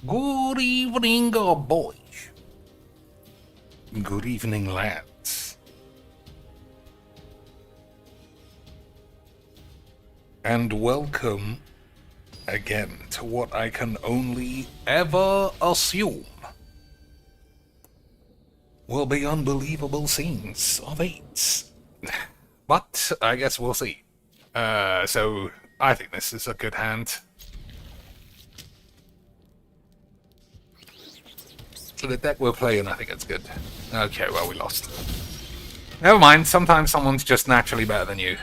Good evening, boys. Good evening, lads. And welcome again to what I can only ever assume will be unbelievable scenes of AIDS. But I guess we'll see. So I think this is a good hand. So the deck we're playing, I think it's good. Okay, well, we lost. Never mind, sometimes someone's just naturally better than you.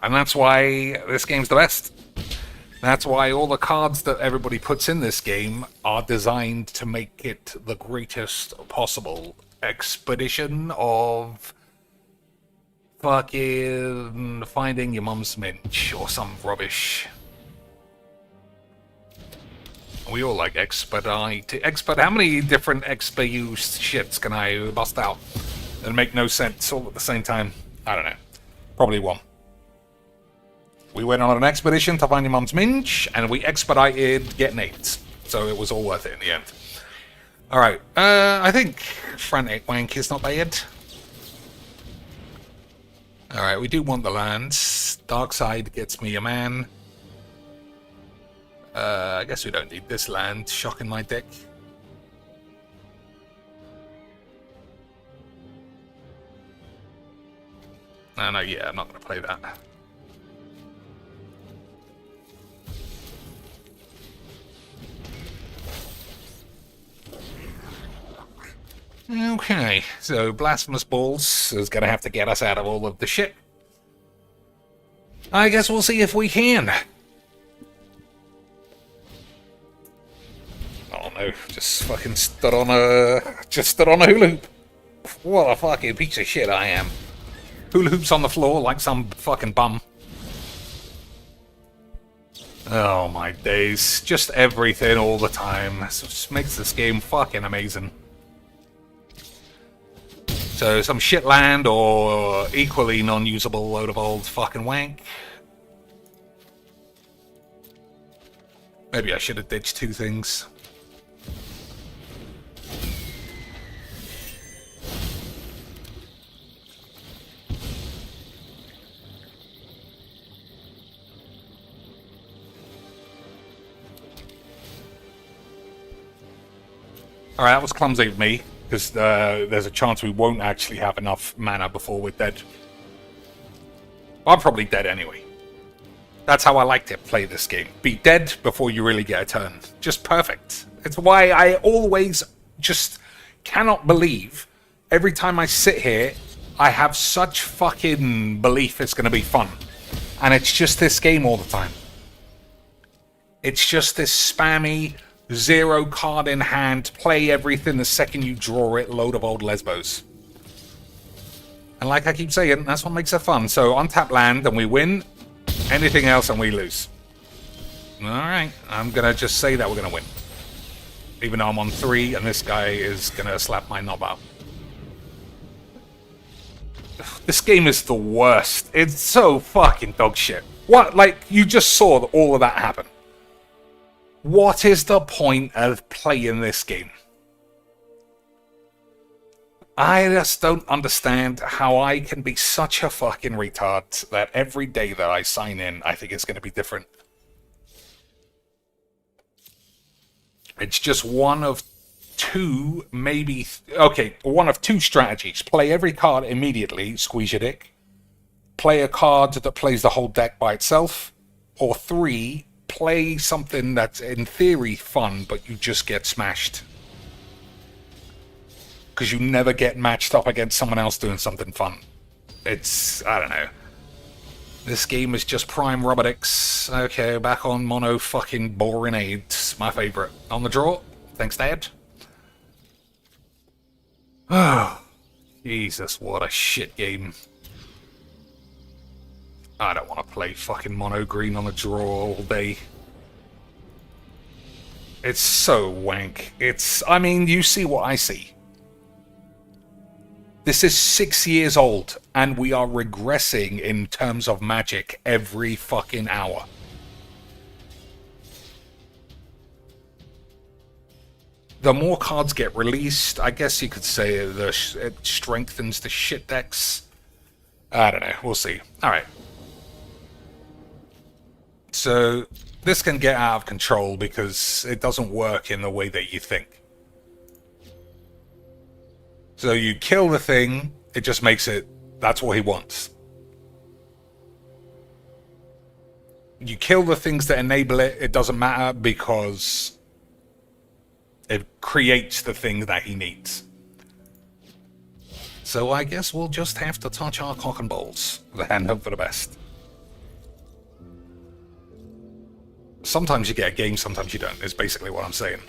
And that's why this game's the best. That's why all the cards that everybody puts in this game are designed to make it the greatest possible expedition of fucking finding your mum's minch or some rubbish. We all like expedite. How many different XPU shits can I bust out that make no sense all at the same time? I don't know. Probably one. We went on an expedition to find your mum's minch, and we expedited getting AIDS. So it was all worth it in the end. Alright, I think Frantic Wank is not bad. Alright, we do want the lands. Dark Side gets me a man. I guess we don't need this land. Shocking my deck. No, yeah, I'm not going to play that. Okay, so Blasphemous Balls is going to have to get us out of all of the shit. I guess we'll see if we can. Oh no, just fucking stood on a hula hoop. What a fucking piece of shit I am. Hula hoops on the floor like some fucking bum. Oh my days, just everything all the time. This just makes this game fucking amazing. So some shit land or equally non-usable load of old fucking wank. Maybe I should have ditched two things. Alright, that was clumsy of me, because there's a chance we won't actually have enough mana before we're dead. I'm probably dead anyway. That's how I like to play this game. Be dead before you really get a turn. Just perfect. It's why I always just cannot believe every time I sit here, I have such fucking belief it's going to be fun. And it's just this game all the time. It's just this spammy, zero card in hand, play everything the second you draw it, load of old lesbos. And like I keep saying, that's what makes it fun. So untap land and we win. Anything else and we lose. Alright, I'm gonna just say that we're gonna win. Even though I'm on 3 and this guy is gonna slap my knob out. This game is the worst. It's so fucking dog shit. What, like, you just saw all of that happen. What is the point of playing this game? I just don't understand how I can be such a fucking retard that every day that I sign in, I think it's going to be different. It's just one of two, maybe... Okay, one of two strategies. Play every card immediately, squeeze your dick. Play a card that plays the whole deck by itself. Or 3... play something that's in theory fun, but you just get smashed. Because you never get matched up against someone else doing something fun. It's, I don't know. This game is just prime robotics. Okay, back on mono fucking boring AIDS. My favourite. On the draw. Thanks, Dad. Oh, Jesus, what a shit game. I don't want to play fucking mono green on the draw all day. It's so wank. I mean, you see what I see. This is 6 years old, and we are regressing in terms of Magic every fucking hour. the more cards get released, I guess you could say it strengthens the shit decks. I don't know. We'll see. All right. So this can get out of control because it doesn't work in the way that you think. So you kill the thing, it just makes it, that's what he wants. You kill the things that enable it, it doesn't matter because it creates the thing that he needs. So I guess we'll just have to touch our cock and balls and hope for the best. Sometimes you get a game, sometimes you don't, is basically what I'm saying.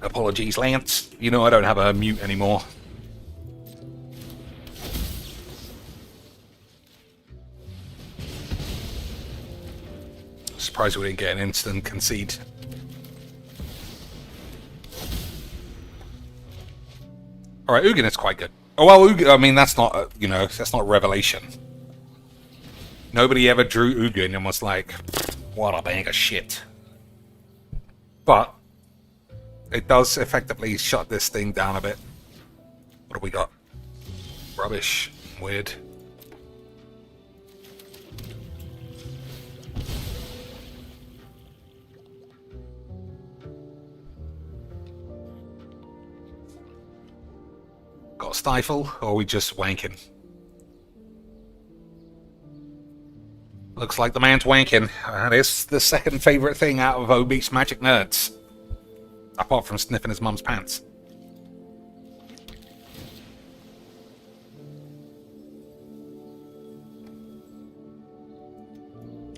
Apologies, Lance. You know I don't have a mute anymore. Surprised we didn't get an instant concede. Alright, Ugin is quite good. Oh, well, Ugin, I mean, that's not, you know, that's not revelation. Nobody ever drew Ugin and was like, what a bag of shit. But it does effectively shut this thing down a bit. What have we got? Rubbish. Weird. Got a stifle, or are we just wanking? Looks like the man's wanking. That is the second favourite thing out of obese magic nerds. Apart from sniffing his mum's pants.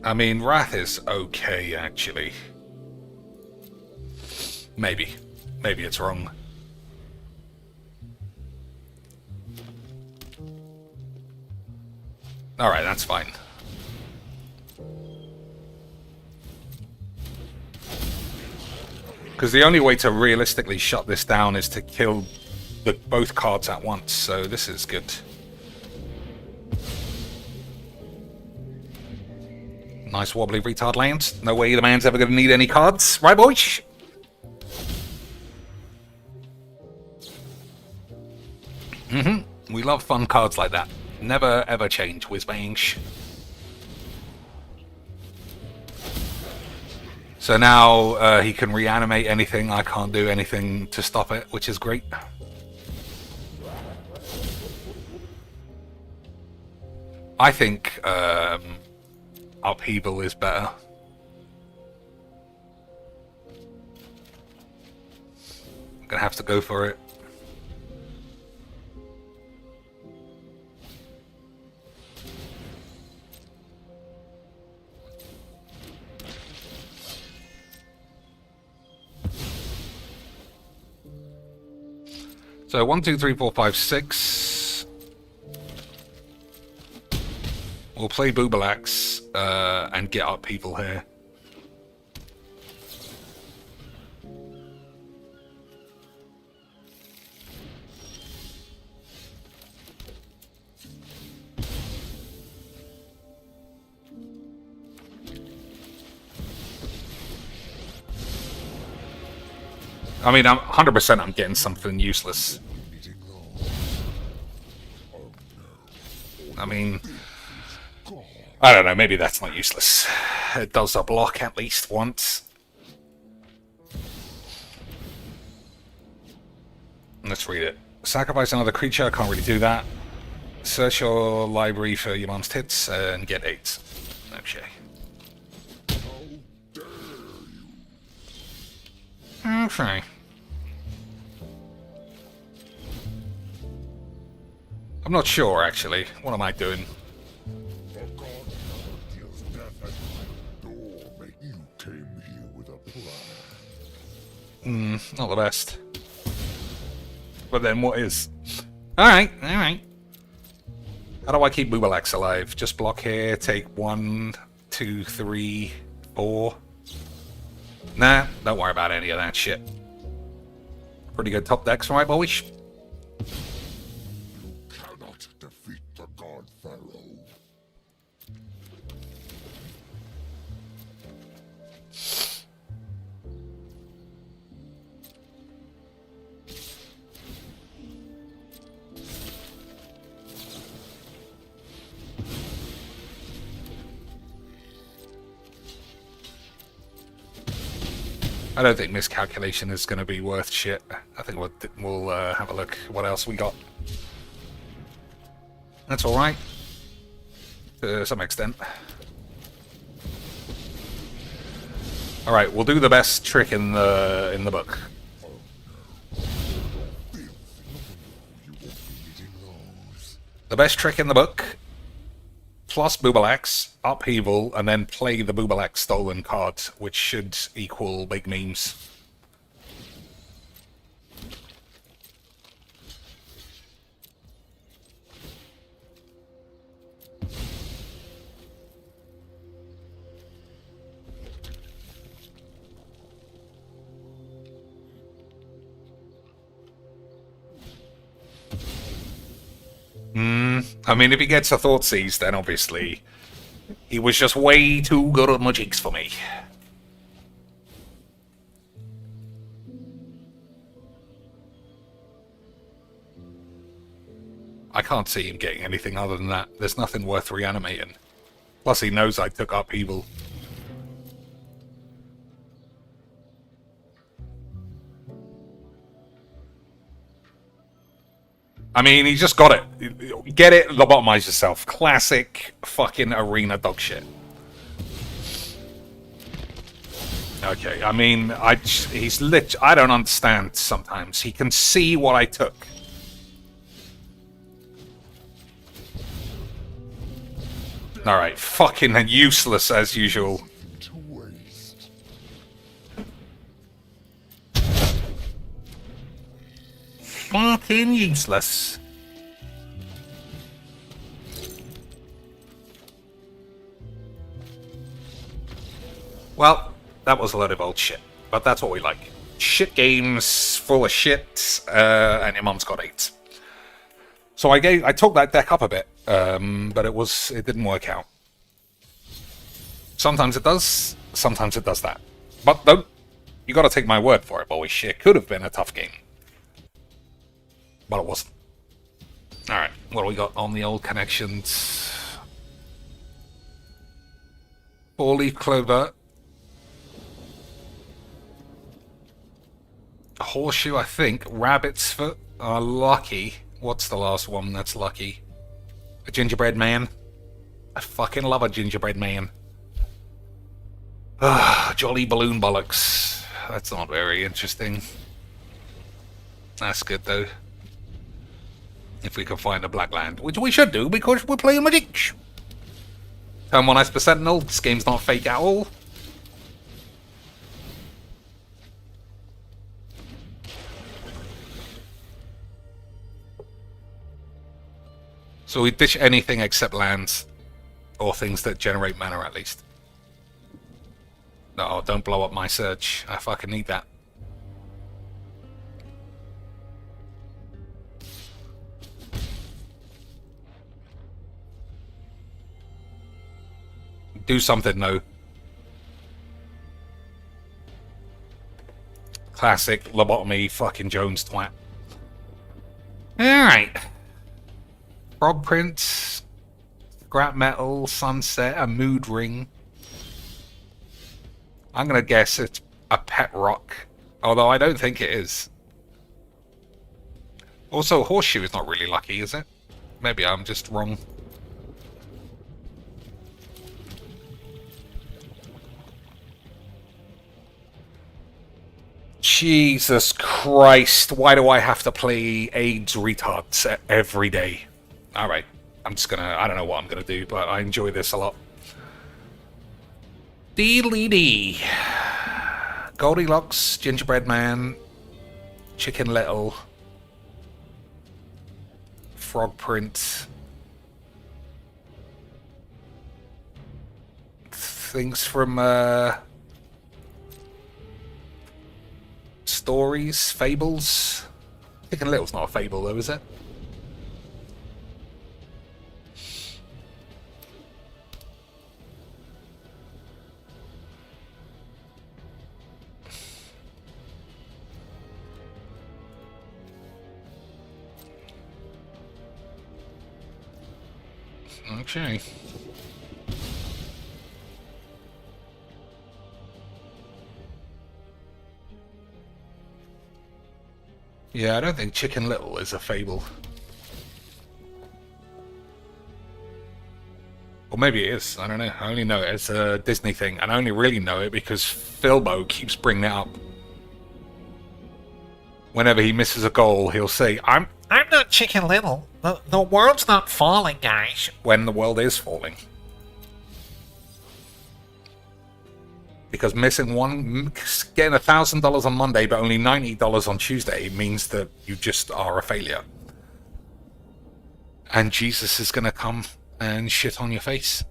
I mean, Wrath is okay, actually. Maybe. Maybe it's wrong. Alright, that's fine. Because the only way to realistically shut this down is to kill both cards at once, so this is good. Nice wobbly retard lands. No way the man's ever going to need any cards. Right, boys? We love fun cards like that. Never ever change, whiz-bangs. So now he can reanimate anything. I can't do anything to stop it, which is great. I think Upheaval is better. I'm gonna have to go for it. So 1, 2, 3, 4, 5, 6. We'll play Boobalax and get up people here. I mean, I'm 100% I'm getting something useless. I mean, I don't know, maybe that's not useless. It does a block at least once. Let's read it. Sacrifice another creature, I can't really do that. Search your library for your mom's tits and get 8. Okay. Okay. I'm not sure, actually. What am I doing? Not the best. But then what is? Alright, alright. How do I keep Boobalax alive? Just block here, take 1, 2, 3, 4. Nah, don't worry about any of that shit. Pretty good top decks, right, boys? Cannot defeat the god Pharaoh. I don't think miscalculation is going to be worth shit. I think we'll have a look what else we got. That's all right, to some extent. All right, we'll do the best trick in the book. The best trick in the book, plus Boobalax, upheaval, and then play the Boobalax stolen card, which should equal big memes. I mean, if he gets a Thoughtseize, then obviously he was just way too good at magics for me. I can't see him getting anything other than that. There's nothing worth reanimating. Plus he knows I took upheaval. I mean, he just got it. Get it, lobotomize yourself. Classic fucking arena dog shit. Okay, I mean, I don't understand sometimes. He can see what I took. Alright, fucking useless as usual. Fucking useless. Well, that was a load of old shit, but that's what we like. Shit games full of shit, and your mum's got 8. So I took that deck up a bit, but it didn't work out. Sometimes it does, sometimes it does that. But don't, you gotta take my word for it, boy. Shit could have been a tough game. But it wasn't. Alright, what do we got on the old connections? 4-leaf clover. A horseshoe, I think. Rabbit's foot are lucky. What's the last one that's lucky? A gingerbread man. I fucking love a gingerbread man. Jolly balloon bollocks. That's not very interesting. That's good though. If we can find a black land, which we should do because we're playing Magic. Turn 1 Esper Sentinel. This game's not fake at all. So we ditch anything except lands or things that generate mana at least. No, don't blow up my search. I fucking need that. Do something, though. Classic lobotomy fucking Jones twat. Alright. Frog print, scrap metal, sunset, a mood ring. I'm gonna guess it's a pet rock, although I don't think it is. Also, horseshoe is not really lucky, is it? Maybe I'm just wrong. Jesus Christ, why do I have to play AIDS retards every day? Alright, I'm just gonna, I don't know what I'm gonna do, but I enjoy this a lot. Deedly-dee. Goldilocks, Gingerbread Man, Chicken Little, Frog Print, things from stories, fables. Chicken Little's not a fable though, is it? Okay. Yeah, I don't think Chicken Little is a fable. Or maybe it is, I don't know. I only know it's a Disney thing, and I only really know it because Philbo keeps bringing it up. Whenever he misses a goal, he'll say, I'm not Chicken Little. The world's not falling, guys. When the world is falling. Because missing one, getting $1,000 on Monday, but only $90 on Tuesday means that you just are a failure. And Jesus is going to come and shit on your face.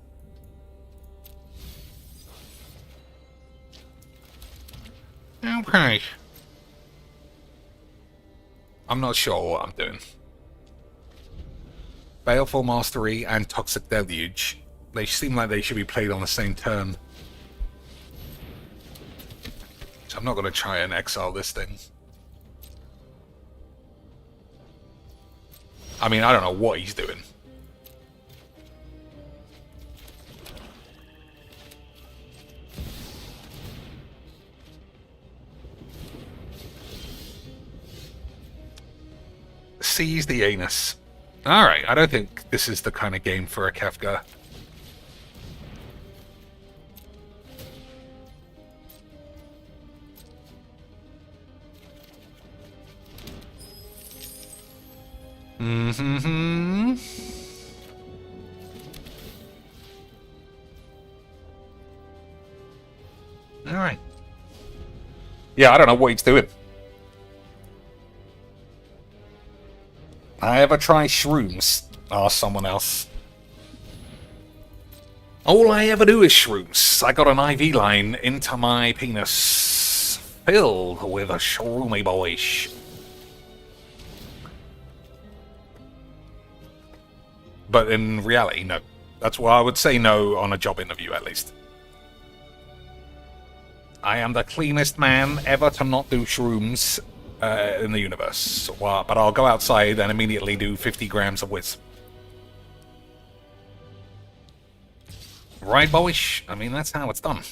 Okay. I'm not sure what I'm doing. Baleful Mastery and Toxic Deluge. They seem like they should be played on the same turn. So I'm not going to try and exile this thing. I mean, I don't know what he's doing. Seize the anus. Alright, I don't think this is the kind of game for a Kefka. Mm-hmm. Alright. Yeah, I don't know what he's doing. I ever try shrooms? Asked someone else. All I ever do is shrooms. I got an IV line into my penis filled with a shroomy boyish. But in reality, no. That's why I would say no on a job interview, at least. I am the cleanest man ever to not do shrooms in the universe. Well, but I'll go outside and immediately do 50 grams of whiz. Right, boyish? I mean, that's how it's done.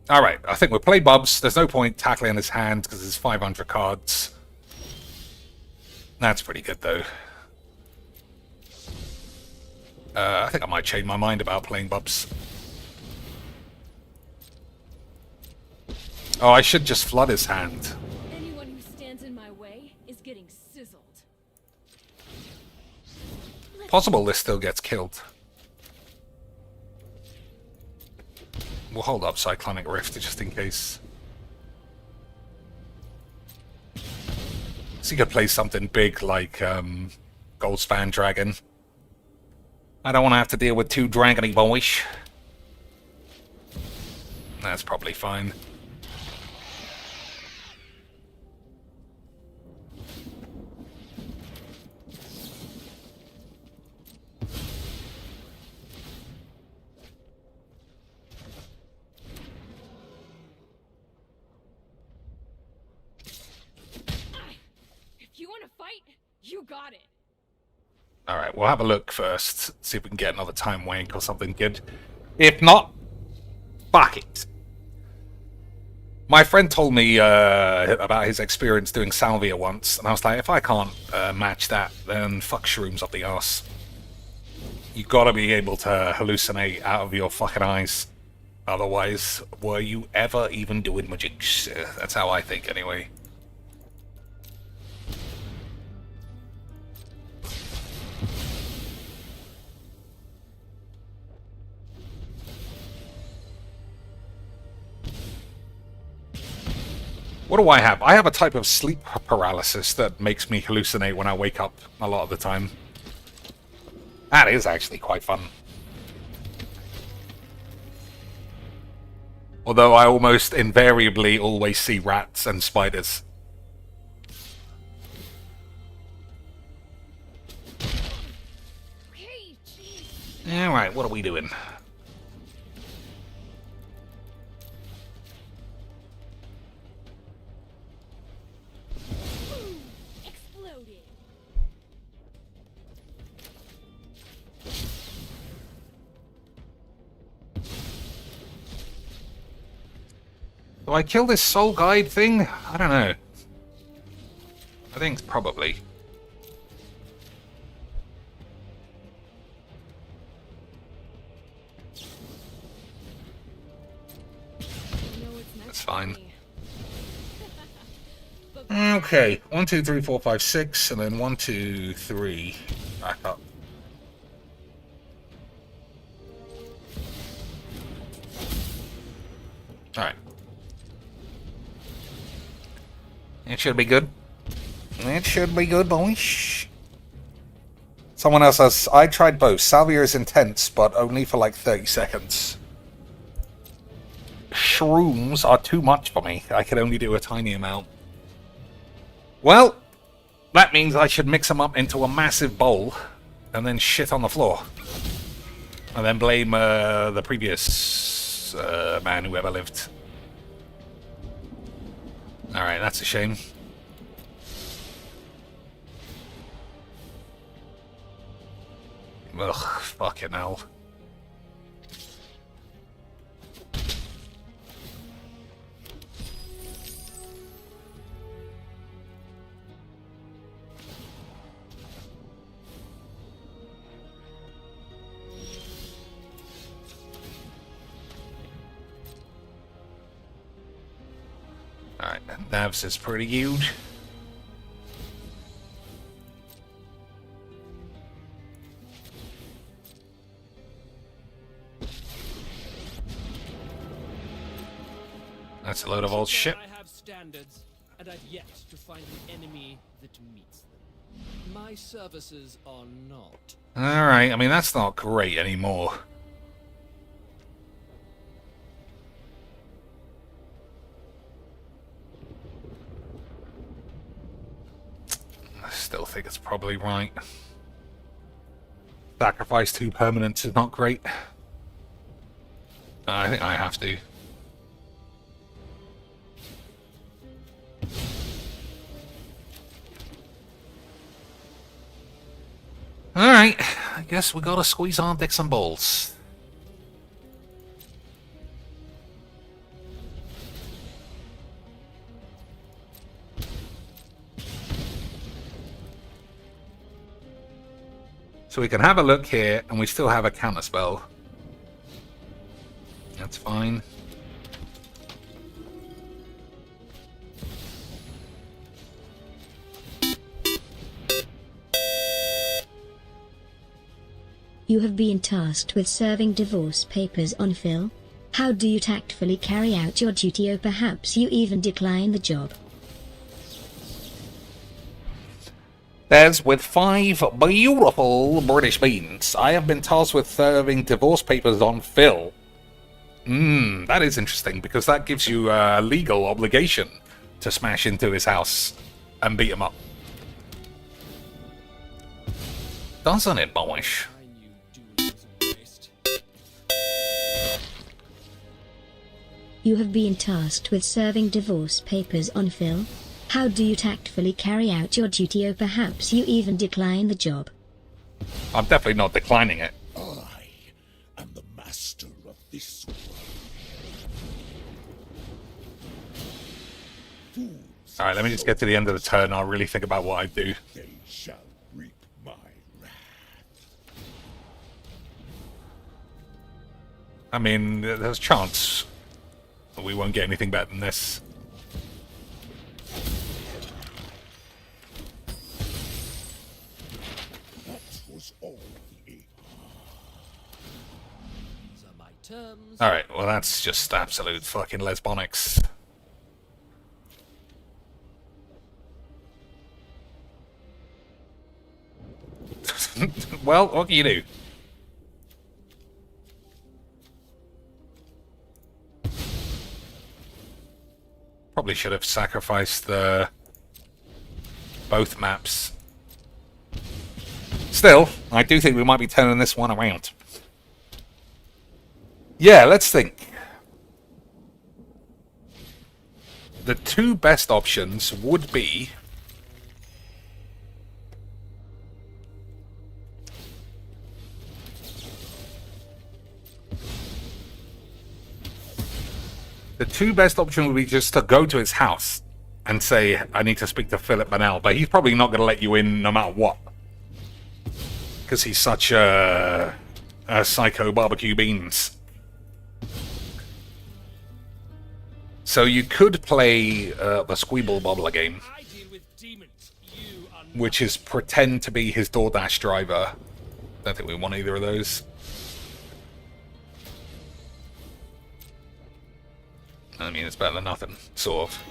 Alright, I think we'll play Bubs. There's no point tackling his hand because there's 500 cards. That's pretty good, though. I think I might change my mind about playing Bubs. Oh, I should just flood his hand. Anyone who stands in my way is getting sizzled. Possible this still gets killed. We'll hold up Cyclonic Rift just in case. So you could play something big like Goldspan Dragon. I don't want to have to deal with two dragony boys. That's probably fine. If you want to fight, you got it. Alright, we'll have a look first. See if we can get another time wank or something good. If not, fuck it. My friend told me about his experience doing Salvia once, and I was like, if I can't match that, then fuck shrooms up the arse. You gotta be able to hallucinate out of your fucking eyes. Otherwise, were you ever even doing magics? That's how I think, anyway. What do I have? I have a type of sleep paralysis that makes me hallucinate when I wake up a lot of the time. That is actually quite fun. Although I almost invariably always see rats and spiders. Alright, what are we doing? Do I kill this soul guide thing? I don't know. I think probably. That's fine. Okay, 1, 2, 3, 4, 5, 6, and then 1, 2, 3. Back up. Alright. It should be good. It should be good, boys. Someone else says, I tried both. Salvia is intense, but only for like 30 seconds. Shrooms are too much for me. I can only do a tiny amount. Well, that means I should mix them up into a massive bowl and then shit on the floor. And then blame the previous man who ever lived. Alright, that's a shame. Ugh, fucking hell. Alright, Navs is pretty huge. That's a load of old shit. I have standards, and I've yet to find an enemy that meets them. My services are not. Alright, I mean, that's not great anymore. I still think it's probably right. Sacrifice 2 permanents is not great. I think I have to. Alright, I guess we gotta squeeze on dicks and balls. So we can have a look here, and we still have a counter spell. That's fine. You have been tasked with serving divorce papers on Phil. How do you tactfully carry out your duty, or perhaps you even decline the job? There's with 5 beautiful British beans. I have been tasked with serving divorce papers on Phil. That is interesting, because that gives you a legal obligation to smash into his house and beat him up. Doesn't it, boyish? You have been tasked with serving divorce papers on Phil. How do you tactfully carry out your duty, or perhaps you even decline the job? I'm definitely not declining it. I am the master of this world. Alright, let me just get to the end of the turn. I'll really think about what I do. They shall reap my wrath. I mean, there's a chance that we won't get anything better than this. That was all the aim. These are my terms. Alright, well that's just absolute fucking lesbonics. Well, what can you do? Probably should have sacrificed the both maps. Still, I do think we might be turning this one around. Yeah, let's think. The 2 best options would be just to go to his house and say, I need to speak to Philip Bonnell, but he's probably not going to let you in no matter what. Because he's such a psycho barbecue beans. So you could play the Squeeblebeaner game, I deal with demons. You are not. which is pretend to be his DoorDash driver. Don't think we want either of those. I mean, it's better than nothing, sort of.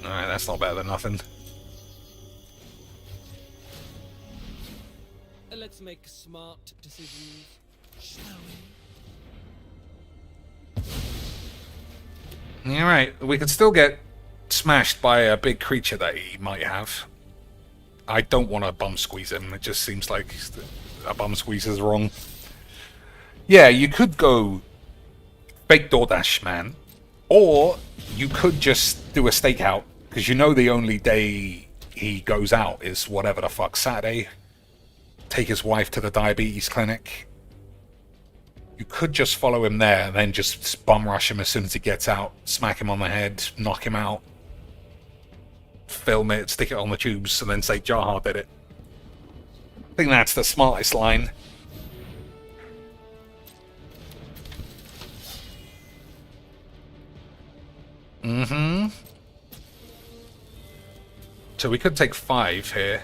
Alright, that's not better than nothing. Let's make smart decisions, shall we? Alright, we could still get smashed by a big creature that he might have. I don't want to bum squeeze him. It just seems like a bum squeeze is wrong. Yeah, you could go fake DoorDash man, or you could just do a stakeout, because you know the only day he goes out is whatever the fuck, Saturday. Take his wife to the diabetes clinic. You could just follow him there and then just bum rush him as soon as he gets out, smack him on the head, knock him out, film it, stick it on the tubes, and then say Jaha did it. I think that's the smartest line. Mm-hmm. So we could take 5 here.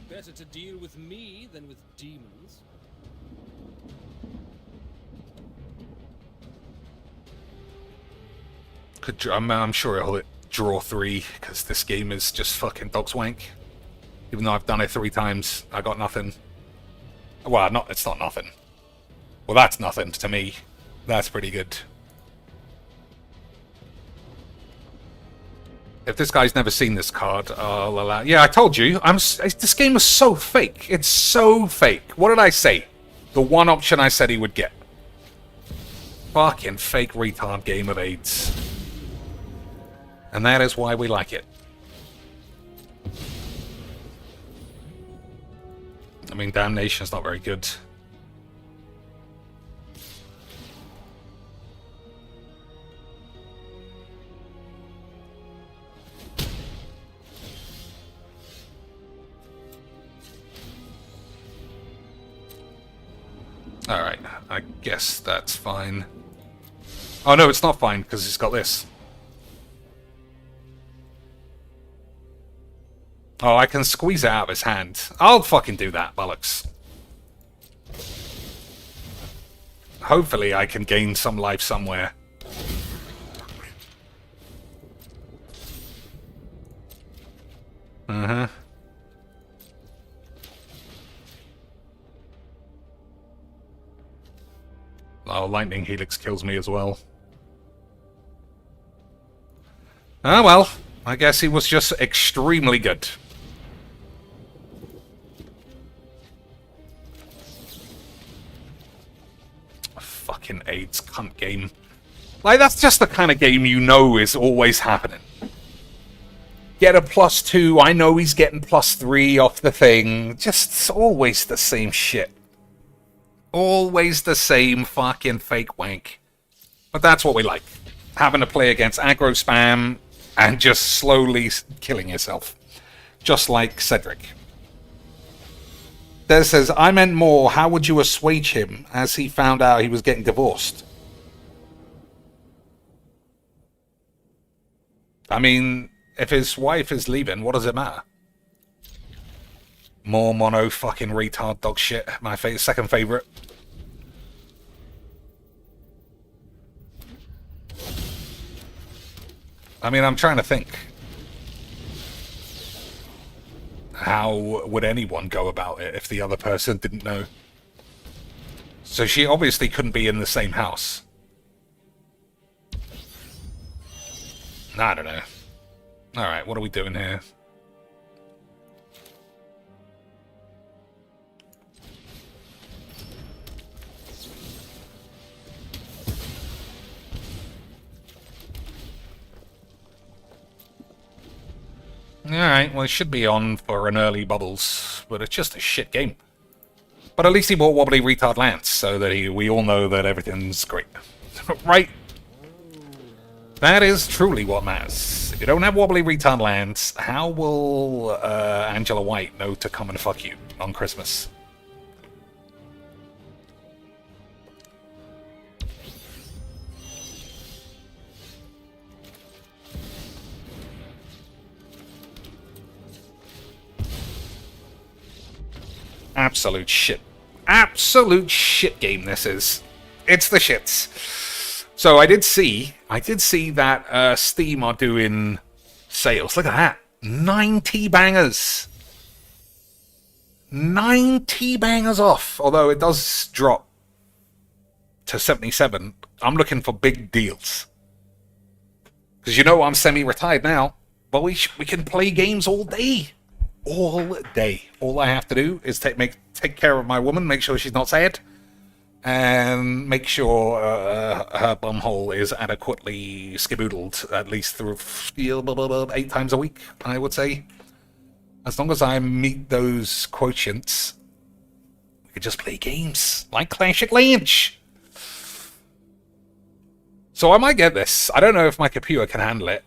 Better to deal with me than with demons. I'm sure he'll draw 3, because this game is just fucking dog's wank. Even though I've done it 3 times, I got nothing. Well, it's not nothing. Well, that's nothing to me. That's pretty good. If this guy's never seen this card, I'll allow... Yeah, I told you. This game is so fake. It's so fake. What did I say? The one option I said he would get. Fucking fake retard game of AIDS. And that is why we like it. I mean, Damnation's not very good. Alright, I guess that's fine. Oh no, it's not fine, because he's got this. Oh, I can squeeze it out of his hand. I'll fucking do that, bollocks. Hopefully I can gain some life somewhere. Uh-huh. Oh, Lightning Helix kills me as well. Ah, well. I guess he was just extremely good. Fucking AIDS cunt game. Like, that's just the kind of game you know is always happening. Get a +2, I know he's getting +3 off the thing. Just always the same shit. Always the same fucking fake wank. But that's what we like. Having to play against aggro spam and just slowly killing yourself. Just like Cedric. Des says, I meant more, how would you assuage him as he found out he was getting divorced? I mean, if his wife is leaving, what does it matter? More mono fucking retard dog shit. My second favorite. I mean, I'm trying to think. How would anyone go about it if the other person didn't know? So she obviously couldn't be in the same house. I don't know. Alright, what are we doing here? Alright, well, it should be on for an early bubbles, but it's just a shit game. But at least he bought Wobbly Retard Lance, so that we all know that everything's great. Right? That is truly what matters. If you don't have wobbly retard lands, how will Angela White know to come and fuck you on Christmas? Absolute shit. Absolute shit game this is. It's the shits. So I did see that Steam are doing sales. Look at that. 90 bangers. 90 bangers off. Although it does drop to 77. I'm looking for big deals. Because you know I'm semi-retired now. But we can play games all day. All day. All I have to do is take care of my woman, make sure she's not sad, and make sure her bumhole is adequately skiboodled at least through 8 times a week, I would say. As long as I meet those quotients, we could just play games like Clash of Clans. So I might get this. I don't know if my computer can handle it.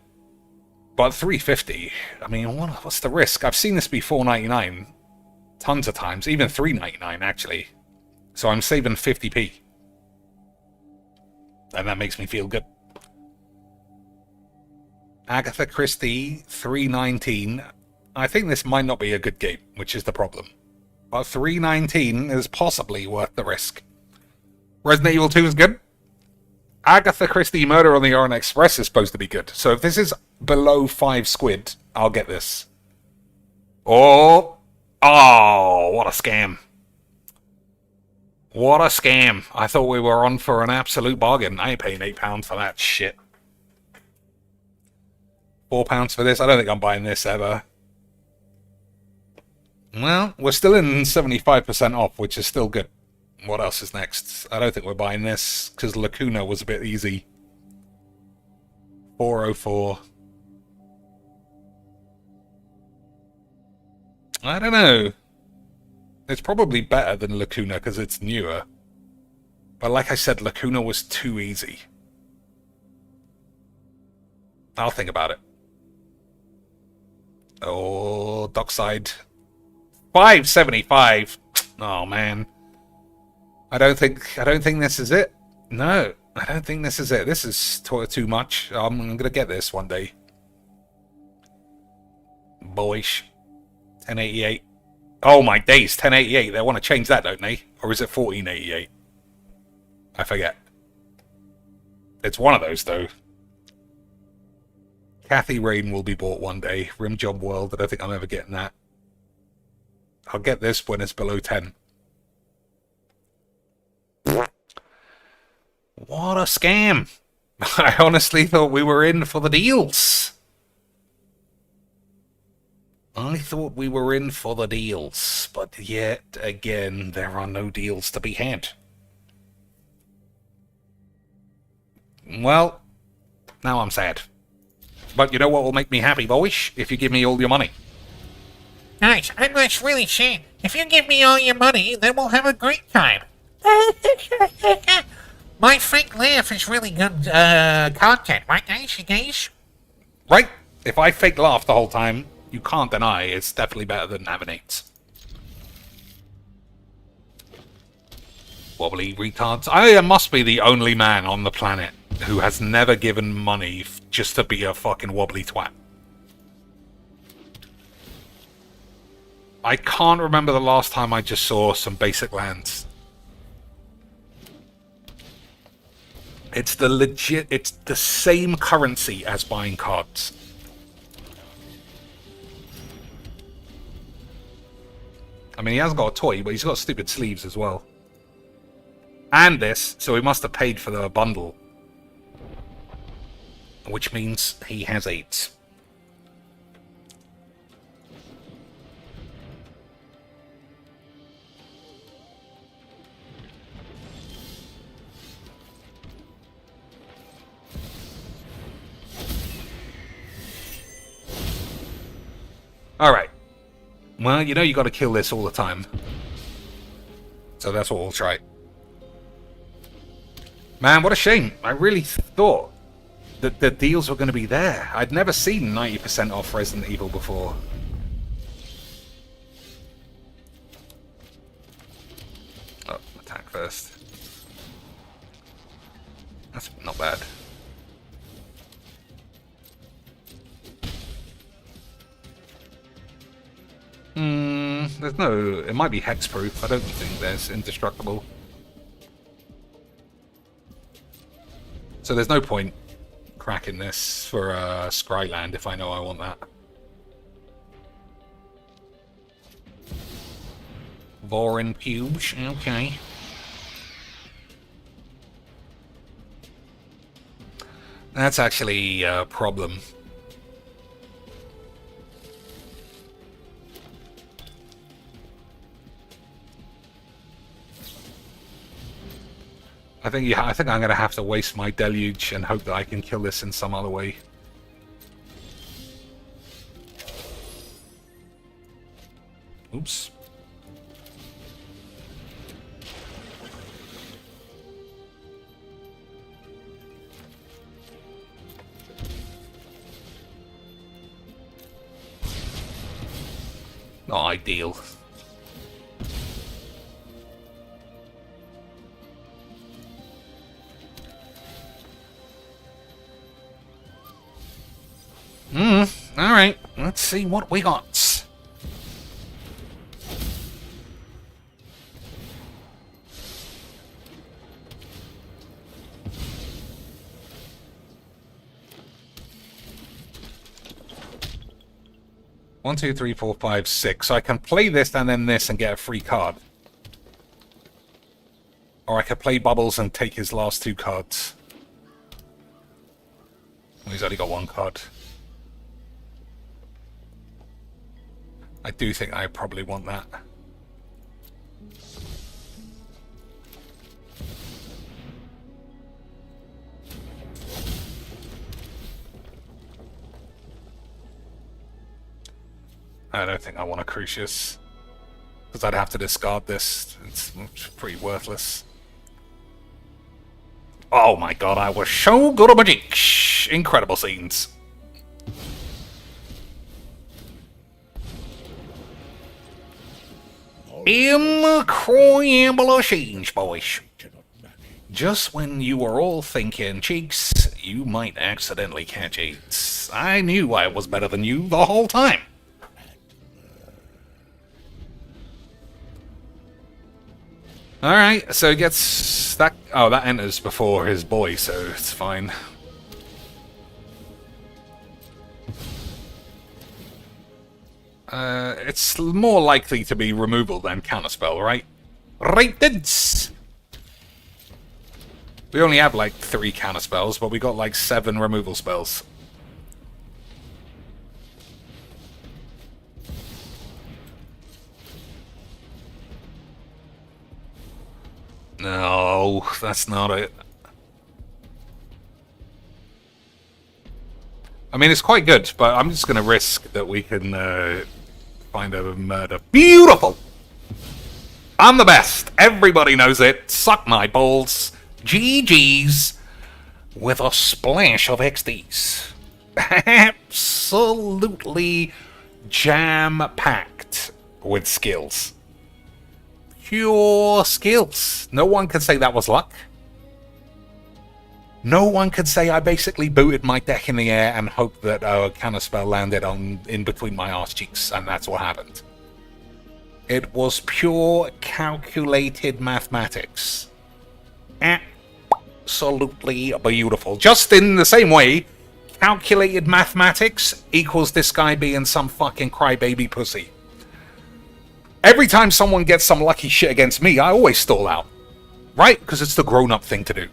But 350, I mean, what's the risk? I've seen this be $4.99 tons of times, even $3.99 actually. So I'm saving 50p. And that makes me feel good. Agatha Christie, $3.19. I think this might not be a good game, which is the problem. But $3.19 is possibly worth the risk. Resident Evil 2 is good. Agatha Christie Murder on the Orient Express is supposed to be good. So if this is below 5 squid, I'll get this. Oh, what a scam. What a scam. I thought we were on for an absolute bargain. I ain't paying £8 for that shit. £4 for this? I don't think I'm buying this ever. Well, we're still in 75% off, which is still good. What else is next? I don't think we're buying this, because Lacuna was a bit easy. 404. I don't know. It's probably better than Lacuna, because it's newer. But like I said, Lacuna was too easy. I'll think about it. Oh, Dockside. 575. Oh, man. I don't think this is it. No, I don't think this is it. This is too much. I'm going to get this one day. Boyish. 1088. Oh my days, 1088. They want to change that, don't they? Or is it 1488? I forget. It's one of those, though. Kathy Rain will be bought one day. Rimjob World, I don't think I'm ever getting that. I'll get this when it's below 10. What a scam. I honestly thought we were in for the deals. I thought we were in for the deals. But yet again, there are no deals to be had. Well, now I'm sad. But you know what will make me happy, boyish? If you give me all your money. Guys, I'm not really sad. If you give me all your money, then we'll have a great time. My fake laugh is really good content, right guys, you guys? Right? If I fake laugh the whole time, you can't deny it's definitely better than having AIDS. Wobbly retards. I must be the only man on the planet who has never given money just to be a fucking wobbly twat. I can't remember the last time I just saw some basic lands. It's the same currency as buying cards. I mean, he hasn't got a toy, but he's got stupid sleeves as well. And this, so he must have paid for the bundle. Which means he has AIDS. Alright. Well, you know you gotta kill this all the time. So that's what we'll try. Man, what a shame. I really thought that the deals were going to be there. I'd never seen 90% off Resident Evil before. Oh, attack first. That's not bad. There's no... It might be hexproof. I don't think there's indestructible. So there's no point cracking this for Scryland if I know I want that. Vorin pubes, okay. That's actually a problem. I think I'm gonna have to waste my deluge and hope that I can kill this in some other way. Oops. Not ideal. Alright, let's see what we got. One, two, three, four, five, six. So I can play this and then this and get a free card. Or I could play Bubbles and take his last two cards. Well, he's only got one card. I do think I probably want that. I don't think I want a Crucius. Because I'd have to discard this. It's pretty worthless. Oh my god, I was so good at magic! Incredible scenes. Incredible scenes, boys. Just when you were all thinking, cheeks, you might accidentally catch AIDS. I knew I was better than you the whole time. Alright, so he gets that... Oh, that enters before his boy, so it's fine. It's more likely to be removal than counterspell, right? Right-dids! We only have like 3 counterspells, but we got like 7 removal spells. No, that's not it. I mean, it's quite good, but I'm just going to risk that we can find a murder. Beautiful! I'm the best. Everybody knows it. Suck my balls. GG's with a splash of XDs. Absolutely jam-packed with skills. Pure skills. No one can say that was luck. No one could say I basically booted my deck in the air and hoped that a counterspell landed in between my arse cheeks, and that's what happened. It was pure calculated mathematics. Absolutely beautiful. Just in the same way, calculated mathematics equals this guy being some fucking crybaby pussy. Every time someone gets some lucky shit against me, I always stall out. Right? Because it's the grown-up thing to do.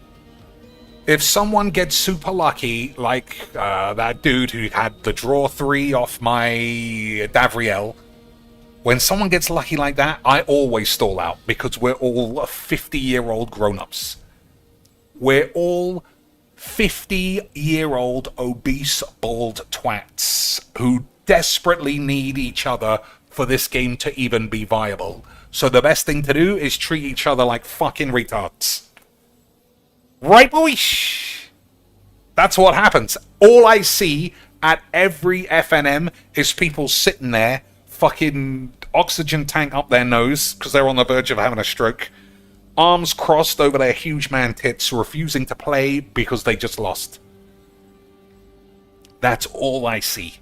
If someone gets super lucky, like that dude who had the draw 3 off my Davriel, when someone gets lucky like that, I always stall out because we're all 50-year-old grown-ups. We're all 50-year-old obese bald twats who desperately need each other for this game to even be viable. So the best thing to do is treat each other like fucking retards. Right, boys? That's what happens. All I see at every FNM is people sitting there, fucking oxygen tank up their nose because they're on the verge of having a stroke, arms crossed over their huge man tits, refusing to play because they just lost. That's all I see.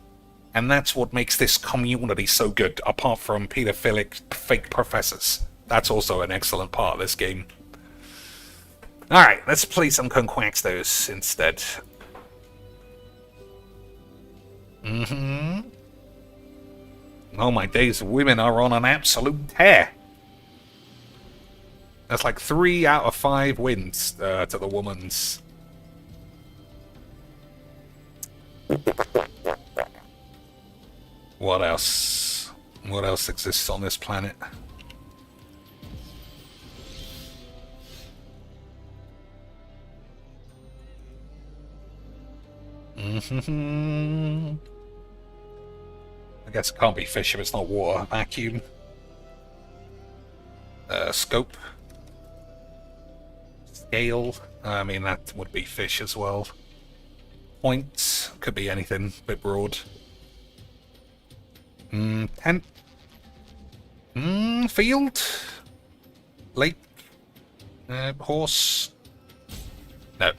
And that's what makes this community so good, apart from pedophilic fake professors. That's also an excellent part of this game. Alright, let's play some Conquaxtos instead. Oh my days, women are on an absolute tear. That's like 3 out of 5 wins to the woman's. What else? What else exists on this planet? I guess it can't be fish if it's not water. Vacuum. Scope. Scale. I mean, that would be fish as well. Points. Could be anything. Bit broad. Tent. Field. Lake. Horse. No.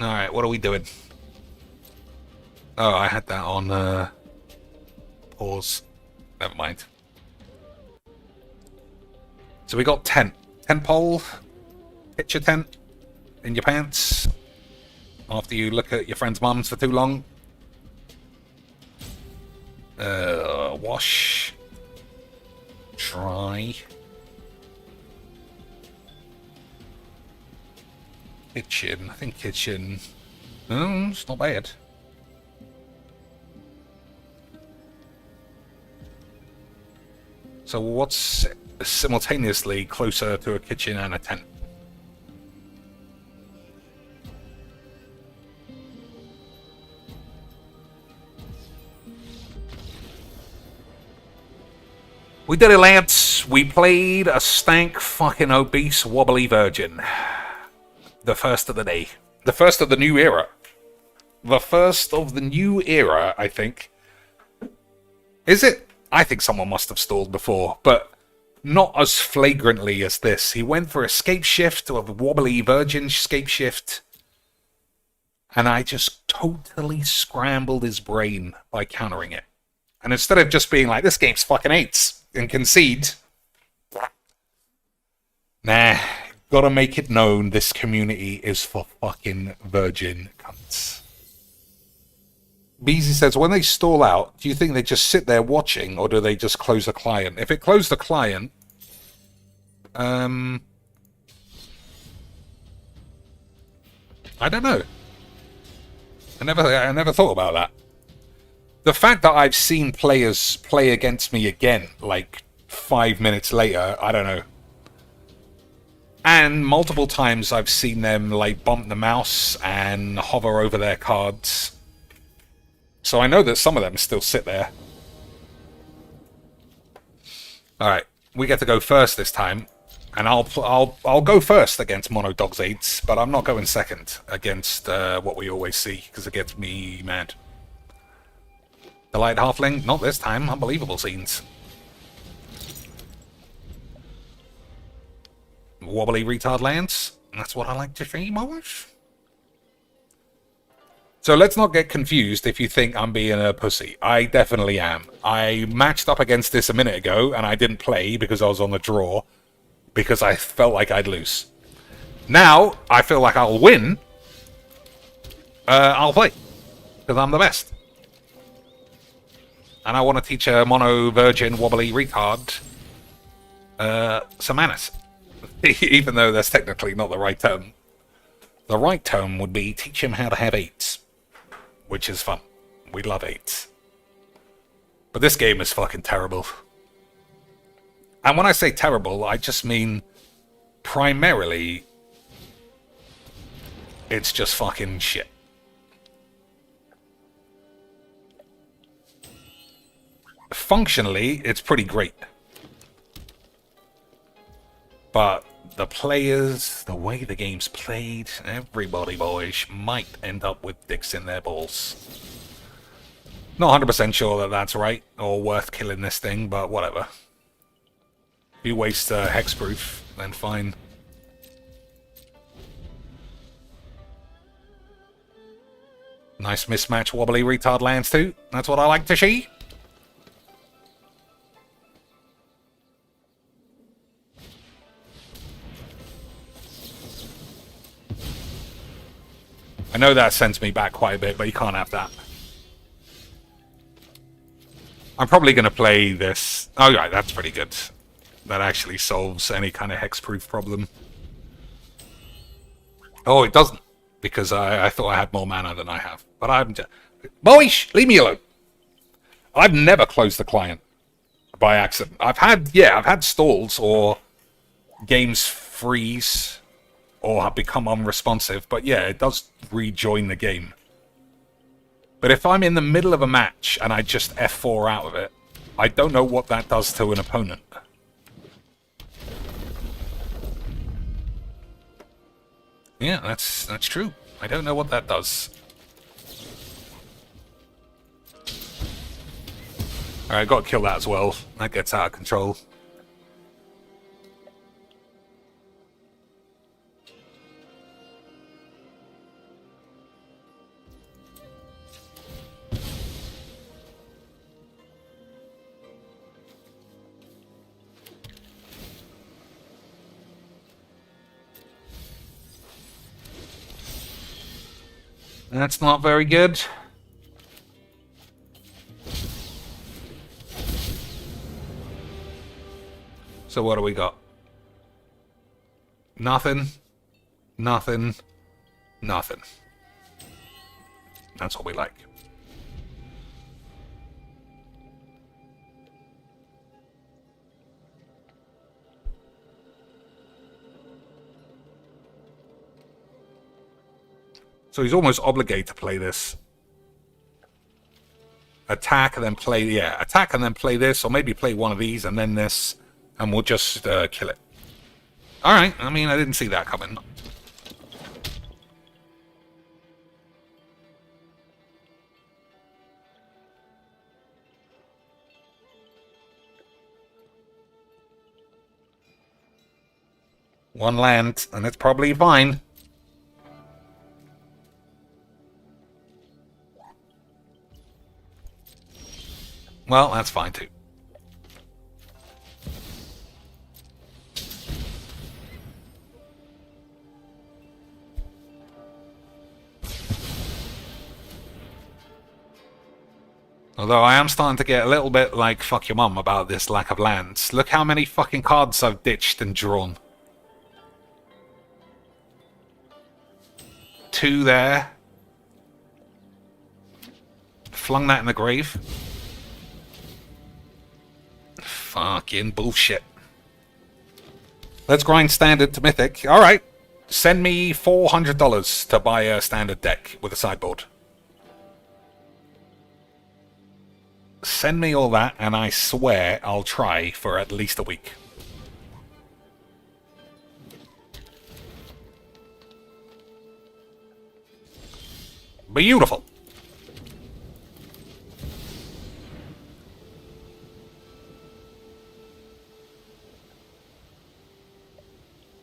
Alright, what are we doing? Oh, I had that on pause. Never mind. So we got tent. Tent pole. Pitch your tent in your pants after you look at your friend's mums for too long. Wash. Dry. Kitchen. I think kitchen. It's not bad. So what's simultaneously closer to a kitchen and a tent? We did it, lads. We played a stank fucking obese wobbly virgin. The first of the day. The first of the new era. The first of the new era, I think. Is it? I think someone must have stalled before, but not as flagrantly as this. He went for a scape shift, a wobbly virgin scape shift, and I just totally scrambled his brain by countering it. And instead of just being like, this game's fucking 8s, and concede, nah, gotta make it known this community is for fucking virgin cunts. Beezy says, when they stall out, do you think they just sit there watching, or do they just close the client? If it closed the client, I don't know. I never thought about that. The fact that I've seen players play against me again, like 5 minutes later, I don't know. And multiple times I've seen them like bump the mouse and hover over their cards. So I know that some of them still sit there. Alright, we get to go first this time. And I'll go first against Mono Dogs 8s, but I'm not going second against what we always see, because it gets me mad. The Light Halfling, not this time. Unbelievable scenes. Wobbly retard lands. That's what I like to see, boys. So let's not get confused if you think I'm being a pussy. I definitely am. I matched up against this a minute ago, and I didn't play because I was on the draw, because I felt like I'd lose. Now, I feel like I'll win. I'll play, because I'm the best. And I want to teach a mono virgin wobbly retard some manners. Even though that's technically not the right term. The right term would be teach him how to have 8s. Which is fun. We love 8s. But this game is fucking terrible. And when I say terrible, I just mean primarily it's just fucking shit. Functionally, it's pretty great. But the players, the way the game's played, everybody, boys, might end up with dicks in their balls. Not 100% sure that that's right or worth killing this thing, but whatever. If you waste hexproof, then fine. Nice mismatch wobbly retard lands too. That's what I like to see. I know that sends me back quite a bit, but you can't have that. I'm probably going to play this. Oh, yeah, that's pretty good. That actually solves any kind of hexproof problem. Oh, it doesn't. Because I thought I had more mana than I have. But I haven't. Boys, leave me alone. I've never closed the client by accident. I've had stalls or games freeze or have become unresponsive. But yeah, it does rejoin the game. But if I'm in the middle of a match and I just F4 out of it, I don't know what that does to an opponent. Yeah, that's true. I don't know what that does. Alright, got to kill that as well. That gets out of control. That's not very good. So what do we got? Nothing. Nothing. Nothing. That's what we like. So he's almost obligated to play this. Attack and then play, yeah, attack and then play this, or maybe play one of these and then this, and we'll just kill it. Alright, I mean, I didn't see that coming. One land, and it's probably fine. Well, that's fine too. Although I am starting to get a little bit like fuck your mum about this lack of lands. Look how many fucking cards I've ditched and drawn. 2 there. Flung that in the grave. Fucking bullshit. Let's grind standard to mythic. Alright. Send me $400 to buy a standard deck with a sideboard. Send me all that, and I swear I'll try for at least a week. Beautiful.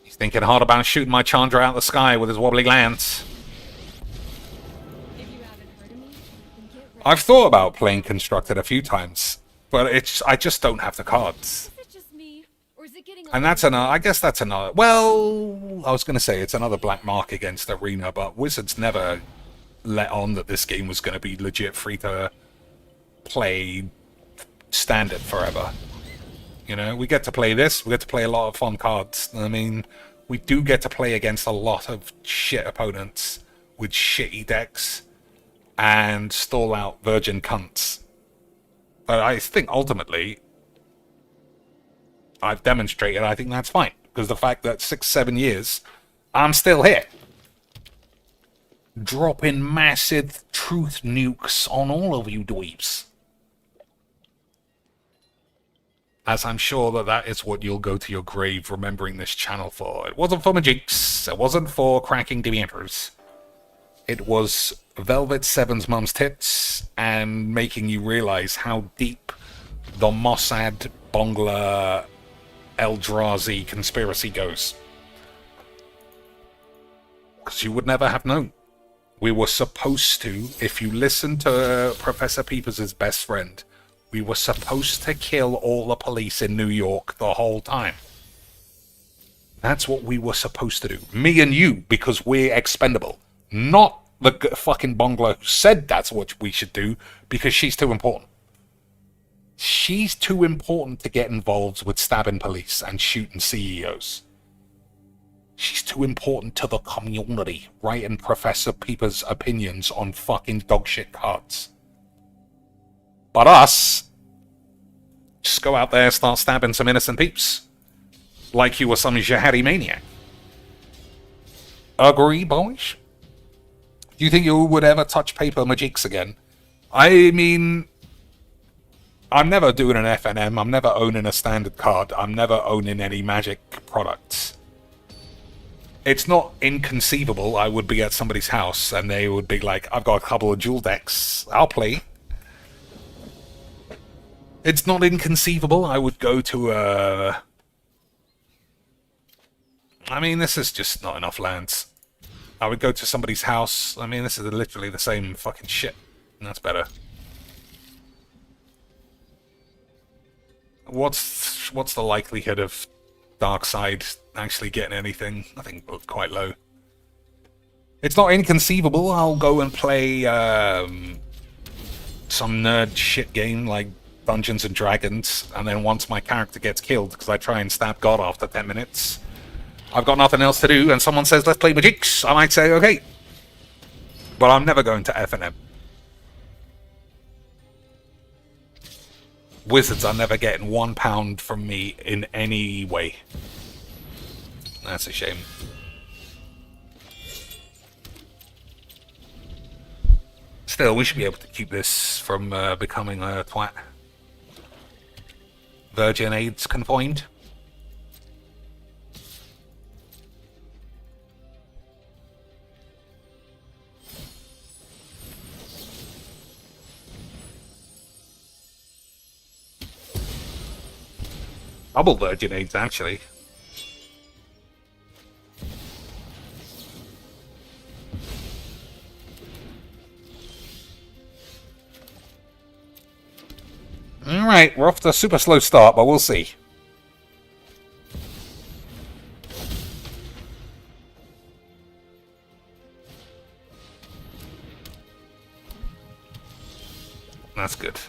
He's thinking hard about shooting my Chandra out of the sky with his wobbly lance. I've thought about playing Constructed a few times, but I just don't have the cards. And that's another, I guess that's another, well, I was going to say it's another black mark against Arena, but Wizards never let on that this game was going to be legit free to play standard forever. You know, we get to play this, we get to play a lot of fun cards. I mean, we do get to play against a lot of shit opponents with shitty decks and stall out virgin cunts. But I think ultimately, I've demonstrated I think that's fine. Because the fact that 6-7 years, I'm still here. Dropping massive truth nukes on all of you dweebs. as I'm sure that that is what you'll go to your grave remembering this channel for. It wasn't for Majix, it wasn't for cracking dementors. It was Velvet Seven's mum's tits and making you realize how deep the Mossad, Bongler, Eldrazi conspiracy goes. Because you would never have known. We were supposed to, if you listen to Professor Peepers' best friend, we were supposed to kill all the police in New York the whole time. That's what we were supposed to do. Me and you, because we're expendable. Not the fucking Bongler who said that's what we should do, because she's too important. She's too important to get involved with stabbing police and shooting CEOs. She's too important to the community, writing Professor Peepers' opinions on fucking dogshit cards. But us, just go out there, start stabbing some innocent peeps. Like you were some jihadi maniac. Agree, boys? Do you think you would ever touch paper magics again? I mean, I'm never doing an FNM, I'm never owning a standard card, I'm never owning any magic products. It's not inconceivable I would be at somebody's house and they would be like, I've got a couple of jewel decks, I'll play. It's not inconceivable I would go to a... I mean, this is just not enough lands. I would go to somebody's house. I mean, this is literally the same fucking shit. And that's better. What's the likelihood of Darkside actually getting anything? I think quite low. It's not inconceivable I'll go and play some nerd shit game like Dungeons and Dragons, and then once my character gets killed because I try and stab God after 10 minutes, I've got nothing else to do, and someone says, let's play Magics, I might say, okay. But I'm never going to FNM. Wizards are never getting £1 from me in any way. That's a shame. Still, we should be able to keep this from becoming a twat. Virgin AIDS confined. Double Virgin AIDS, actually. Alright, we're off to a super slow start, but we'll see. That's good.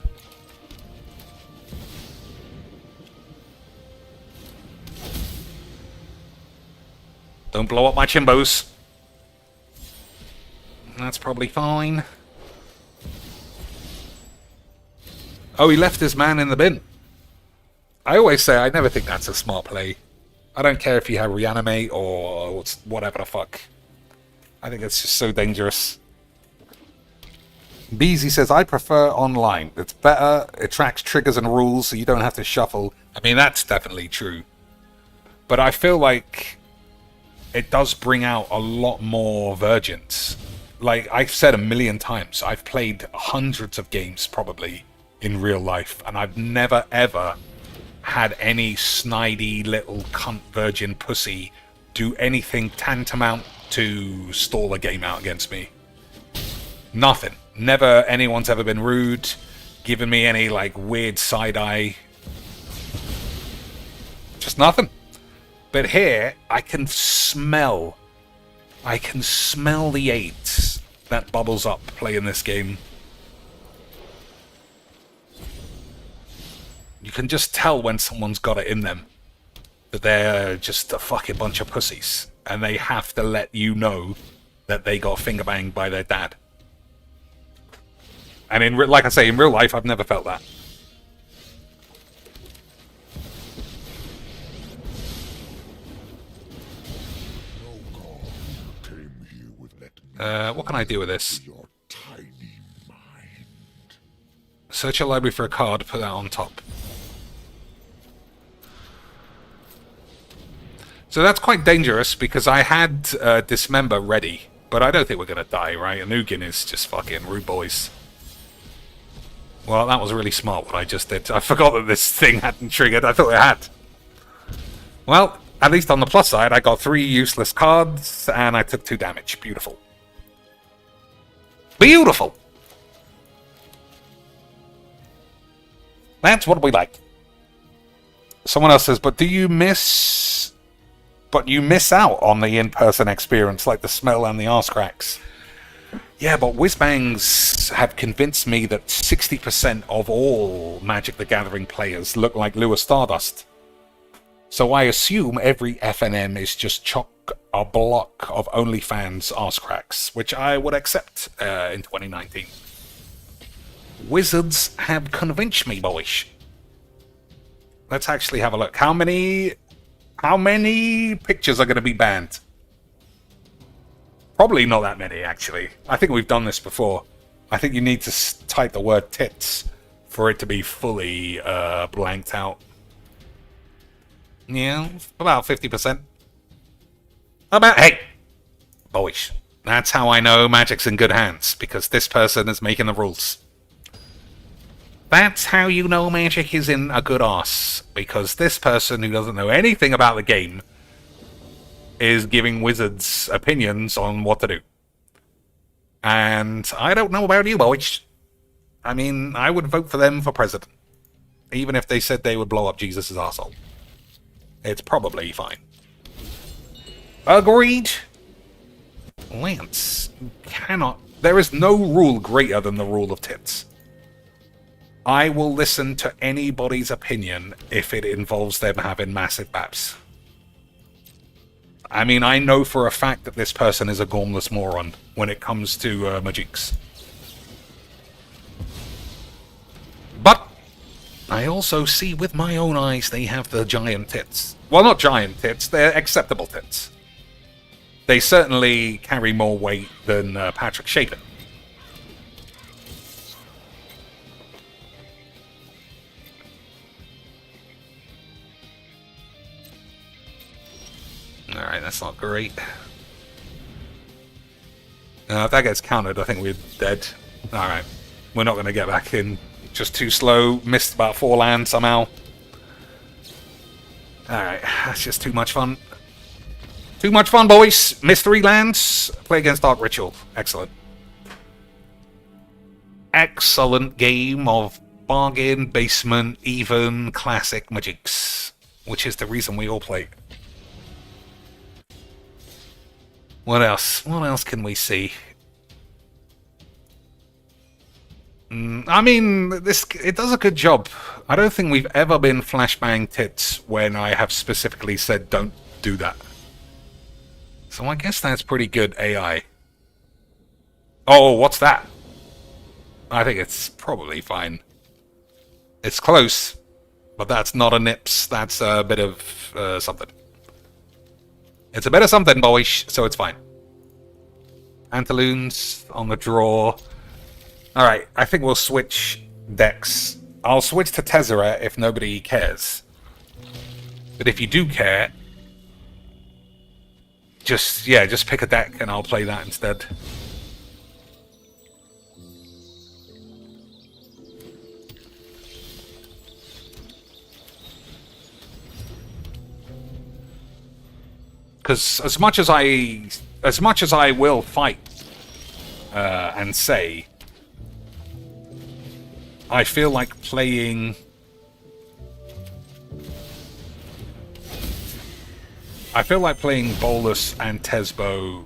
Don't blow up my chimbos. That's probably fine. Oh, he left his man in the bin. I always say I never think that's a smart play. I don't care if you have reanimate or whatever the fuck. I think it's just so dangerous. Beezy says, I prefer online. It's better, it tracks triggers and rules so you don't have to shuffle. I mean, that's definitely true. But I feel like it does bring out a lot more virgins. Like I've said a million times, I've played hundreds of games probably in real life, and I've never ever had any snidey little cunt virgin pussy do anything tantamount to stall a game out against me. Nothing. Never anyone's ever been rude, given me any like weird side eye. Just nothing. But here, I can smell the AIDS that bubbles up playing this game. You can just tell when someone's got it in them. That they're just a fucking bunch of pussies. And they have to let you know that they got finger banged by their dad. And like I say, in real life, I've never felt that. What can I do with this? Your tiny mind. Search your library for a card, put that on top. So that's quite dangerous because I had Dismember ready, but I don't think we're going to die, right? Anukin is just fucking rude boys. Well, that was really smart what I just did. I forgot that this thing hadn't triggered. I thought it had. Well, at least on the plus side, I got 3 useless cards and I took 2 damage. Beautiful. Beautiful! That's what we like. Someone else says, but you miss out on the in-person experience, like the smell and the arse cracks. Yeah, but whiz-bangs have convinced me that 60% of all Magic the Gathering players look like Lewis Stardust. So I assume every FNM is just chock-a-block of OnlyFans arse cracks, which I would accept in 2019. Wizards have convinced me, boys. Let's actually have a look. How many pictures are going to be banned? Probably not that many, actually. I think we've done this before. I think you need to type the word tits for it to be fully blanked out. Yeah, about 50%. Hey! Boys, that's how I know Magic's in good hands, because this person is making the rules. That's how you know Magic is in a good arse, because this person who doesn't know anything about the game is giving Wizards opinions on what to do. And I don't know about you, boys. I mean, I would vote for them for president, even if they said they would blow up Jesus' arsehole. It's probably fine. Agreed. Lance cannot... There is no rule greater than the rule of tits. I will listen to anybody's opinion if it involves them having massive baps. I mean, I know for a fact that this person is a gormless moron when it comes to Magics. But I also see with my own eyes they have the giant tits. Well, not giant tits, they're acceptable tits. They certainly carry more weight than Patrick Chapin. Alright, that's not great. If that gets countered, I think we're dead. Alright, we're not going to get back in. Just too slow. Missed about 4 lands somehow. Alright, that's just too much fun. Too much fun, boys! Missed 3 lands. Play against Dark Ritual. Excellent. Excellent game of bargain, basement, even, classic Magics. Which is the reason we all play. What else? What else can we see? I mean, it does a good job. I don't think we've ever been flashbang tits when I have specifically said don't do that. So I guess that's pretty good AI. Oh, what's that? I think it's probably fine. It's close, but that's not a nips. That's a bit of something. It's a bit of something, boys, so it's fine. Pantaloons on the draw. Alright, I think we'll switch decks. I'll switch to Tezzeret if nobody cares. But if you do care, just pick a deck and I'll play that instead. Because as much as I will fight and say, I feel like playing. I feel like playing Bolus and Tesbo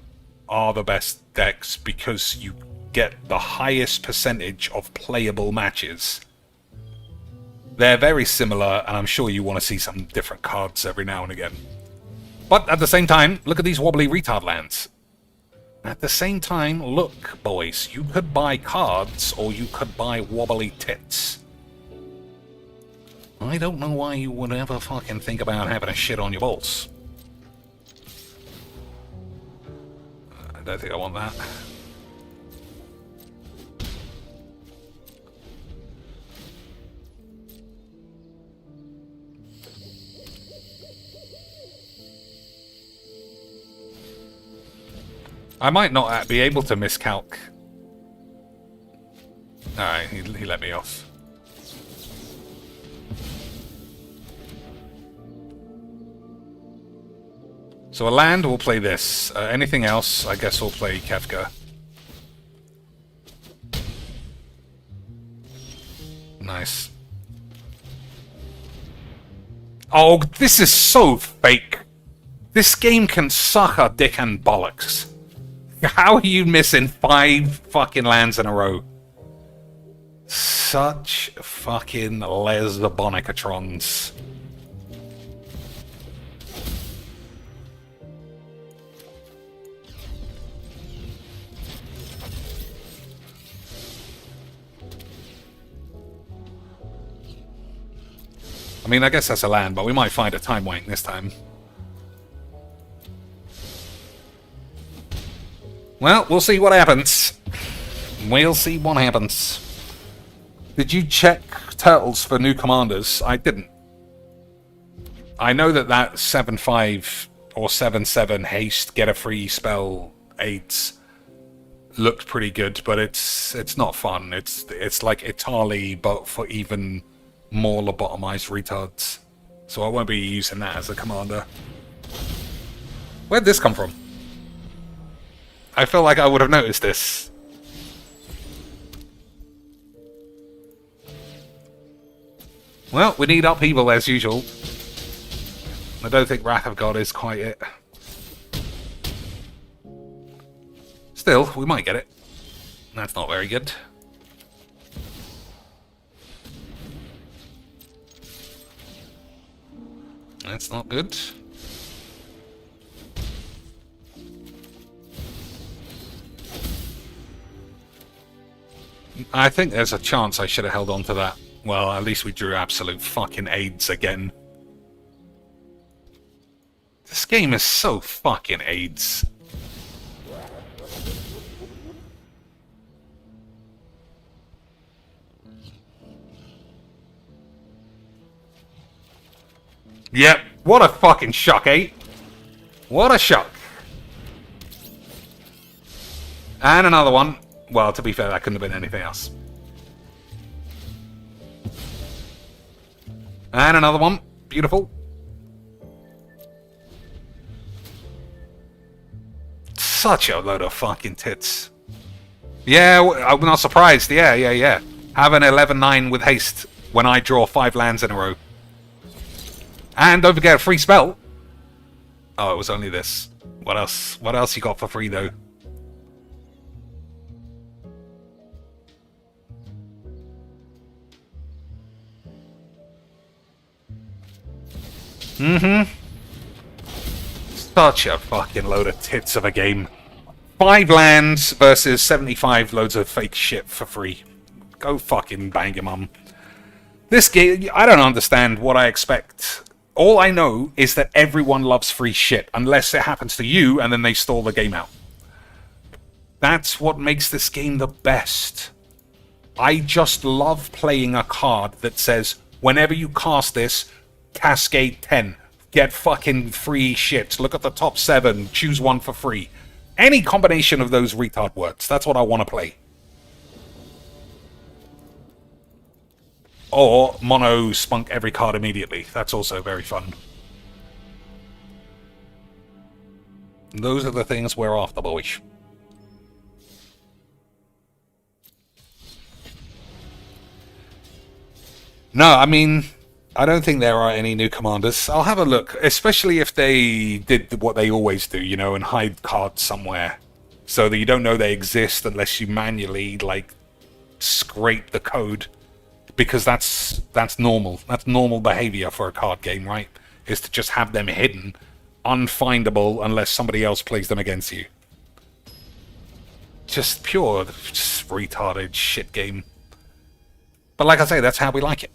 are the best decks because you get the highest percentage of playable matches. They're very similar, and I'm sure you want to see some different cards every now and again. But at the same time, look at these wobbly retard lands. At the same time, look, boys, you could buy cards or you could buy wobbly tits. I don't know why you would ever fucking think about having a shit on your balls. I don't think I want that. I might not be able to miscalc. Alright, he let me off. So a land, we'll play this. Anything else, I guess we'll play Kefka. Nice. Oh, this is so fake. This game can suck a dick and bollocks. How are you missing 5 fucking lands in a row? Such fucking lesbonicatrons. I mean, I guess that's a land, but we might find a time wank this time. Well, we'll see what happens. We'll see what happens. Did you check turtles for new commanders? I didn't. I know that 7-5 or 7-7 haste, get a free spell 8s looked pretty good, but it's not fun. It's like Italy, but for even more lobotomized retards. So I won't be using that as a commander. Where'd this come from? I feel like I would have noticed this. Well, we need upheaval as usual. I don't think Wrath of God is quite it. Still, we might get it. That's not very good. That's not good. I think there's a chance I should have held on to that. Well, at least we drew absolute fucking AIDS again. This game is so fucking AIDS. Yep, what a fucking shock, eh? What a shock. And another one. Well, to be fair, that couldn't have been anything else. And another one. Beautiful. Such a load of fucking tits. Yeah, I'm not surprised. Yeah. Have an 11-9 with haste when I draw 5 lands in a row. And don't forget a free spell. Oh, it was only this. What else? What else you got for free, though? Such a fucking load of tits of a game. 5 lands versus 75 loads of fake shit for free. Go fucking bang your mum. This game, I don't understand what I expect. All I know is that everyone loves free shit, unless it happens to you and then they stall the game out. That's what makes this game the best. I just love playing a card that says, whenever you cast this, cascade 10. Get fucking free shit. Look at the top 7. Choose one for free. Any combination of those retard words. That's what I want to play. Or mono spunk every card immediately. That's also very fun. Those are the things we're after, boys. No, I mean, I don't think there are any new commanders. I'll have a look, especially if they did what they always do, you know, and hide cards somewhere. So that you don't know they exist unless you manually, like, scrape the code. Because that's normal. That's normal behavior for a card game, right? Is to just have them hidden, unfindable, unless somebody else plays them against you. Just pure, just retarded shit game. But like I say, that's how we like it.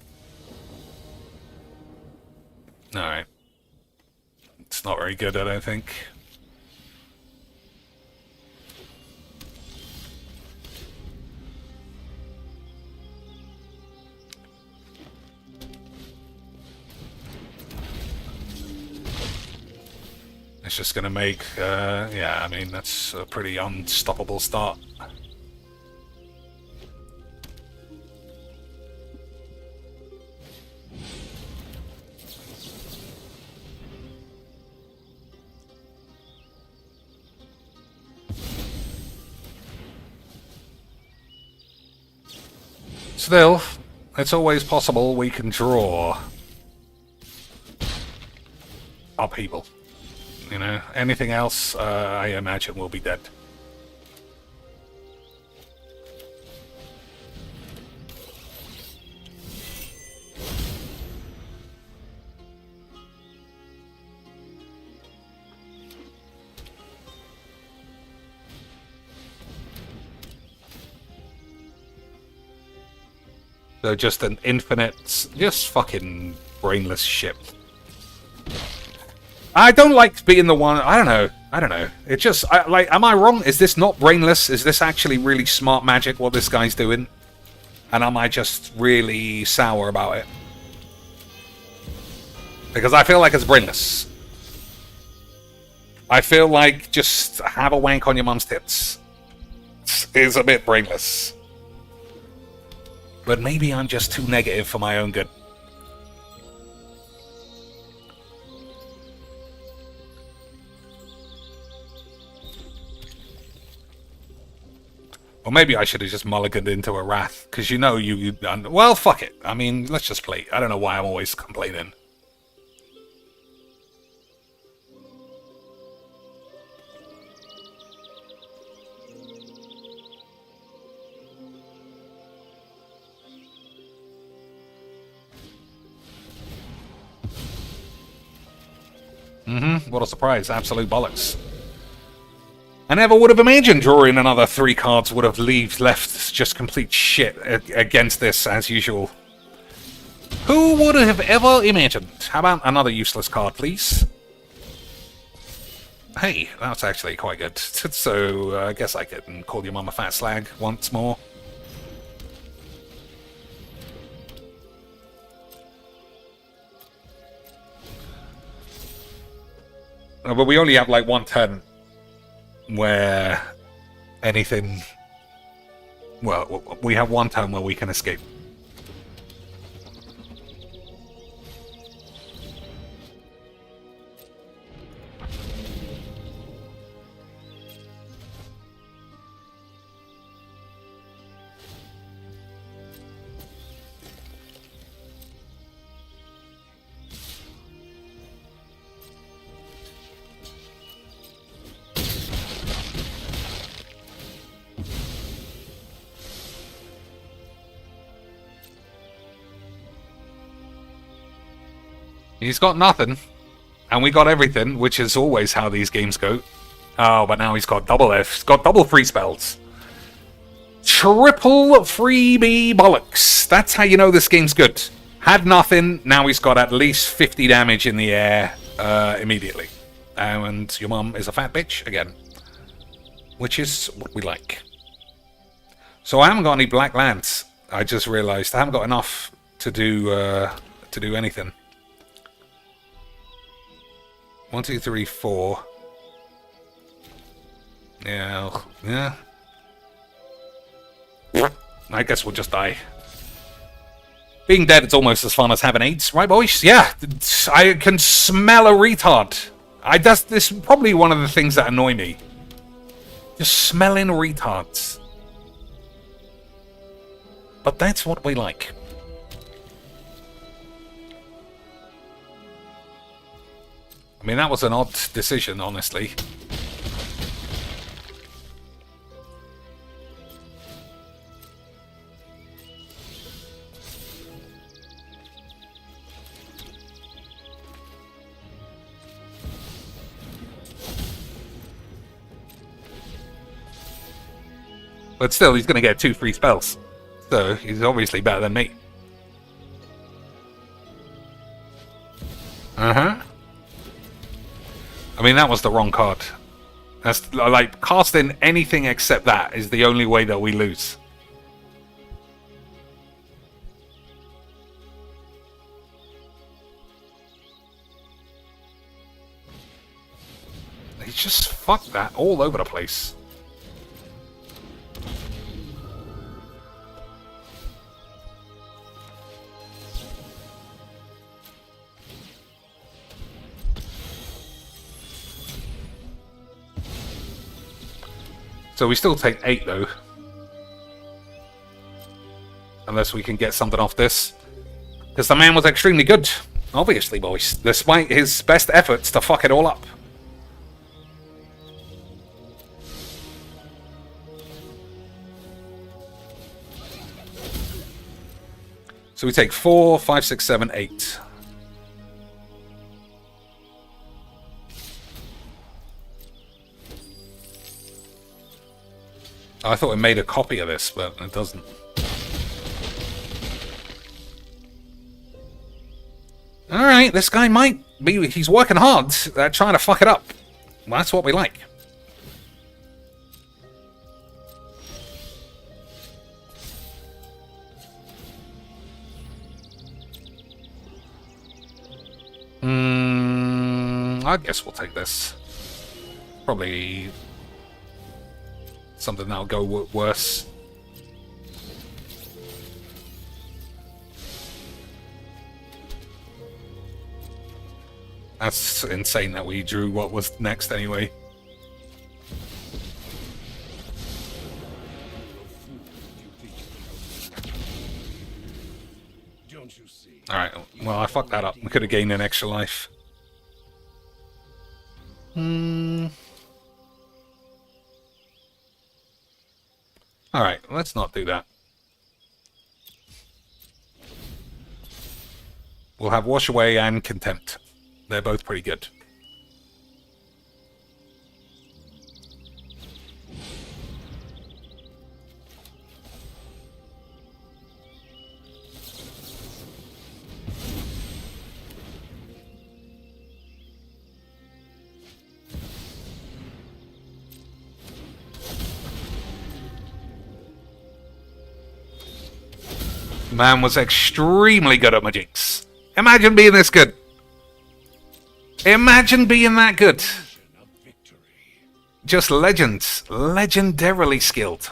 Alright. It's not very good, I don't think. It's just going to make, yeah, I mean, that's a pretty unstoppable start. Still, it's always possible we can draw upheaval. You know, anything else, I imagine will be dead. So just an infinite, just fucking brainless ship. I don't like being the one. I don't know. It just like. Am I wrong? Is this not brainless? Is this actually really smart magic? What this guy's doing? And am I just really sour about it? Because I feel like it's brainless. I feel like just have a wank on your mum's tits is a bit brainless. But maybe I'm just too negative for my own good. Or maybe I should have just mulliganed into a Wrath, because you know you done. Well, fuck it. I mean, let's just play. I don't know why I'm always complaining. What a surprise. Absolute bollocks. I never would have imagined drawing another 3 cards would have left just complete shit against this, as usual. Who would have ever imagined? How about another useless card, please? Hey, that's actually quite good. So, I guess I can call your mum a fat slag once more. But we only have like one turn where anything... Well, we have one turn where we can escape. He's got nothing, and we got everything, which is always how these games go. Oh, but now he's got double F. He's got double free spells. Triple freebie bollocks. That's how you know this game's good. Had nothing, now he's got at least 50 damage in the air immediately. And your mum is a fat bitch again. Which is what we like. So I haven't got any black lands. I just realised I haven't got enough to do anything. 1, 2, 3, 4. Yeah. I guess we'll just die. Being dead is almost as fun as having AIDS, right, boys? Yeah, I can smell a retard. This is probably one of the things that annoy me. Just smelling retards. But that's what we like. I mean, that was an odd decision, honestly. But still, he's going to get 2 free spells. So, he's obviously better than me. Uh-huh. I mean, that was the wrong card. That's like casting anything except that is the only way that we lose. fuck that all over the place. So we still take 8 though. Unless we can get something off this. Because the man was extremely good. Obviously, boys. Despite his best efforts to fuck it all up. So we take 4, 5, 6, 7, 8. I thought it made a copy of this, but it doesn't. Alright, this guy might be... He's working hard at trying to fuck it up. Well, that's what we like. I guess we'll take this. Probably... something that'll go worse. That's insane that we drew what was next anyway. Alright, well I fucked that up. We could have gained an extra life. Alright, let's not do that. We'll have Wash Away and Contempt. They're both pretty good. Man was extremely good at Majinx. Imagine being this good. Imagine being that good. Just legends. Legendarily skilled.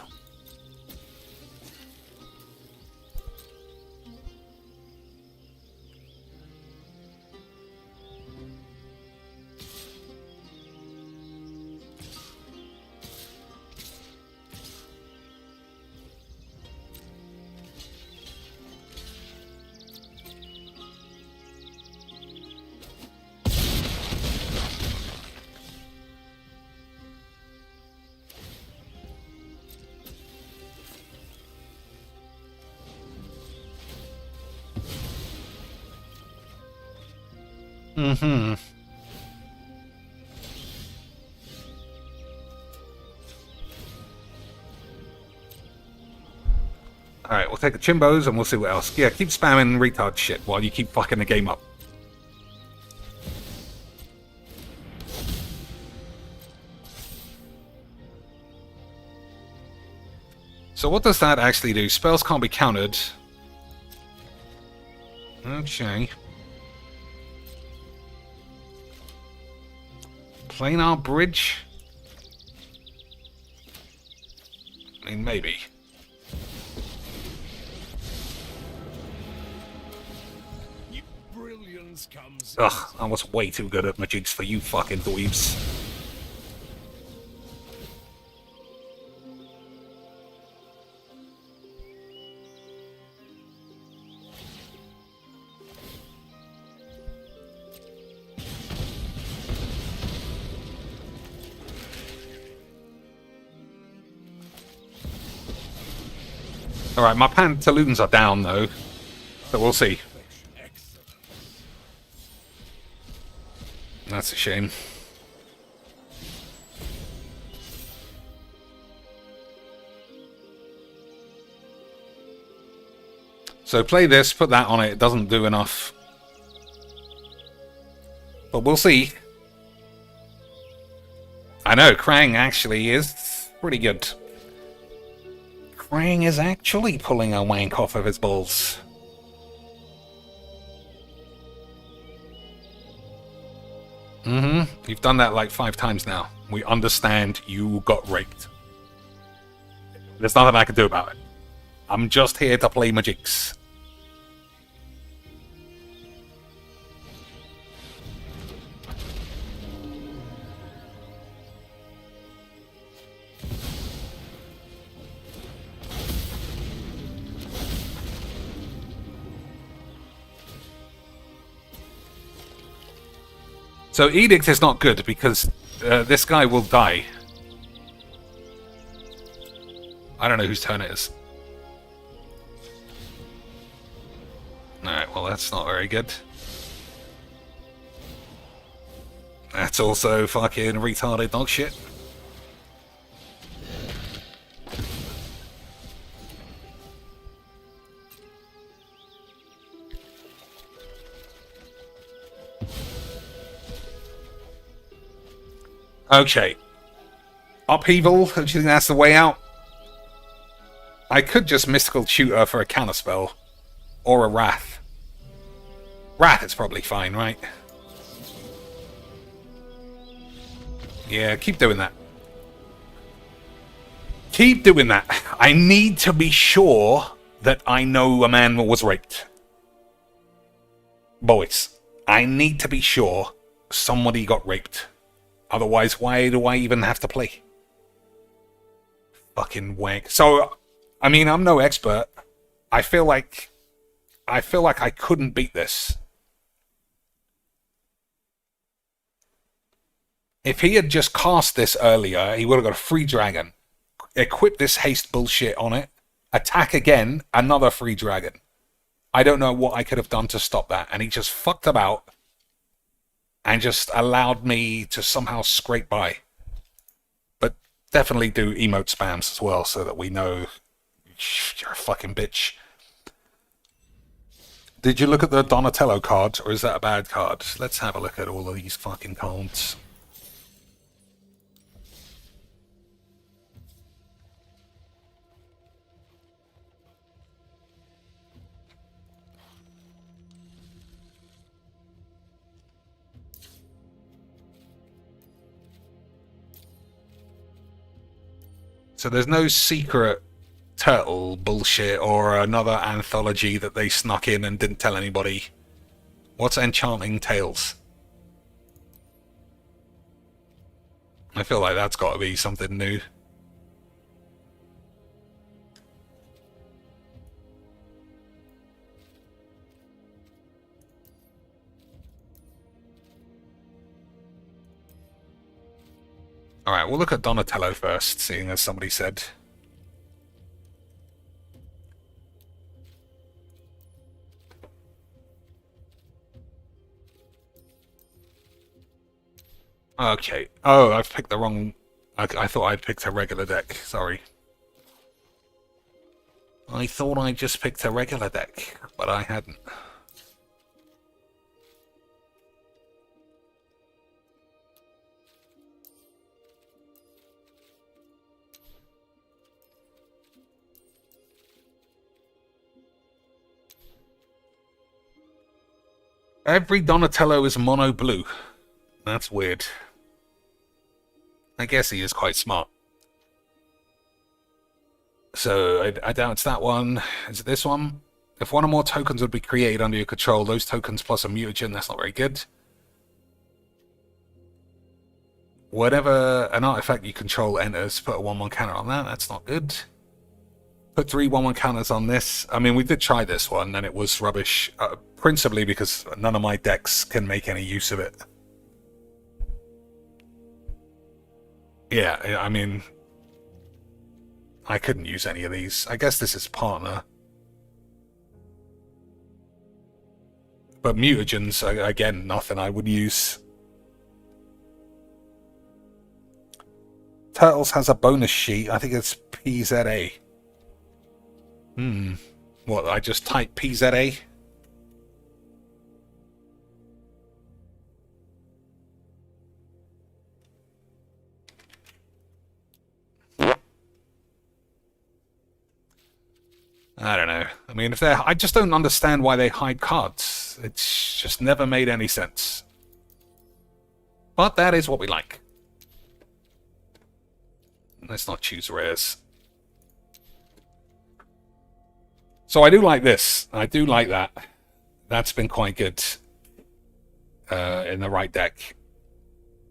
Alright, we'll take the Chimbos and we'll see what else. Yeah, keep spamming retard shit while you keep fucking the game up. So what does that actually do? Spells can't be countered. Okay. Planar bridge? I mean, maybe. Ugh, I was way too good at Majinx for you fucking dweebs. Alright, my pantaloons are down though, so we'll see. That's a shame. So play this, put that on it, it doesn't do enough. But we'll see. I know, Krang actually is pretty good. Krang is actually pulling a wank off of his balls. You've done that like 5 times now. We understand you got raped. There's nothing I can do about it. I'm just here to play my jigs. So Edict is not good because this guy will die. I don't know whose turn it is. Alright, well that's not very good. That's also fucking retarded dog shit. Okay. Upheaval, do you think that's the way out? I could just Mystical Tutor for a counterspell. Or a Wrath. Wrath is probably fine, right? Yeah, keep doing that. Keep doing that. I need to be sure that I know a man was raped. Boys, I need to be sure somebody got raped. Otherwise, why do I even have to play? Fucking wank. So, I mean, I'm no expert. I feel like I couldn't beat this. If he had just cast this earlier, he would have got a free dragon. Equip this haste bullshit on it. Attack again, another free dragon. I don't know what I could have done to stop that. And he just fucked about. And just allowed me to somehow scrape by. But definitely do emote spams as well, so that we know you're a fucking bitch. Did you look at the Donatello card, or is that a bad card? Let's have a look at all of these fucking cards. So there's no secret turtle bullshit or another anthology that they snuck in and didn't tell anybody. What's Enchanting Tales? I feel like that's got to be something new. Alright, we'll look at Donatello first, seeing as somebody said. Okay. Oh, I've picked the wrong... I thought I'd picked a regular deck. Sorry. I thought I just picked a regular deck, but I hadn't. Every Donatello is mono blue. That's weird. I guess he is quite smart. So, I doubt it's that one. Is it this one? If one or more tokens would be created under your control, those tokens plus a mutagen, that's not very good. Whenever an artifact you control enters, put a 1/1 counter on that, that's not good. Put 3 1/1 counters on this. I mean, we did try this one, and it was rubbish. Principally because none of my decks can make any use of it. Yeah, I mean... I couldn't use any of these. I guess this is partner. But mutagens, again, nothing I would use. Turtles has a bonus sheet. I think it's PZA. What, I just type PZA? I don't know. I mean, if they're... I just don't understand why they hide cards. It's just never made any sense. But that is what we like. Let's not choose rares. So I do like this. I do like that. That's been quite good in the right deck.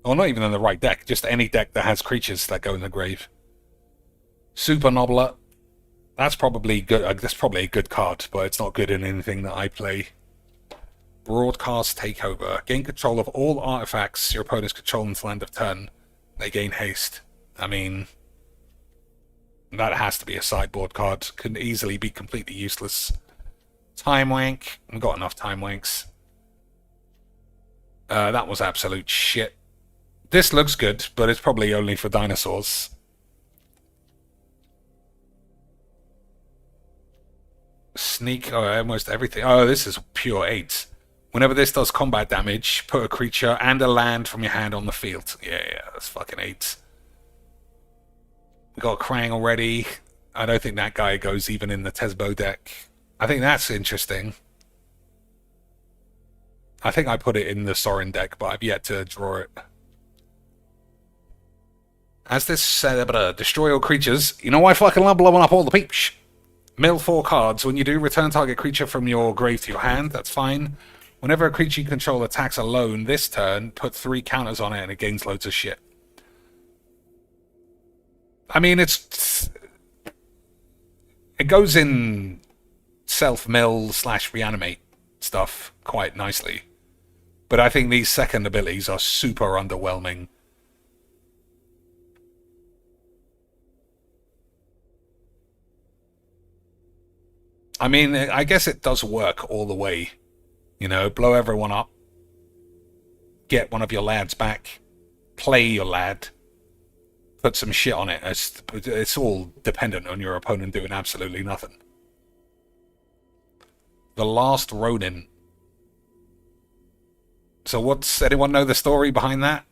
Or not even in the right deck, just any deck that has creatures that go in the grave. Super Nobbler. That's probably good. That's probably a good card, but it's not good in anything that I play. Broadcast Takeover. Gain control of all artifacts your opponents control until end of turn. They gain haste. I mean, that has to be a sideboard card. Can easily be completely useless. Time Wank. We've got enough Time Wanks. That was absolute shit. This looks good, but it's probably only for dinosaurs. Sneak. Oh, almost everything. Oh, this is pure 8. Whenever this does combat damage, put a creature and a land from your hand on the field. Yeah, that's fucking 8. We got Krang already. I don't think that guy goes even in the Tesbo deck. I think that's interesting. I think I put it in the Sorin deck, but I've yet to draw it. As this destroy all creatures, you know I fucking love blowing up all the peeps. Mill 4 cards. When you do, return target creature from your grave to your hand. That's fine. Whenever a creature you control attacks alone this turn, put 3 counters on it and it gains loads of shit. I mean, it goes in self-mill / reanimate stuff quite nicely. But I think these second abilities are super underwhelming. I mean, I guess it does work all the way. You know, blow everyone up. Get one of your lads back. Play your lad. Put some shit on it. It's all dependent on your opponent doing absolutely nothing. The Last Ronin. So what's... anyone know the story behind that?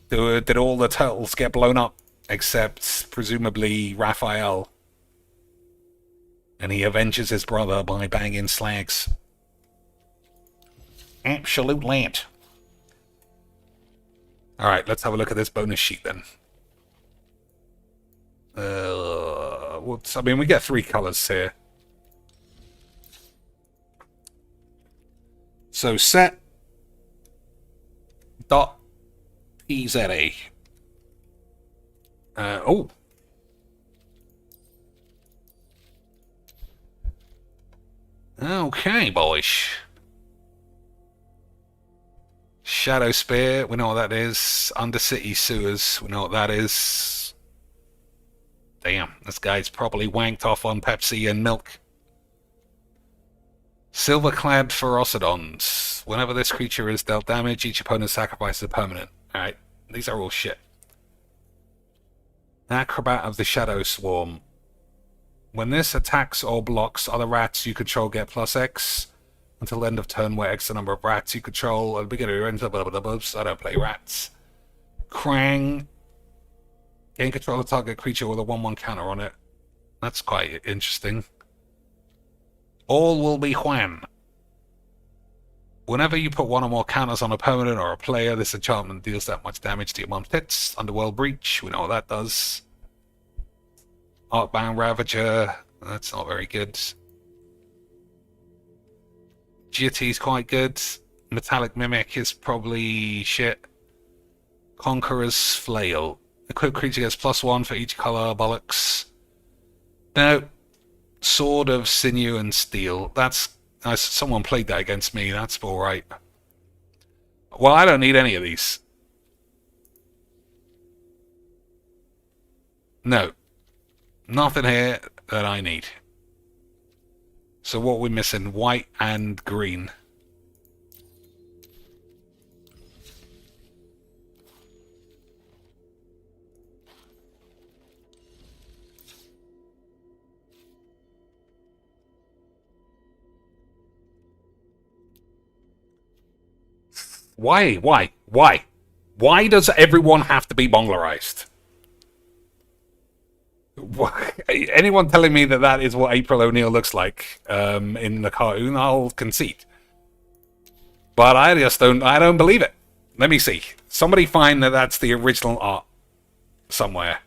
Did all the turtles get blown up? Except, presumably, Raphael. And he avenges his brother by banging slags. Absolute lant. Alright, let's have a look at this bonus sheet then. I mean, we get 3 colors here. So set dot PZA. Oh. Okay, boys. Shadow Spear, we know what that is. Undercity Sewers, we know what that is. Damn, this guy's probably wanked off on Pepsi and milk. Silverclad Ferocidons. Whenever this creature is dealt damage, each opponent sacrifices a permanent. Alright, these are all shit. Acrobat of the Shadow Swarm. When this attacks or blocks, other rats you control get +X until the end of turn, where X the number of rats you control at the beginning of your turn. I don't play rats. Krang. Gain control of the target creature with a 1/1 counter on it. That's quite interesting. All will be whun. Whenever you put 1 or more counters on a permanent or a player, this enchantment deals that much damage to your mum's tits. Underworld Breach, we know what that does. Arcbound Ravager, that's not very good. Deity's quite good. Metallic Mimic is probably shit. Conqueror's Flail. Equipped creature gets +1 for each color, bollocks. No. Sword of Sinew and Steel. That's... someone played that against me, that's alright. Well, I don't need any of these. No. Nothing here that I need. So what we're missing? White and green. Why? Why does everyone have to be bonglerized? Anyone telling me that that is what April O'Neil looks like in the cartoon, I'll concede. But I don't believe it. Let me see. Somebody find that that's the original art somewhere.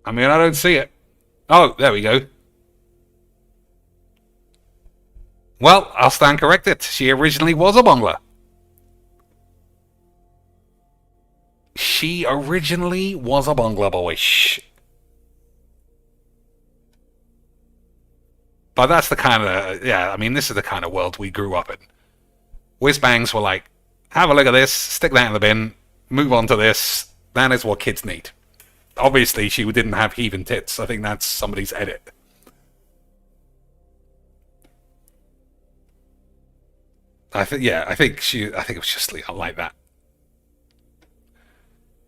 I mean, I don't see it. Oh, there we go. Well, I'll stand corrected. She originally was a Bongler. She originally was a Bongler boy. But that's the kind of, yeah, I mean, this is the kind of world we grew up in. Whiz-bangs were like, have a look at this, stick that in the bin, move on to this. That is what kids need. Obviously, she didn't have heaving tits. I think that's somebody's edit. I think it was just like that.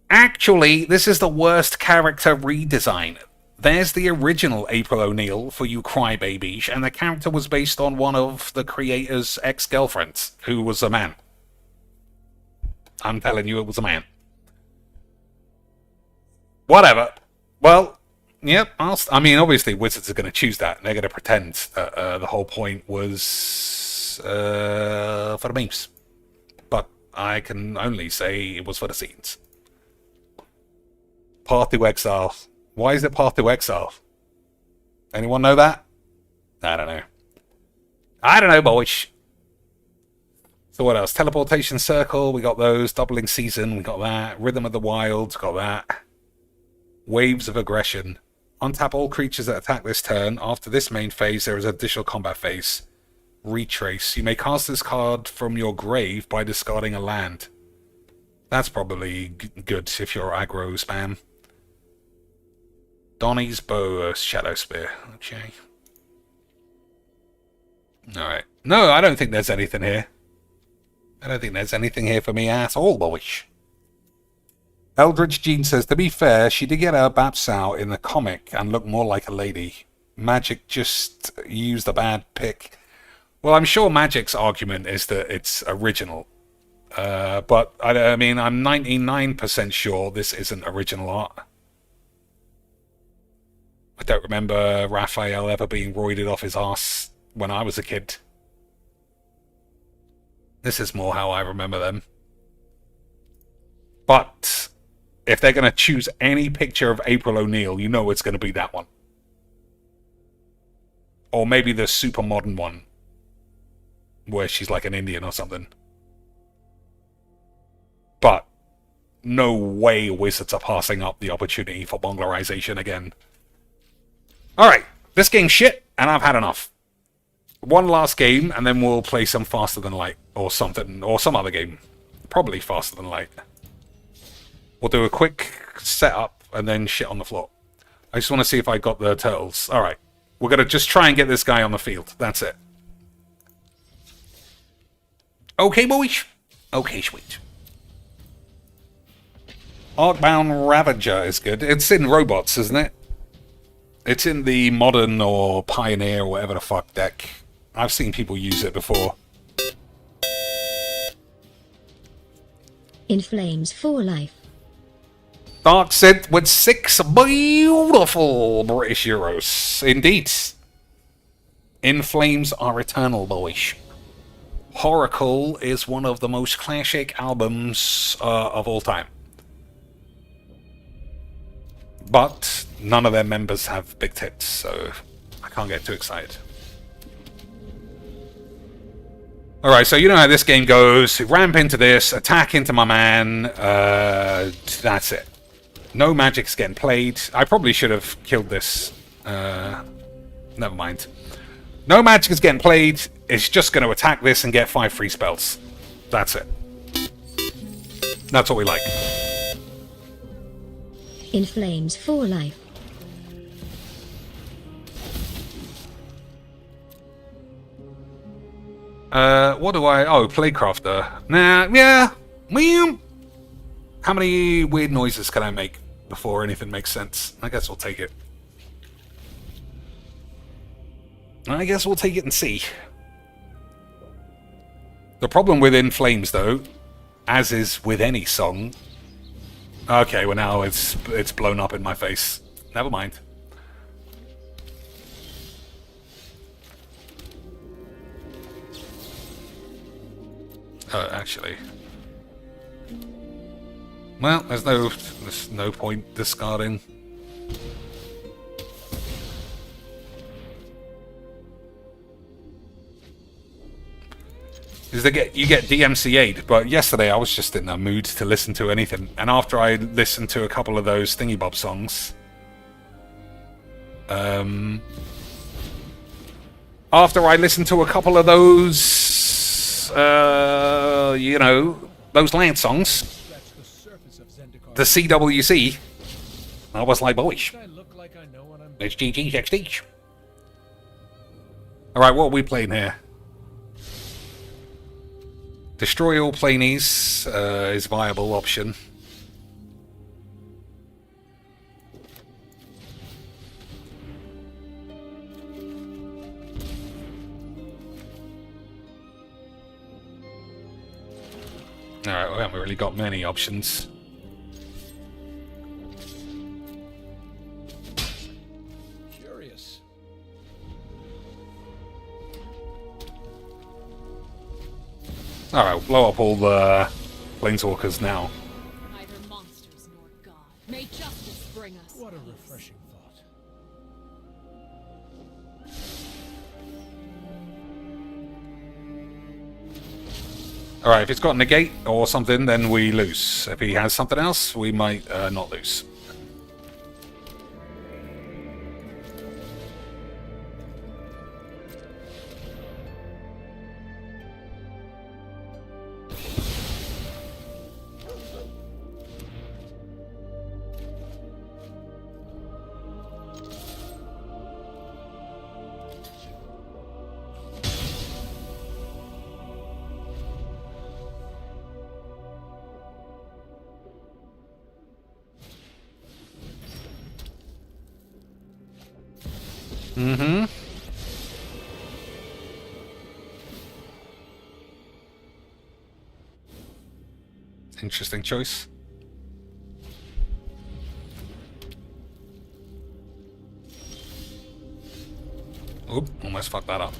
Actually, this is the worst character redesign. There's the original April O'Neil for you crybabies, and the character was based on one of the creator's ex-girlfriends, who was a man. I'm telling you, it was a man. Whatever. Well, yep, I mean, obviously, Wizards are going to choose that, and they're going to pretend that the whole point was for the memes. But I can only say it was for the scenes. Path to Exile. Why is it Path to Exile? Anyone know that? I don't know. I don't know, boys. So what else? Teleportation Circle, we got those. Doubling Season, we got that. Rhythm of the Wild, got that. Waves of Aggression. Untap all creatures that attack this turn. After this main phase, there is an additional combat phase. Retrace. You may cast this card from your grave by discarding a land. That's probably good if you're aggro spam. Donnie's Bow, Shadow Spear. Okay. Alright. No, I don't think there's anything here. I don't think there's anything here for me at all, boys. Eldridge Jean says, to be fair, she did get her baps out in the comic and look more like a lady. Magic just used a bad pick. Well, I'm sure Magic's argument is that it's original. But, I mean, I'm 99% sure this isn't original art. I don't remember Raphael ever being roided off his ass when I was a kid. This is more how I remember them. But if they're going to choose any picture of April O'Neil, you know it's going to be that one. Or maybe the super modern one, where she's like an Indian or something. But no way Wizards are passing up the opportunity for Bonglerization again. Alright, this game's shit, and I've had enough. One last game, and then we'll play some Faster Than Light, or something, or some other game. Probably Faster Than Light. We'll do a quick setup, and then shit on the floor. I just want to see if I got the turtles. Alright, we're going to just try and get this guy on the field. That's it. Okay, boys. Okay, sweet. Arcbound Ravager is good. It's in robots, isn't it? It's in the Modern or Pioneer or whatever the fuck deck. I've seen people use it before. In Flames for Life. Dark Synth with 6 beautiful British euros. Indeed. In Flames are eternal, boys. Horacle is one of the most classic albums of all time. But none of their members have big tits, so I can't get too excited. Alright, so you know how this game goes. Ramp into this, attack into my man. That's it. No magic's getting played. I probably should have killed this. Never mind. No magic is getting played. It's just going to attack this and get 5 free spells. That's it. That's what we like. In Flames for Life. What do I... Oh, Playcrafter. Nah, yeah. How many weird noises can I make before anything makes sense? I guess we'll take it. I guess we'll take it and see. The problem with In Flames, though, as is with any song... Okay, well now it's blown up in my face. Never mind. Actually. Well, there's no point discarding. is you get DMCA'd, but yesterday I was just in a mood to listen to anything, and after I listened to a couple of those Thingy Bob songs, after I listened to a couple of those, you know, those Lance songs, the CWC, I was like, boys, it's GG's XD. Alright, what are we playing here? Destroy all planies is a viable option. Alright, we haven't really got many options. Curious. Alright, we'll blow up all the planeswalkers now. Neither monsters nor God. May justice bring us. What a peace. refreshing thought. Alright, if it's got negate or something, then we lose. If he has something else, we might not lose. Mm-hmm. Interesting choice. Oop, almost fucked that up.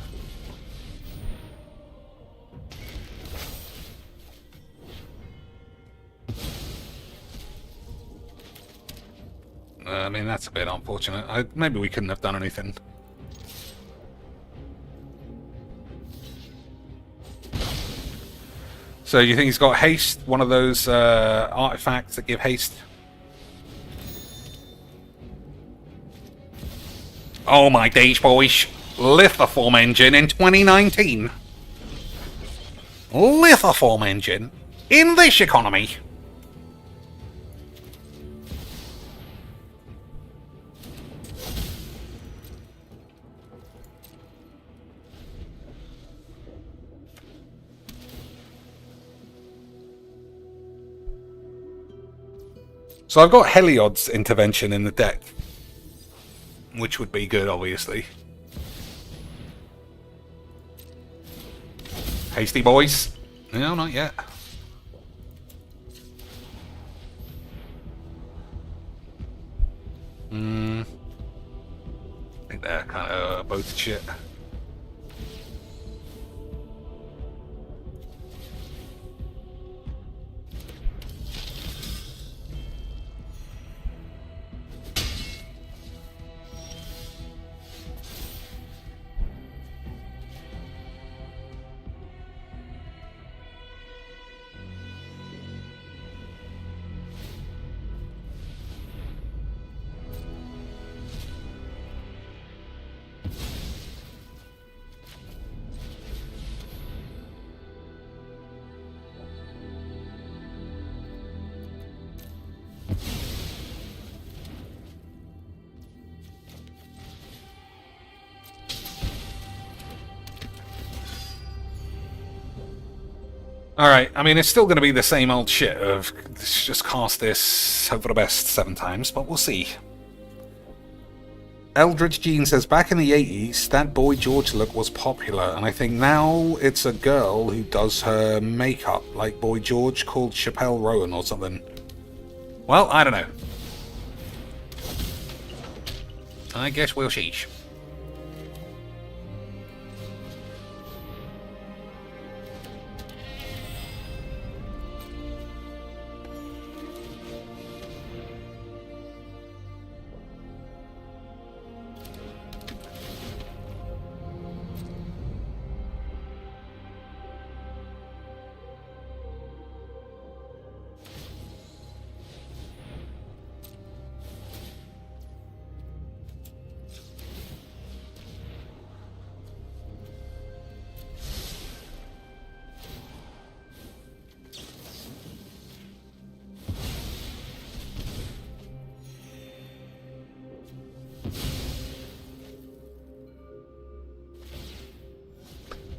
I mean, that's a bit unfortunate. Maybe we couldn't have done anything. So you think he's got haste? One of those artifacts that give haste? Oh my days, boys. Lithoform engine in 2019. Lithoform engine in this economy. So I've got Heliod's intervention in the deck, which would be good, obviously. Hasty boys? No, not yet. I think they're kind of both shit. Alright, I mean, it's still going to be the same old shit of just cast this, hope for the best 7 times, but we'll see. Eldritch Jean says, back in the 80s, that Boy George look was popular, and I think now it's a girl who does her makeup, like Boy George, called Chappelle Rowan or something. Well, I don't know. I guess we'll see.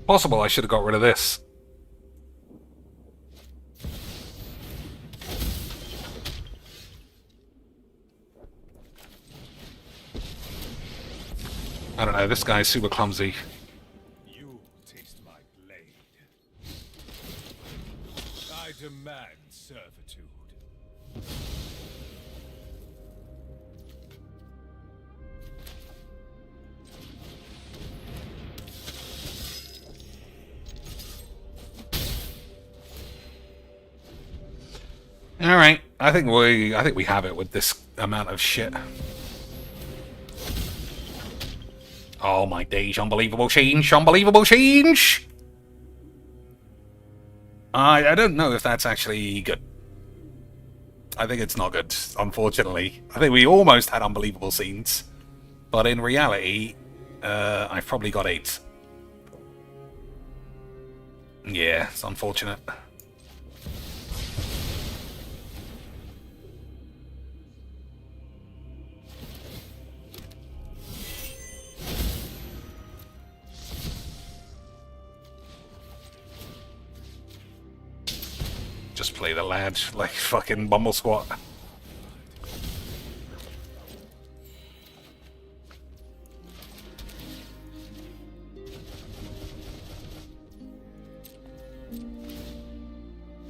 Possible I should have got rid of this. I don't know, this guy's super clumsy. You taste my blade. I demand servitude. Alright, I think we have it with this amount of shit. Oh my days, unbelievable change, unbelievable change! I don't know if that's actually good. I think it's not good, unfortunately. I think we almost had unbelievable scenes. But in reality, I've probably got 8. Yeah, it's unfortunate. Just play the lad like fucking Bumble Squat.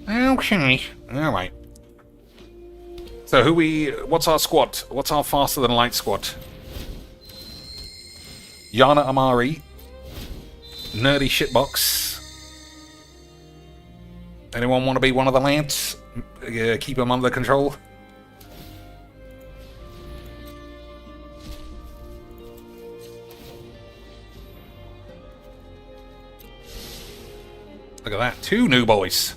Okay, alright. So what's our squad? What's our faster than light squad? Yana Amari, Nerdy Shitbox. Anyone want to be one of the lads? Keep them under control. Look at that, 2 new boys.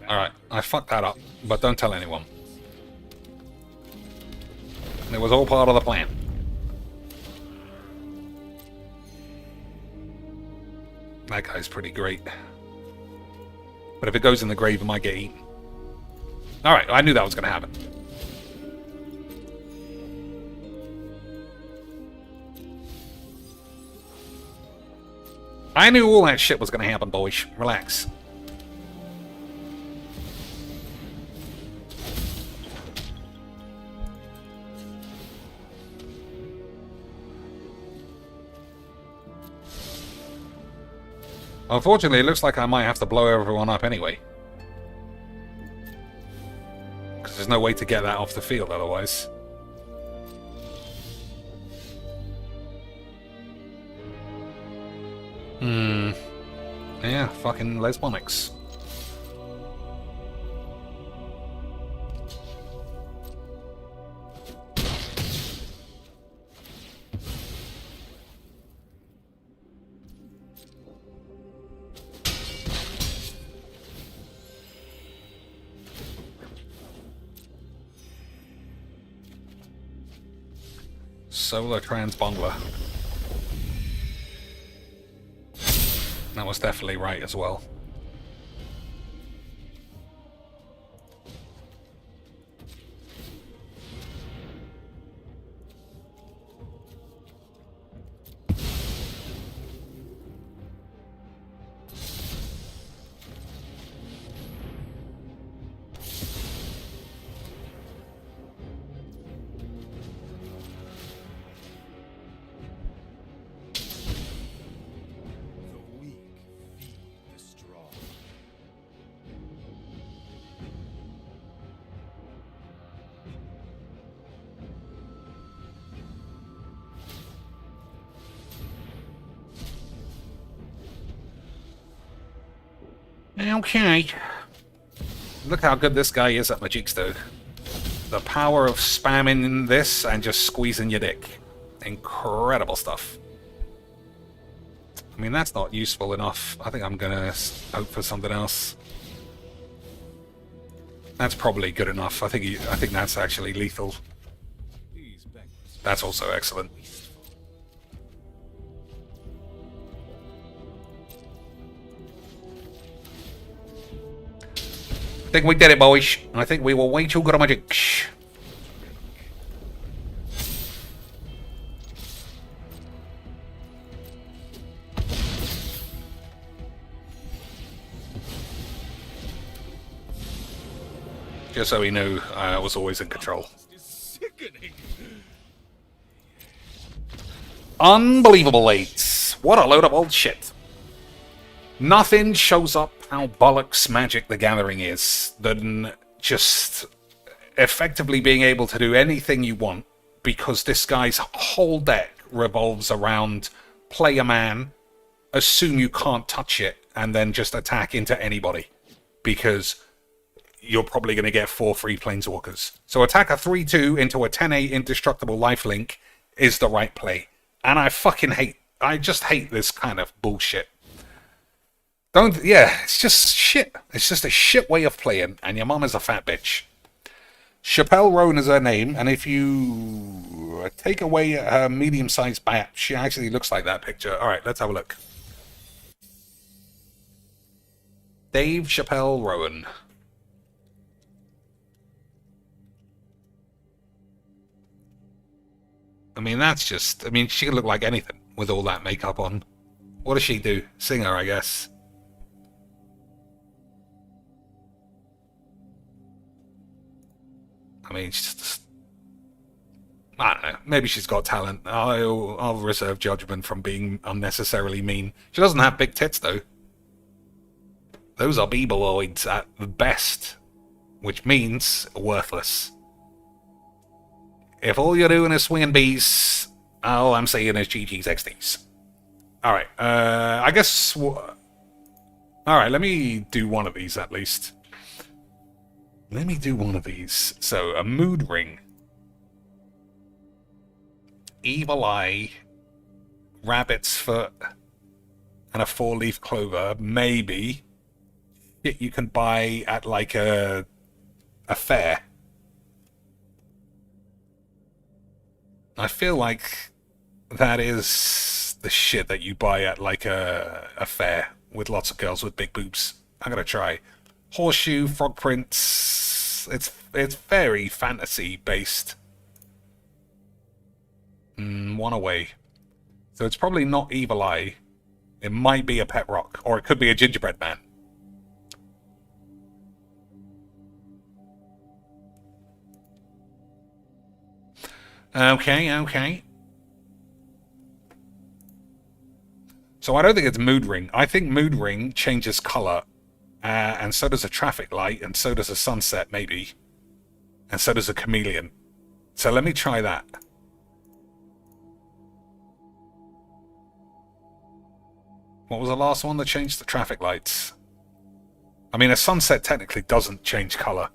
Alright, I fucked that up, but don't tell anyone. It was all part of the plan. That guy's pretty great. But if it goes in the grave, it might get eaten. Alright, I knew that was going to happen. I knew all that shit was going to happen, boys. Relax. Unfortunately, it looks like I might have to blow everyone up anyway. Because there's no way to get that off the field otherwise. Yeah, fucking lesbonics. Solar Trans Bongler. That was definitely right as well. Okay. Look how good this guy is at Magix, though. The power of spamming this and just squeezing your dick. Incredible stuff. I mean, that's not useful enough. I think I'm gonna hope for something else. That's probably good enough. I think that's actually lethal. That's also excellent. I think we did it, boys. I think we were way too good at magic. Just so he knew I was always in control. Unbelievable 8. What a load of old shit. Nothing shows up how bollocks Magic the Gathering is than just effectively being able to do anything you want, because this guy's whole deck revolves around play a man, assume you can't touch it, and then just attack into anybody, because you're probably going to get 4 free planeswalkers. So attack a 3/2 into a 10/8 indestructible lifelink is the right play. And I just hate this kind of bullshit. It's just shit. It's just a shit way of playing, and your mom is a fat bitch. Chappelle Roan is her name, and if you take away her medium-sized bat, she actually looks like that picture. Alright, let's have a look. Dave Chappelle Roan. I mean, she could look like anything with all that makeup on. What does she do? Singer, I guess. I mean, she's just... I don't know. Maybe she's got talent. I'll reserve judgment from being unnecessarily mean. She doesn't have big tits, though. Those are beebeloids at the best, which means worthless. If all you're doing is swinging bees, all I'm saying is GG's XDs. Alright, I guess... Alright, let me do one of these at least. Let me do one of these. So, a mood ring. Evil Eye. Rabbit's Foot. And a 4-leaf clover. Maybe. You can buy at like a fair. I feel like that is the shit that you buy at like a fair with lots of girls with big boobs. I'm gonna try. Horseshoe, frog prints. It's very fantasy based. One away. So it's probably not Evil Eye. It might be a pet rock, or it could be a gingerbread man. Okay. So I don't think it's Mood Ring. I think Mood Ring changes color, and so does a traffic light, and so does a sunset, maybe. And so does a chameleon. So let me try that. What was the last one that changed the traffic lights? I mean, a sunset technically doesn't change color.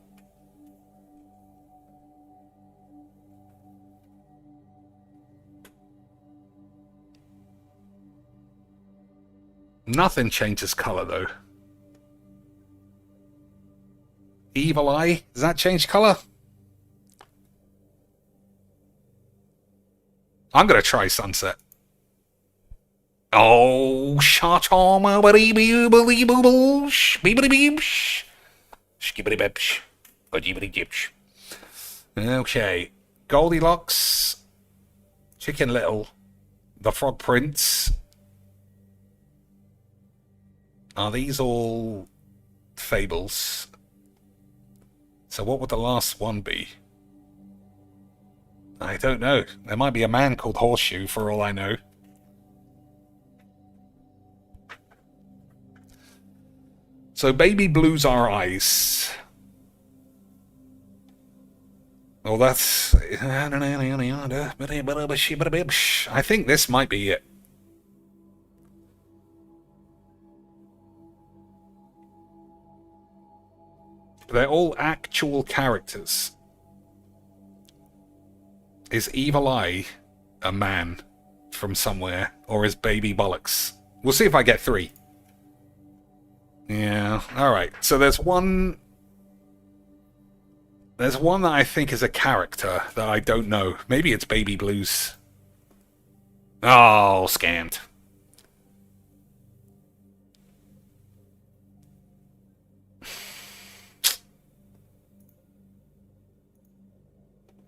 Nothing changes color, though. Evil Eye, does that change color? I'm going to try sunset. Oh, shut on my Okay. Goldilocks. Chicken Little. The Frog Prince. Are these all fables? So what would the last one be? I don't know. There might be a man called Horseshoe, for all I know. So Baby Blues Are Eyes. Well, that's... I think this might be it. They're all actual characters. Is Evil Eye a man from somewhere? Or is Baby Bollocks? We'll see if I get 3. Yeah, alright. So there's one There's one that I think is a character that I don't know. Maybe it's Baby Blues. Oh, scammed.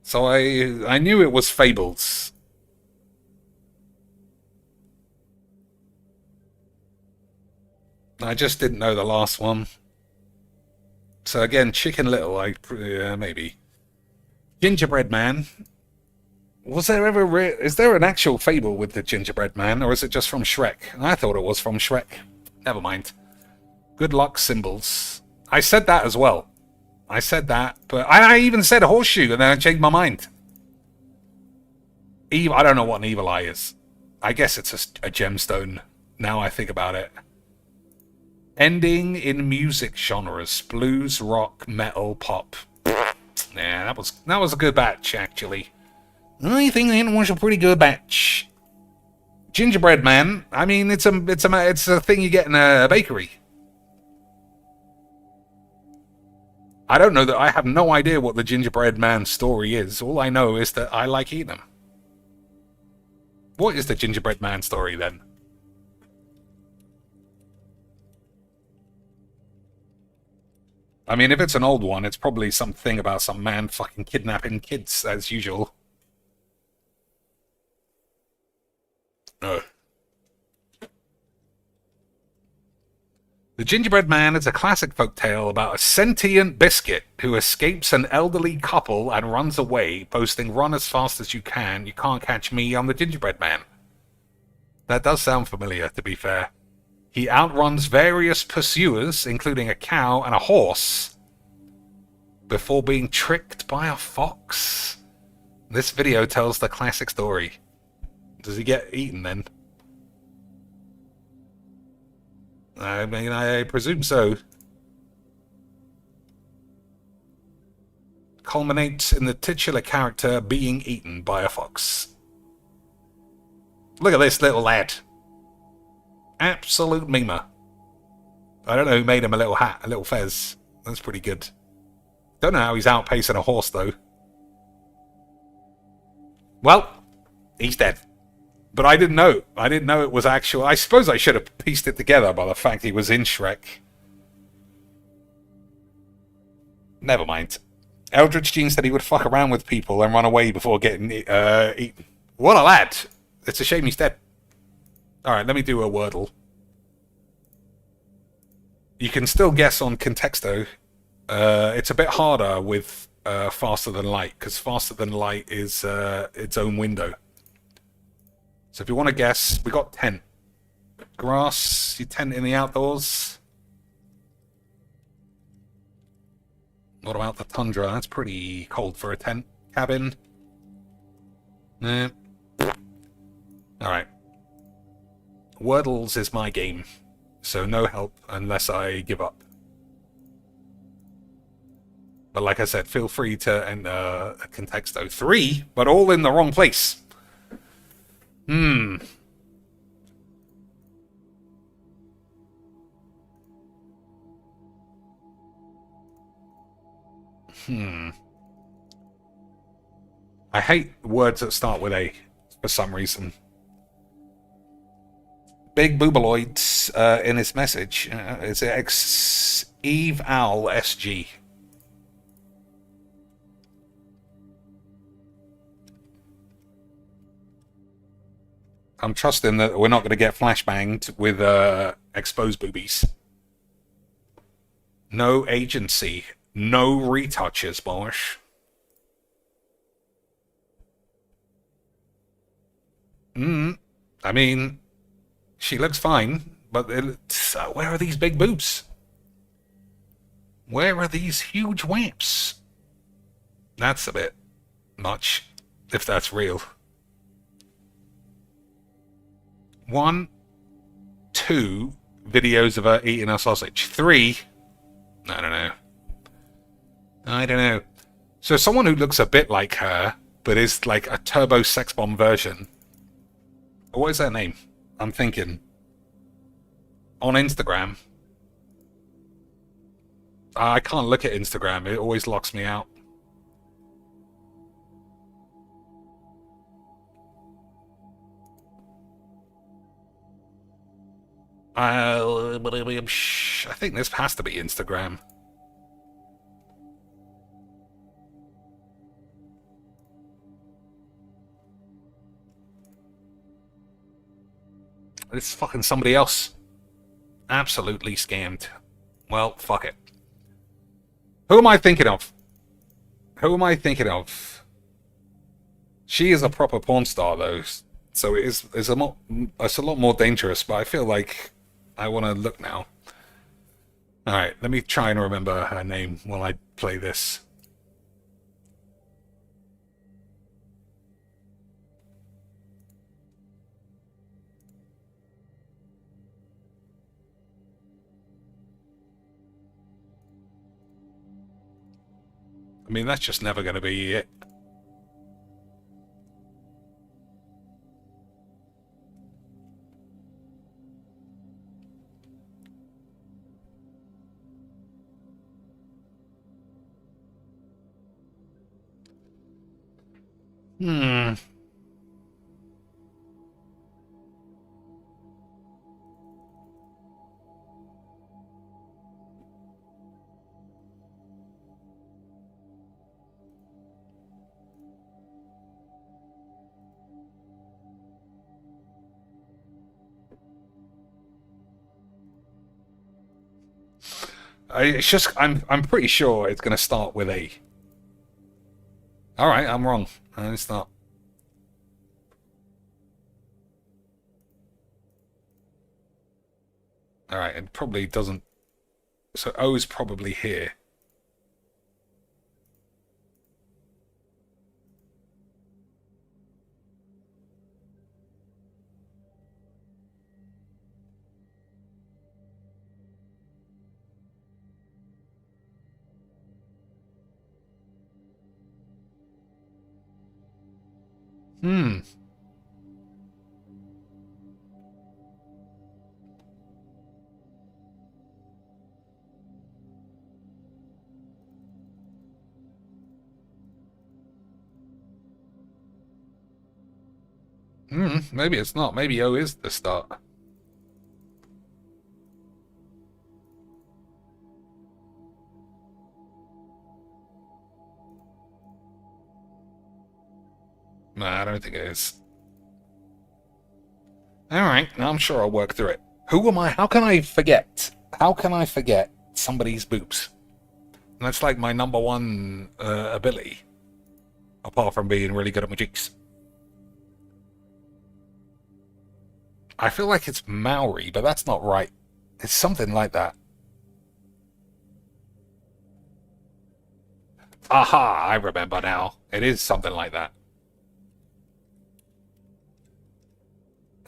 So I knew it was Fables. I just didn't know the last one. So again, Chicken Little, maybe. Gingerbread Man. Was there ever... is there an actual fable with the Gingerbread Man, or is it just from Shrek? I thought it was from Shrek. Never mind. Good luck symbols. I said that as well. I said that, but I even said a horseshoe, and then I changed my mind. I don't know what an evil eye is. I guess it's a gemstone, now I think about it. Ending in music genres. Blues, rock, metal, pop. Yeah, that was a good batch, actually. I think that was a pretty good batch. Gingerbread Man. I mean, it's a thing you get in a bakery. I don't know that. I have no idea what the Gingerbread Man story is. All I know is that I like eating them. What is the Gingerbread Man story then? I mean, if it's an old one, it's probably something about some man fucking kidnapping kids, as usual. The Gingerbread Man is a classic folktale about a sentient biscuit who escapes an elderly couple and runs away, boasting, "Run as fast as you can't catch me, I'm the Gingerbread Man." That does sound familiar, to be fair. He outruns various pursuers, including a cow and a horse, before being tricked by a fox. This video tells the classic story. Does he get eaten then? I mean, I presume so. Culminates in the titular character being eaten by a fox. Look at this little lad. Absolute memer. I don't know who made him a little hat, a little fez. That's pretty good. Don't know how he's outpacing a horse, though. Well, he's dead. But I didn't know. I didn't know it was actual. I suppose I should have pieced it together by the fact he was in Shrek. Never mind. Eldritch Gene said he would fuck around with people and run away before getting eaten. What a lad. It's a shame he's dead. Alright, let me do a Wordle. You can still guess on Contexto. It's a bit harder with Faster Than Light, because Faster Than Light is its own window. So if you want to guess, we got tent. Grass, your tent in the outdoors. What about the tundra? That's pretty cold for a tent. Cabin. Nah. Alright. Wordles is my game, so no help unless I give up. But like I said, feel free to enter a Contexto. 3, but all in the wrong place. I hate words that start with A for some reason. Big Boobaloids in his message. It's Eve Owl SG. I'm trusting that we're not going to get flashbanged with exposed boobies. No agency. No retouches, bosh. I mean, she looks fine, but where are these big boobs? Where are these huge wamps? That's a bit much, if that's real. 1, 2 videos of her eating a sausage. 3, I don't know. So someone who looks a bit like her, but is like a turbo sex bomb version. What is their name? I'm thinking. On Instagram. I can't look at Instagram. It always locks me out. I think this has to be Instagram. It's fucking somebody else. Absolutely scammed. Well, fuck it. Who am I thinking of? Who am I thinking of? She is a proper porn star, though, so it's a lot more dangerous. But I feel like I want to look now. All right, let me try and remember her name while I play this. I mean, that's just never going to be it. It's just I'm pretty sure it's going to start with A. All right, I'm wrong. It's not. All right, it probably doesn't. So O is probably here. Maybe it's not. Maybe O is the start. Nah, I don't think it is. Alright, now I'm sure I'll work through it. Who am I? How can I forget? How can I forget somebody's boobs? That's like my number one ability. Apart from being really good at my cheeks. I feel like it's Maori, but that's not right. It's something like that. Aha, I remember now. It is something like that.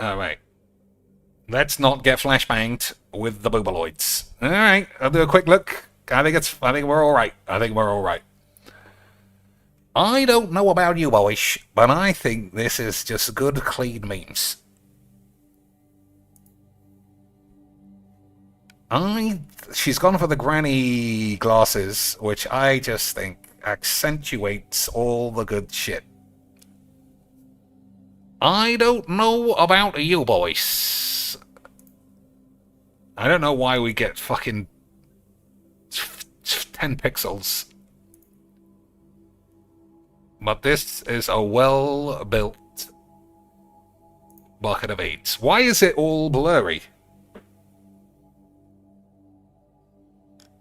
Oh, wait. Let's not get flashbanged with the boobaloids. Alright, I'll do a quick look. I think we're alright. I think we're alright. I don't know about you, boys, but I think this is just good, clean memes. She's gone for the granny glasses, which I just think accentuates all the good shit. I don't know about you boys. I don't know why we get fucking 10 pixels. But this is a well-built bucket of AIDS. Why is it all blurry?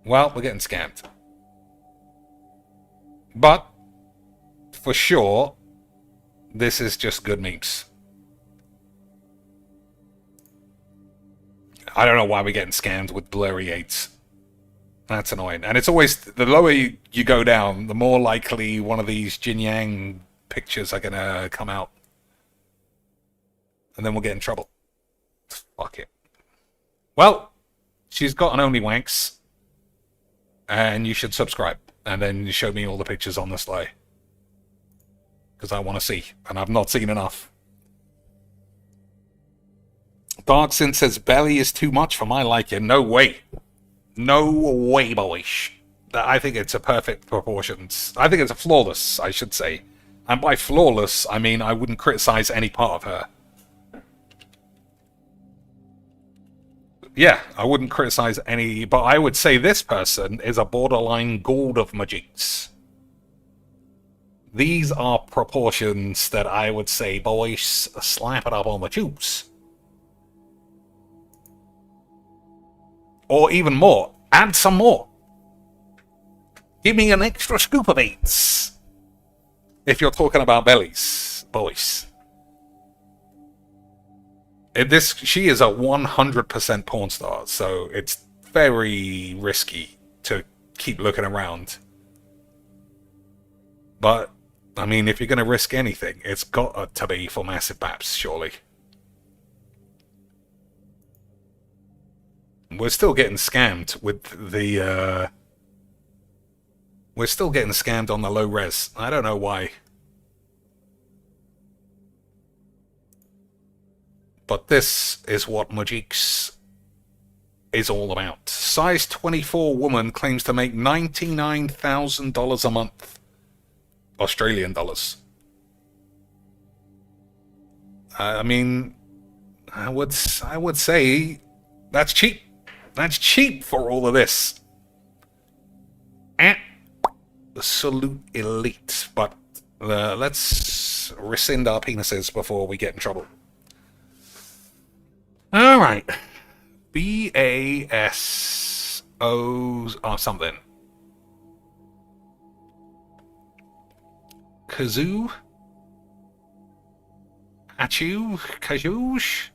Well, we're getting scammed. But, for sure, this is just good memes. I don't know why we're getting scammed with blurry 8s. That's annoying. And it's always, the lower you go down, the more likely one of these Jin Yang pictures are going to come out. And then we'll get in trouble. Fuck it. Well, she's got an Only Wanks. And you should subscribe. And then show me all the pictures on the slide. Because I want to see. And I've not seen enough. Darksin says belly is too much for my liking. No way. No way, boys. I think it's a perfect proportions. I think it's a flawless, I should say. And by flawless, I mean I wouldn't criticize any part of her. Yeah, I wouldn't criticize any, but I would say this person is a borderline gold of Majix. These are proportions that I would say, boys, slap it up on the juice. Or even more, add some more. Give me an extra scoop of eights. If you're talking about bellies, boys. She is a 100% porn star, so it's very risky to keep looking around. But, I mean, if you're going to risk anything, it's got to be for massive baps, surely. We're still getting scammed with the, We're still getting scammed on the low res. I don't know why. But this is what Majix is all about. Size 24 woman claims to make $99,000 a month. Australian dollars. I mean, I would say that's cheap. That's cheap for all of this. Absolute elite. But let's rescind our penises before we get in trouble. Alright. B-A-S-O... or something. Kazoo? Achu? Kajoosh?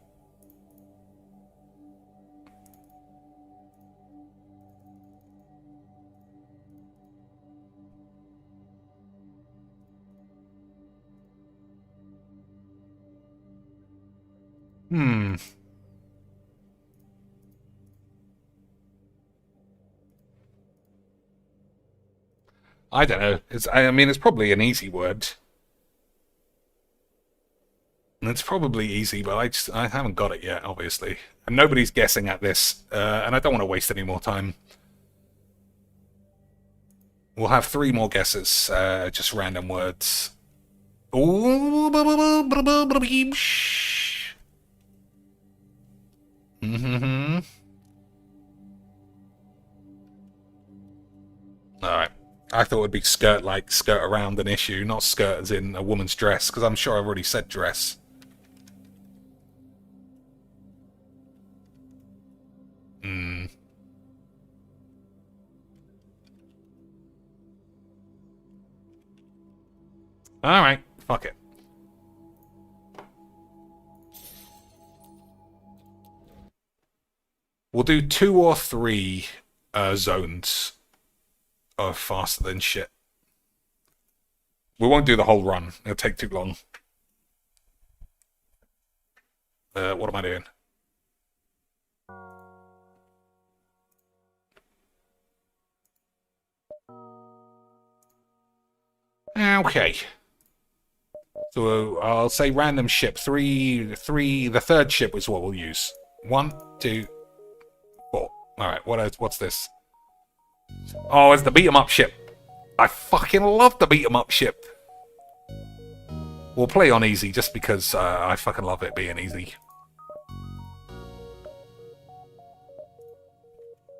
I don't know. I mean, it's probably an easy word. It's probably easy, but I haven't got it yet, obviously. And nobody's guessing at this, and I don't want to waste any more time. We'll have 3 more guesses, just random words. Ooh, Alright. I thought it would be skirt like skirt around an issue, not skirt as in a woman's dress, because I'm sure I've already said dress. Alright, fuck it. We'll do 2 or 3 zones. Oh, faster than shit. We won't do the whole run. It'll take too long. What am I doing? Okay. So I'll say random ship. 3. The third ship is what we'll use. 1, 2, 4. Alright, what's this? Oh, it's the beat-em-up ship. I fucking love the beat-em-up ship. We'll play on easy just because I fucking love it being easy.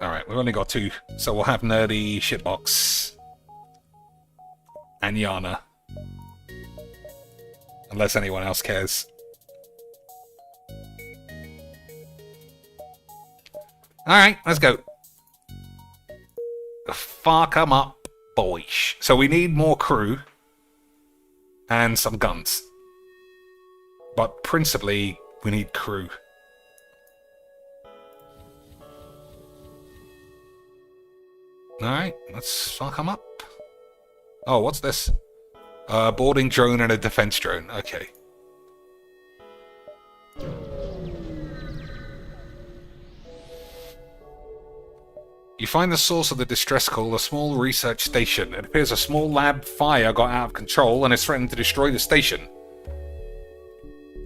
Alright, we've only got 2. So we'll have Nerdy, Shitbox, and Yana. Unless anyone else cares. Alright, let's go. Fuck 'em up, boys. So we need more crew and some guns. But principally, we need crew. Alright, let's fuck 'em up. Oh, what's this? Boarding drone and a defense drone. Okay. You find the source of the distress call, a small research station. It appears a small lab fire got out of control and is threatening to destroy the station.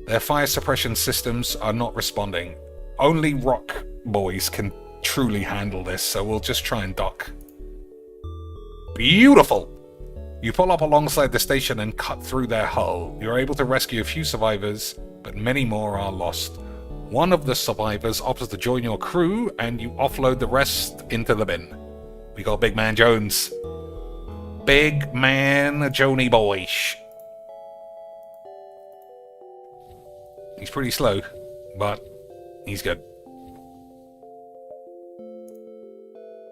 Their fire suppression systems are not responding. Only rock boys can truly handle this, so we'll just try and dock. Beautiful! You pull up alongside the station and cut through their hull. You're able to rescue a few survivors, but many more are lost. One of the survivors offers to join your crew, and you offload the rest into the bin. We got Big Man Jones. Big Man Joni boy. He's pretty slow, but he's good.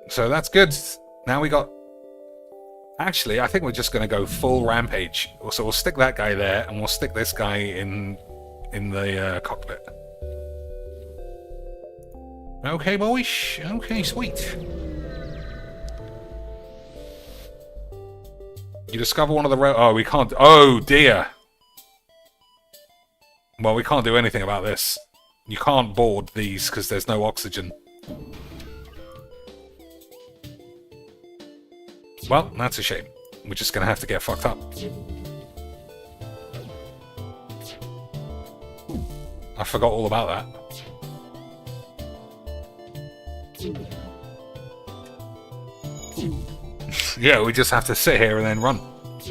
So that's good. Now we got... Actually, I think we're just going to go full rampage. So we'll stick that guy there, and we'll stick this guy in the cockpit. Okay, boys. Okay, sweet. You discover one of the... Oh, we can't... Oh, dear. Well, we can't do anything about this. You can't board these because there's no oxygen. Well, that's a shame. We're just going to have to get fucked up. I forgot all about that. Yeah, we just have to sit here and then run.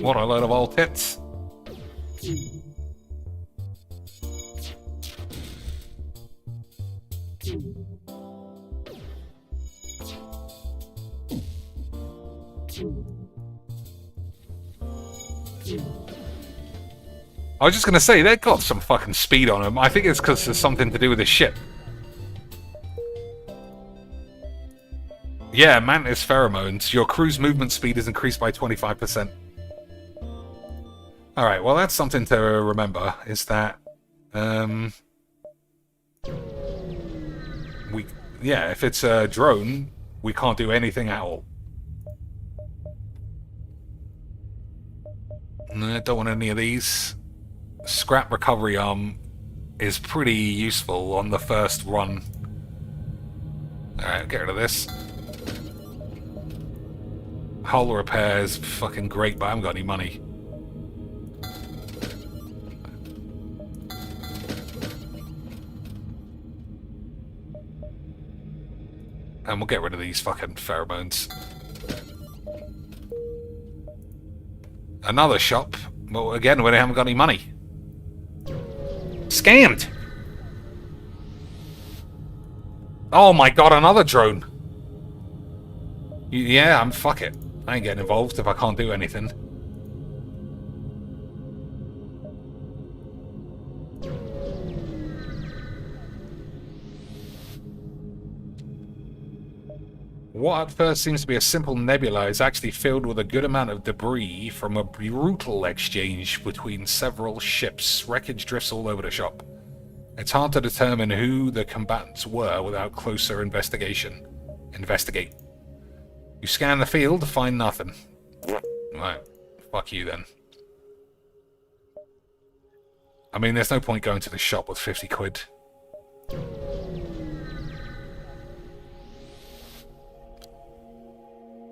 What a load of old tits. I was just going to say, they've got some fucking speed on them. I think it's because there's something to do with the ship. Yeah, mantis pheromones. Your crew's movement speed is increased by 25%. Alright, well that's something to remember, is that... Yeah, if it's a drone, we can't do anything at all. No, don't want any of these. Scrap recovery arm is pretty useful on the first run. Alright, get rid of this. Hull repair is fucking great, but I haven't got any money. And we'll get rid of these fucking pheromones. Another shop. Well, again, we haven't got any money. Scammed! Oh my god, another drone! Yeah, fuck it. I ain't getting involved if I can't do anything. What at first seems to be a simple nebula is actually filled with a good amount of debris from a brutal exchange between several ships. Wreckage drifts all over the shop. It's hard to determine who the combatants were without closer investigation. Investigate. You scan the field, find nothing. Right, fuck you then. I mean, there's no point going to the shop with 50 quid.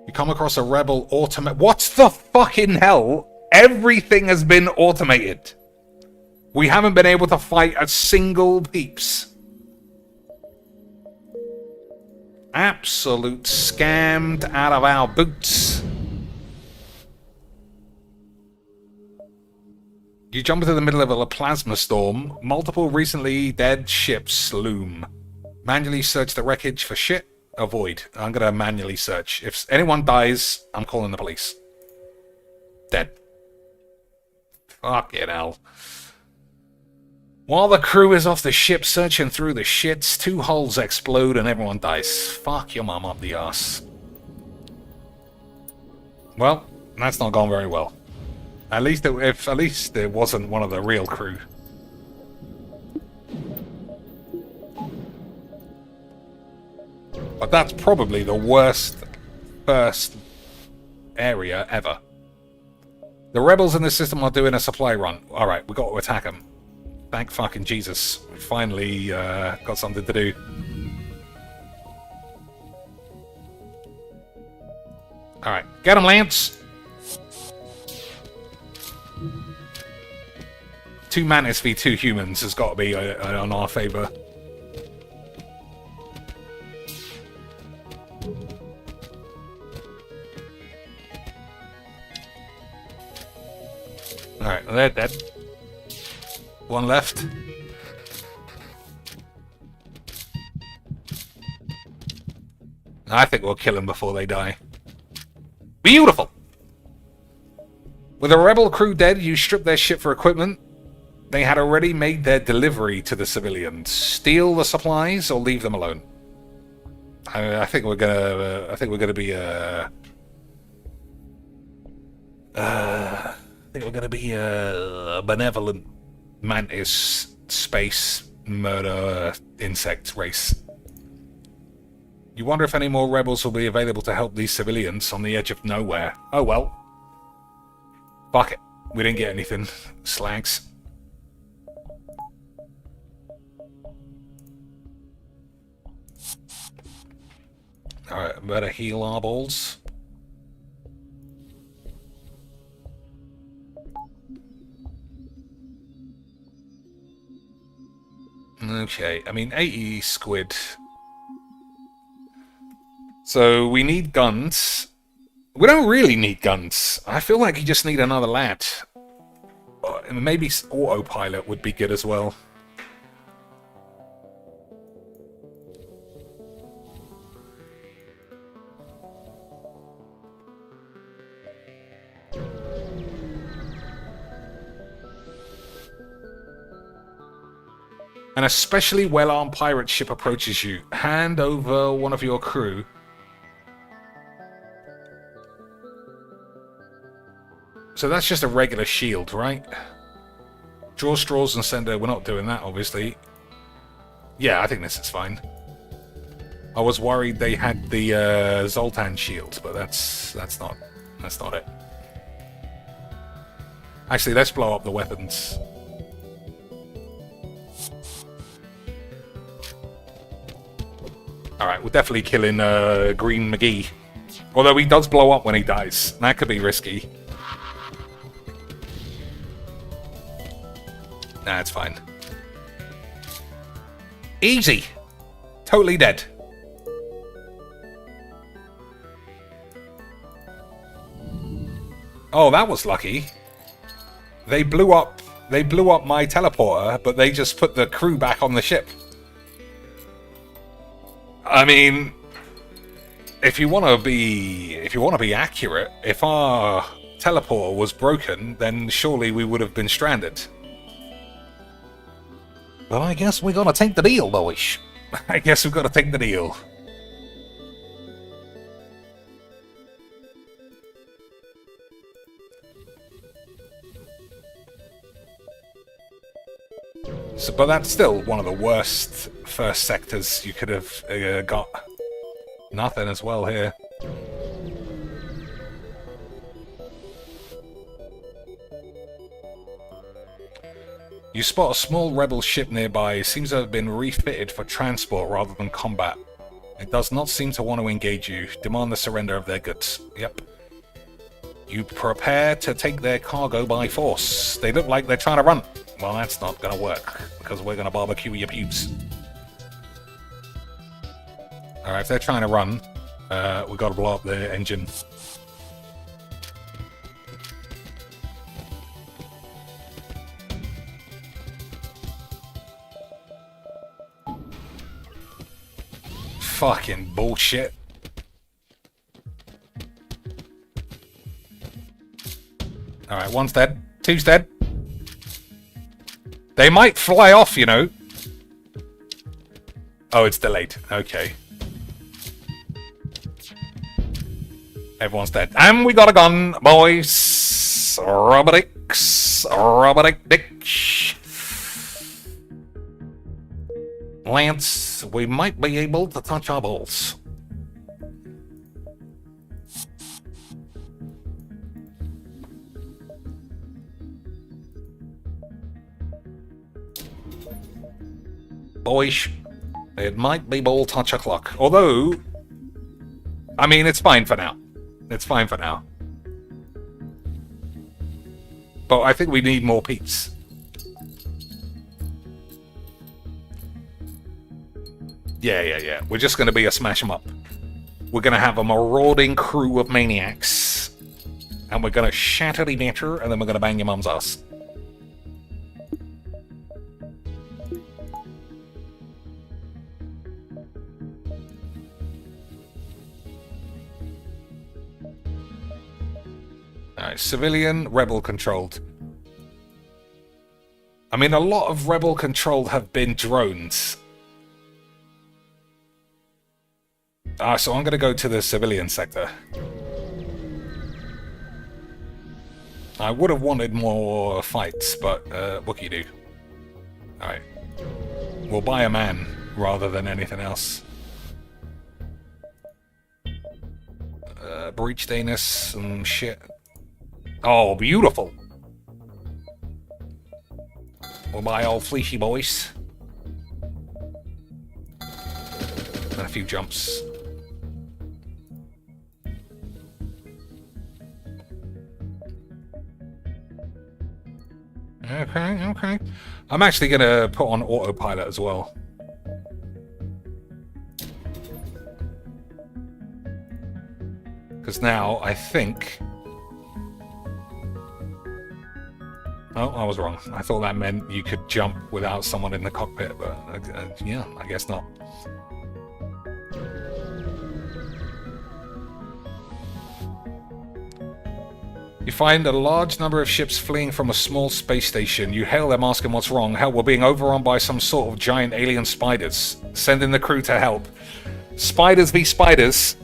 You come across a rebel automate... What the fucking hell? Everything has been automated. We haven't been able to fight a single peeps. Absolute scammed out of our boots. You jump into the middle of a plasma storm. Multiple recently dead ships loom. Manually search the wreckage for shit. Avoid. I'm gonna manually search. If anyone dies, I'm calling the police. Dead. Fucking hell. While the crew is off the ship searching through the shits, 2 hulls explode and everyone dies. Fuck your mum up the arse. Well, that's not gone very well. At least it wasn't one of the real crew. But that's probably the worst first area ever. The rebels in the system are doing a supply run. Alright, we got to attack them. Thank fucking Jesus. We finally got something to do. Alright, get him, Lance! 2 mantis v 2 humans has got to be on our favour. Alright, they're dead. 1 left. I think we'll kill them before they die. Beautiful! With a rebel crew dead, you strip their ship for equipment. They had already made their delivery to the civilians. Steal the supplies or leave them alone. I think we're gonna. I think we're gonna be. I think we're gonna be a benevolent mantis space murder insect race. You wonder if any more rebels will be available to help these civilians on the edge of nowhere. Oh well. Fuck it. We didn't get anything. Slags. Alright, better heal our balls. Okay, I mean 80 squid. So we need guns. We don't really need guns. I feel like you just need another lad. Maybe autopilot would be good as well. An especially well-armed pirate ship approaches you. Hand over one of your crew. So that's just a regular shield, right? Draw straws and send her. We're not doing that, obviously. Yeah, I think this is fine. I was worried they had the Zoltan shield, but that's not it. Actually, let's blow up the weapons. Alright, we're definitely killing Green McGee. Although he does blow up when he dies. That could be risky. Nah, it's fine. Easy! Totally dead. Oh, that was lucky. They blew up my teleporter, but they just put the crew back on the ship. I mean, if you want to be accurate, if our teleporter was broken, then surely we would have been stranded. But I guess we gotta take the deal, boys. I guess we've got to take the deal. So, but that's still one of the worst first sectors you could have got. Nothing as well here. You spot a small rebel ship nearby. It seems to have been refitted for transport rather than combat. It does not seem to want to engage you. Demand the surrender of their goods. Yep. You prepare to take their cargo by force. They look like they're trying to run. Well, that's not going to work, because we're going to barbecue your pubes. Alright, if they're trying to run, we've got to blow up their engine. Fucking bullshit. Alright, one's dead. Two's dead. They might fly off, you know. Oh, it's delayed. Okay. Everyone's dead. And we got a gun, boys. Robotics. Robotic dick. Lance, we might be able to touch our balls. Boys, it might be ball touch o'clock. Although, I mean, it's fine for now. It's fine for now. But I think we need more peeps. Yeah. We're just going to be a smash 'em up. We're going to have a marauding crew of maniacs. And we're going to shatter the matter, and then we're going to bang your mum's ass. Alright, civilian, rebel controlled. I mean, a lot of rebel controlled have been drones. So I'm going to go to the civilian sector. I would have wanted more fights, but what can you do? Alright. We'll buy a man rather than anything else. Breach Danus and shit. Oh, beautiful! We'll buy all fleeshy boys. And a few jumps. Okay, okay. I'm actually going to put on autopilot as well. Because now, I think... Oh, I was wrong. I thought that meant you could jump without someone in the cockpit, but yeah, I guess not. You find a large number of ships fleeing from a small space station. You hail them asking what's wrong. Hell, we're being overrun by some sort of giant alien spiders. Send in the crew to help. Spiders v spiders.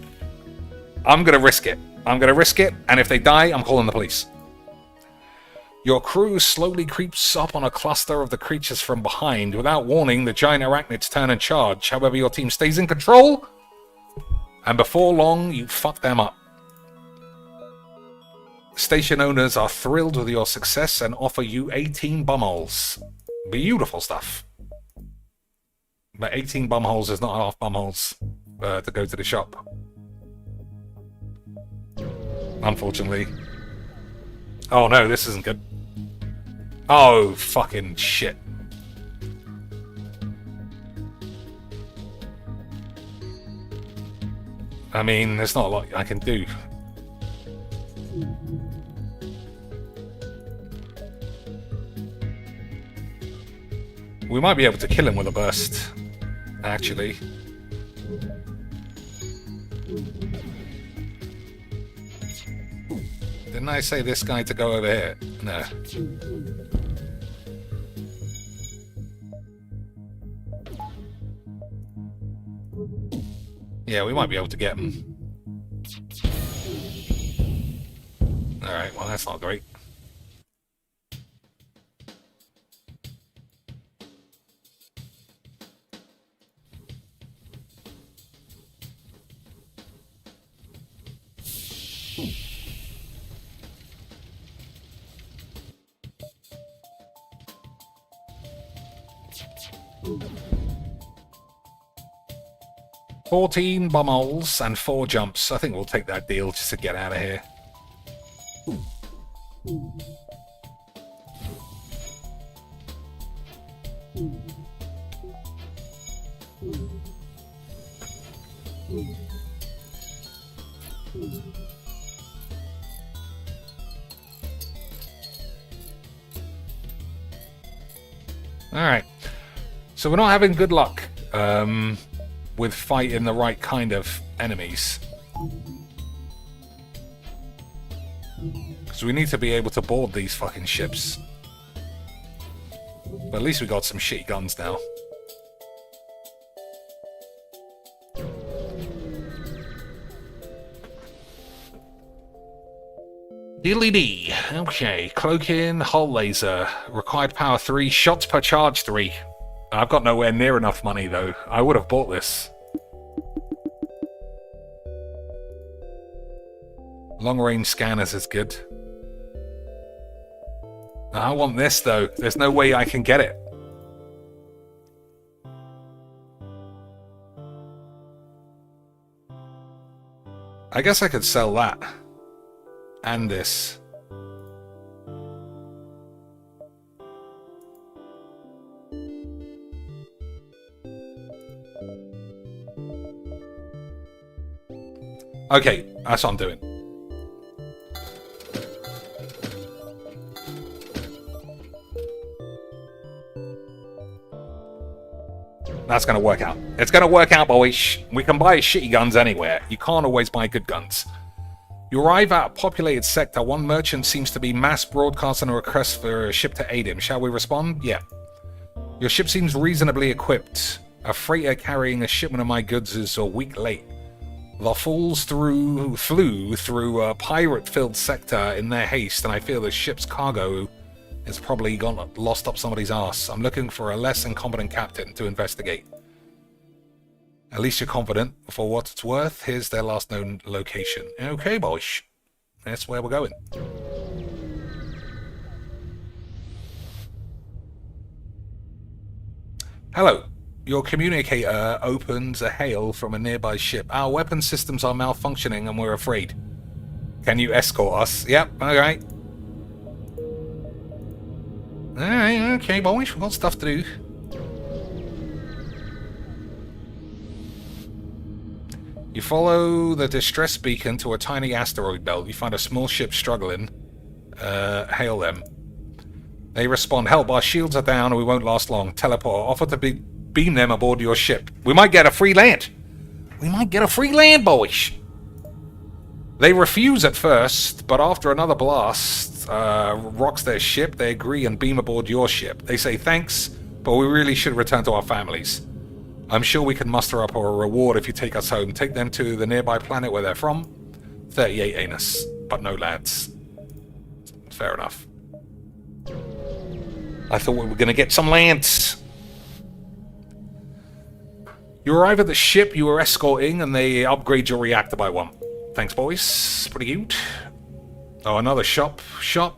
I'm going to risk it. I'm going to risk it, and if they die, I'm calling the police. Your crew slowly creeps up on a cluster of the creatures from behind. Without warning, the giant arachnids turn and charge. However, your team stays in control, and before long, you fuck them up. Station owners are thrilled with your success and offer you 18 bumholes. Beautiful stuff. But 18 bumholes is not enough bumholes to go to the shop. Unfortunately. Oh no, this isn't good. Oh, fucking shit. I mean, there's not a lot I can do. We might be able to kill him with a burst, actually. Didn't I say this guy to go over here? No. Yeah, we might be able to get him. Alright, well that's not great. $14 bumholes and 4 jumps. I think we'll take that deal just to get out of here. Alright. So we're not having good luck with fighting the right kind of enemies. Because we need to be able to board these fucking ships. But at least we got some shitty guns now. Diddly-dee. Okay, cloaking, hull laser. Required power 3, shots per charge 3. I've got nowhere near enough money though. I would have bought this. Long range scanners is good. I want this though. There's no way I can get it. I guess I could sell that. And this. Okay, that's what I'm doing. That's going to work out. It's going to work out, boys. We can buy shitty guns anywhere. You can't always buy good guns. You arrive at a populated sector. One merchant seems to be mass broadcasting a request for a ship to aid him. Shall we respond? Yeah. Your ship seems reasonably equipped. A freighter carrying a shipment of my goods is a week late. The fools flew through a pirate-filled sector in their haste, and I feel the ship's cargo has probably lost up somebody's ass. I'm looking for a less incompetent captain to investigate. At least you're confident. For what it's worth, here's their last known location. Okay, boys. That's where we're going. Hello. Your communicator opens a hail from a nearby ship. Our weapon systems are malfunctioning and we're afraid. Can you escort us? Yep, alright. Alright, okay, boys. We've got stuff to do. You follow the distress beacon to a tiny asteroid belt. You find a small ship struggling. Hail them. They respond, help, our shields are down and we won't last long. Teleport. Offer to beam them aboard your ship. We might get a free land. We might get a free land, boys. They refuse at first, but after another blast rocks their ship, they agree and beam aboard your ship. They say thanks, but we really should return to our families. I'm sure we can muster up a reward if you take us home. Take them to the nearby planet where they're from. 38 anus, but no lads. Fair enough. I thought we were going to get some lands. You arrive at the ship you were escorting and they upgrade your reactor by 1. Thanks, boys. Pretty cute. Oh, another shop,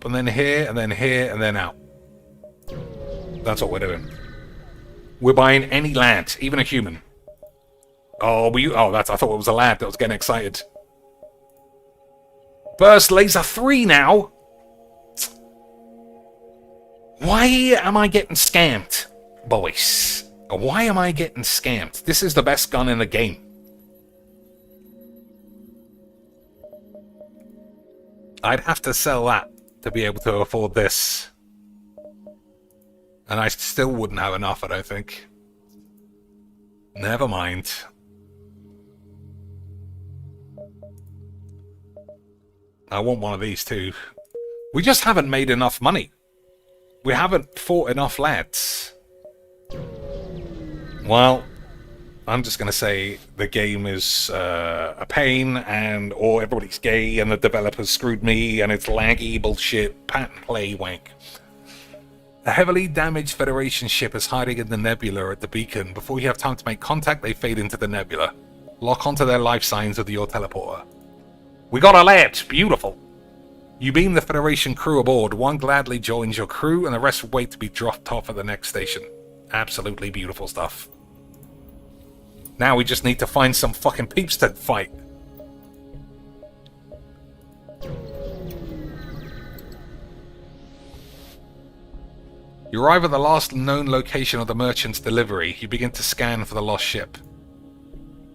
and then here, and then here, and then out. That's what we're doing. We're buying any land, even a human. Oh, I thought it was a lad that was getting excited. Burst laser 3 now. Why am I getting scammed, boys? Why am I getting scammed? This is the best gun in the game. I'd have to sell that to be able to afford this. And I still wouldn't have enough, I don't think. Never mind. I want one of these too. We just haven't made enough money. We haven't fought enough lads. Well, I'm just going to say the game is a pain, or everybody's gay and the developers screwed me and it's laggy bullshit, pat and play wank. A heavily damaged Federation ship is hiding in the nebula at the beacon. Before you have time to make contact, they fade into the nebula. Lock onto their life signs with your teleporter. We got a lad! Beautiful! You beam the Federation crew aboard. One gladly joins your crew, and the rest wait to be dropped off at the next station. Absolutely beautiful stuff. Now we just need to find some fucking peeps to fight. You arrive at the last known location of the merchant's delivery. You begin to scan for the lost ship.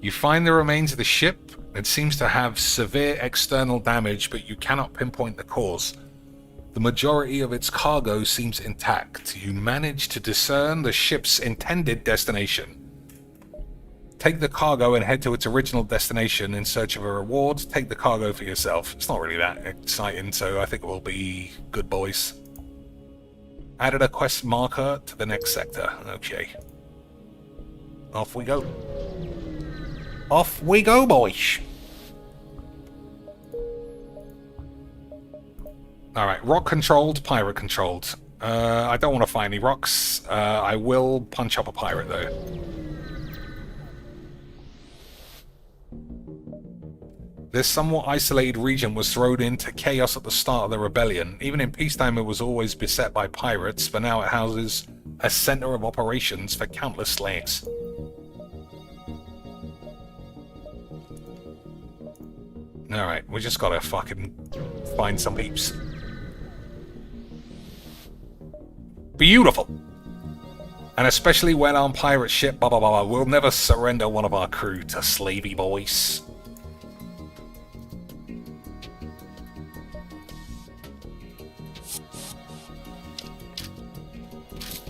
You find the remains of the ship. It seems to have severe external damage, but you cannot pinpoint the cause. The majority of its cargo seems intact. You manage to discern the ship's intended destination. Take the cargo and head to its original destination in search of a reward. Take the cargo for yourself. It's not really that exciting, so I think it will be good, boys. Added a quest marker to the next sector. Okay. Off we go. Off we go, boys. Alright, rock controlled, pirate controlled. I don't want to find any rocks. I will punch up a pirate though. This somewhat isolated region was thrown into chaos at the start of the rebellion. Even in peacetime it was always beset by pirates, but now it houses a center of operations for countless slaves. Alright, we just gotta fucking find some peeps. Beautiful! And especially when on pirate ship, blah blah blah, we'll never surrender one of our crew to slavey boys.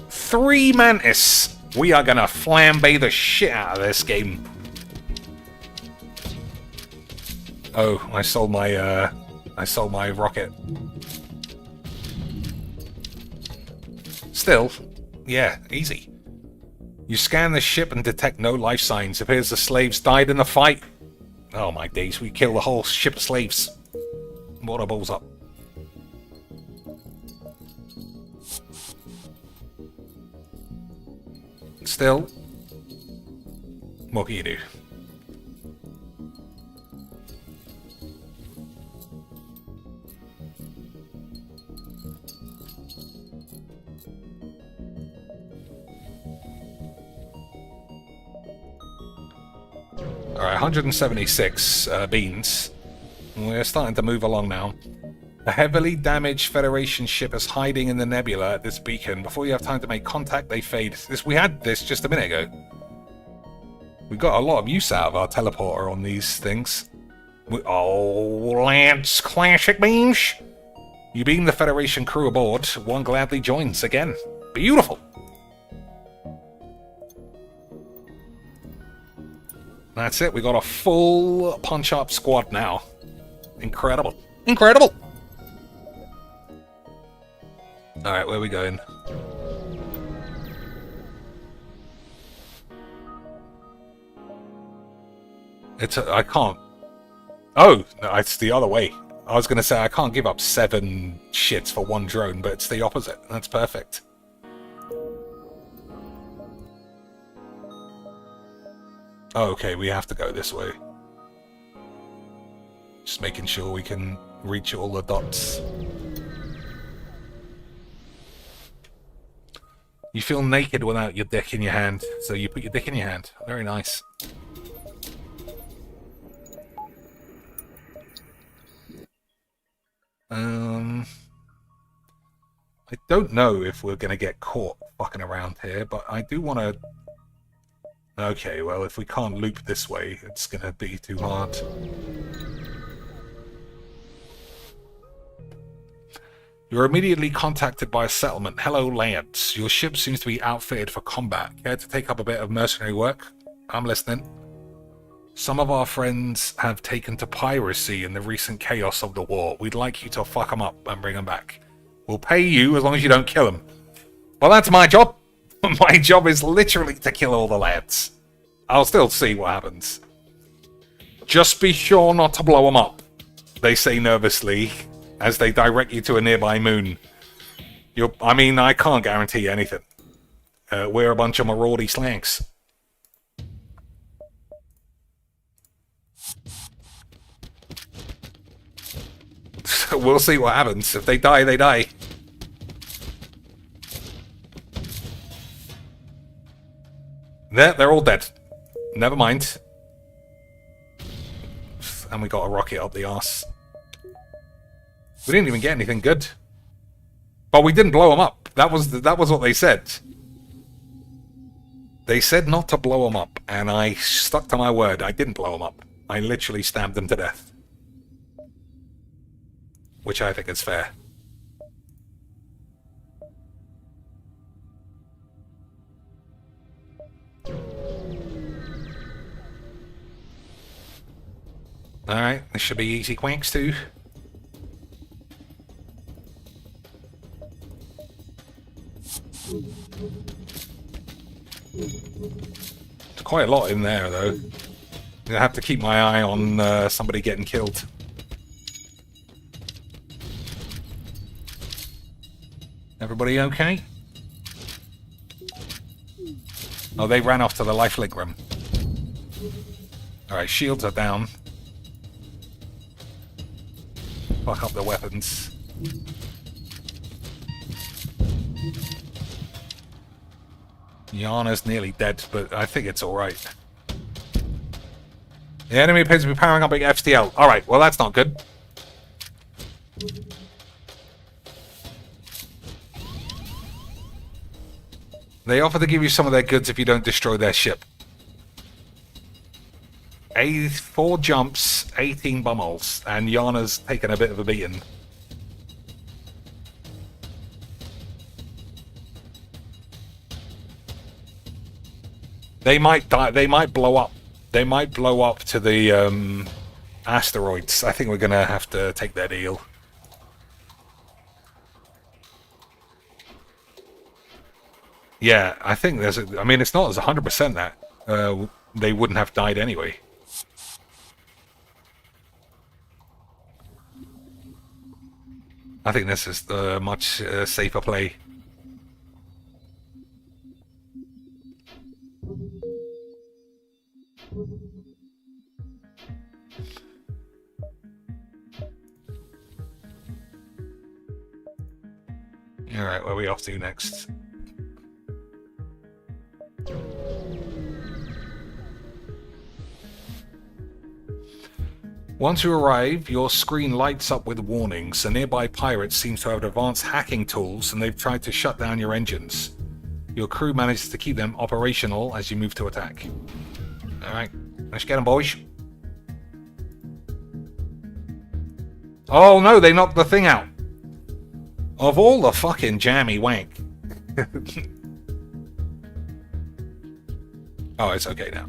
Three mantis! We are gonna flambe the shit out of this game. Oh, I sold my rocket. Still, yeah, easy. You scan the ship and detect no life signs. Appears the slaves died in the fight. Oh my days, we killed the whole ship of slaves. Water balls up. Still, what can you do? Alright, 176 beans. We're starting to move along now. A heavily damaged Federation ship is hiding in the nebula at this beacon. Before you have time to make contact, they fade. We had this just a minute ago. We got a lot of use out of our teleporter on these things. Oh, Lance, classic beans! You beam the Federation crew aboard. One gladly joins again. Beautiful! That's it, we got a full punch-up squad now. Incredible. Incredible! Alright, where are we going? I can't... Oh, no, it's the other way. I was going to say I can't give up 7 shits for 1 drone, but it's the opposite. That's perfect. Oh, okay, we have to go this way. Just making sure we can reach all the dots. You feel naked without your dick in your hand, so you put your dick in your hand. Very nice. I don't know if we're gonna get caught fucking around here, but I do want to... Okay, well, if we can't loop this way, it's gonna be too hard. You're immediately contacted by a settlement. Hello, lads. Your ship seems to be outfitted for combat. Care to take up a bit of mercenary work? I'm listening. Some of our friends have taken to piracy in the recent chaos of the war. We'd like you to fuck them up and bring them back. We'll pay you as long as you don't kill them. Well, that's my job. My job is literally to kill all the lads. I'll still see what happens. Just be sure not to blow them up, they say nervously, as they direct you to a nearby moon. I mean, I can't guarantee anything. We're a bunch of maraudy slanks. We'll see what happens. If they die, they die. They're all dead. Never mind. And we got a rocket up the arse. We didn't even get anything good. But we didn't blow them up. That was what they said. They said not to blow them up, and I stuck to my word. I didn't blow them up. I literally stabbed them to death. Which I think is fair. Alright, this should be easy quanks too. There's quite a lot in there though. I have to keep my eye on somebody getting killed. Everybody okay? Oh, they ran off to the lifelink room. Alright, shields are down. Fuck up the weapons. Yana's nearly dead, but I think it's alright. The enemy appears to be powering up big FTL. Alright, well that's not good. They offer to give you some of their goods if you don't destroy their ship. 4 jumps, 18 bumholes, and Yana's taken a bit of a beating. They might die. They might blow up. They might blow up to the Asteroids. I think we're going to have to take that deal. Yeah, I think there's a... I mean, it's not as 100% that they wouldn't have died anyway. I think this is the much safer play. Alright, where are we off to next? Once you arrive, your screen lights up with warnings. A nearby pirate seems to have advanced hacking tools and they've tried to shut down your engines. Your crew manages to keep them operational as you move to attack. Alright, let's get them, boys. Oh no, they knocked the thing out. Of all the fucking jammy wank. Oh, it's okay now.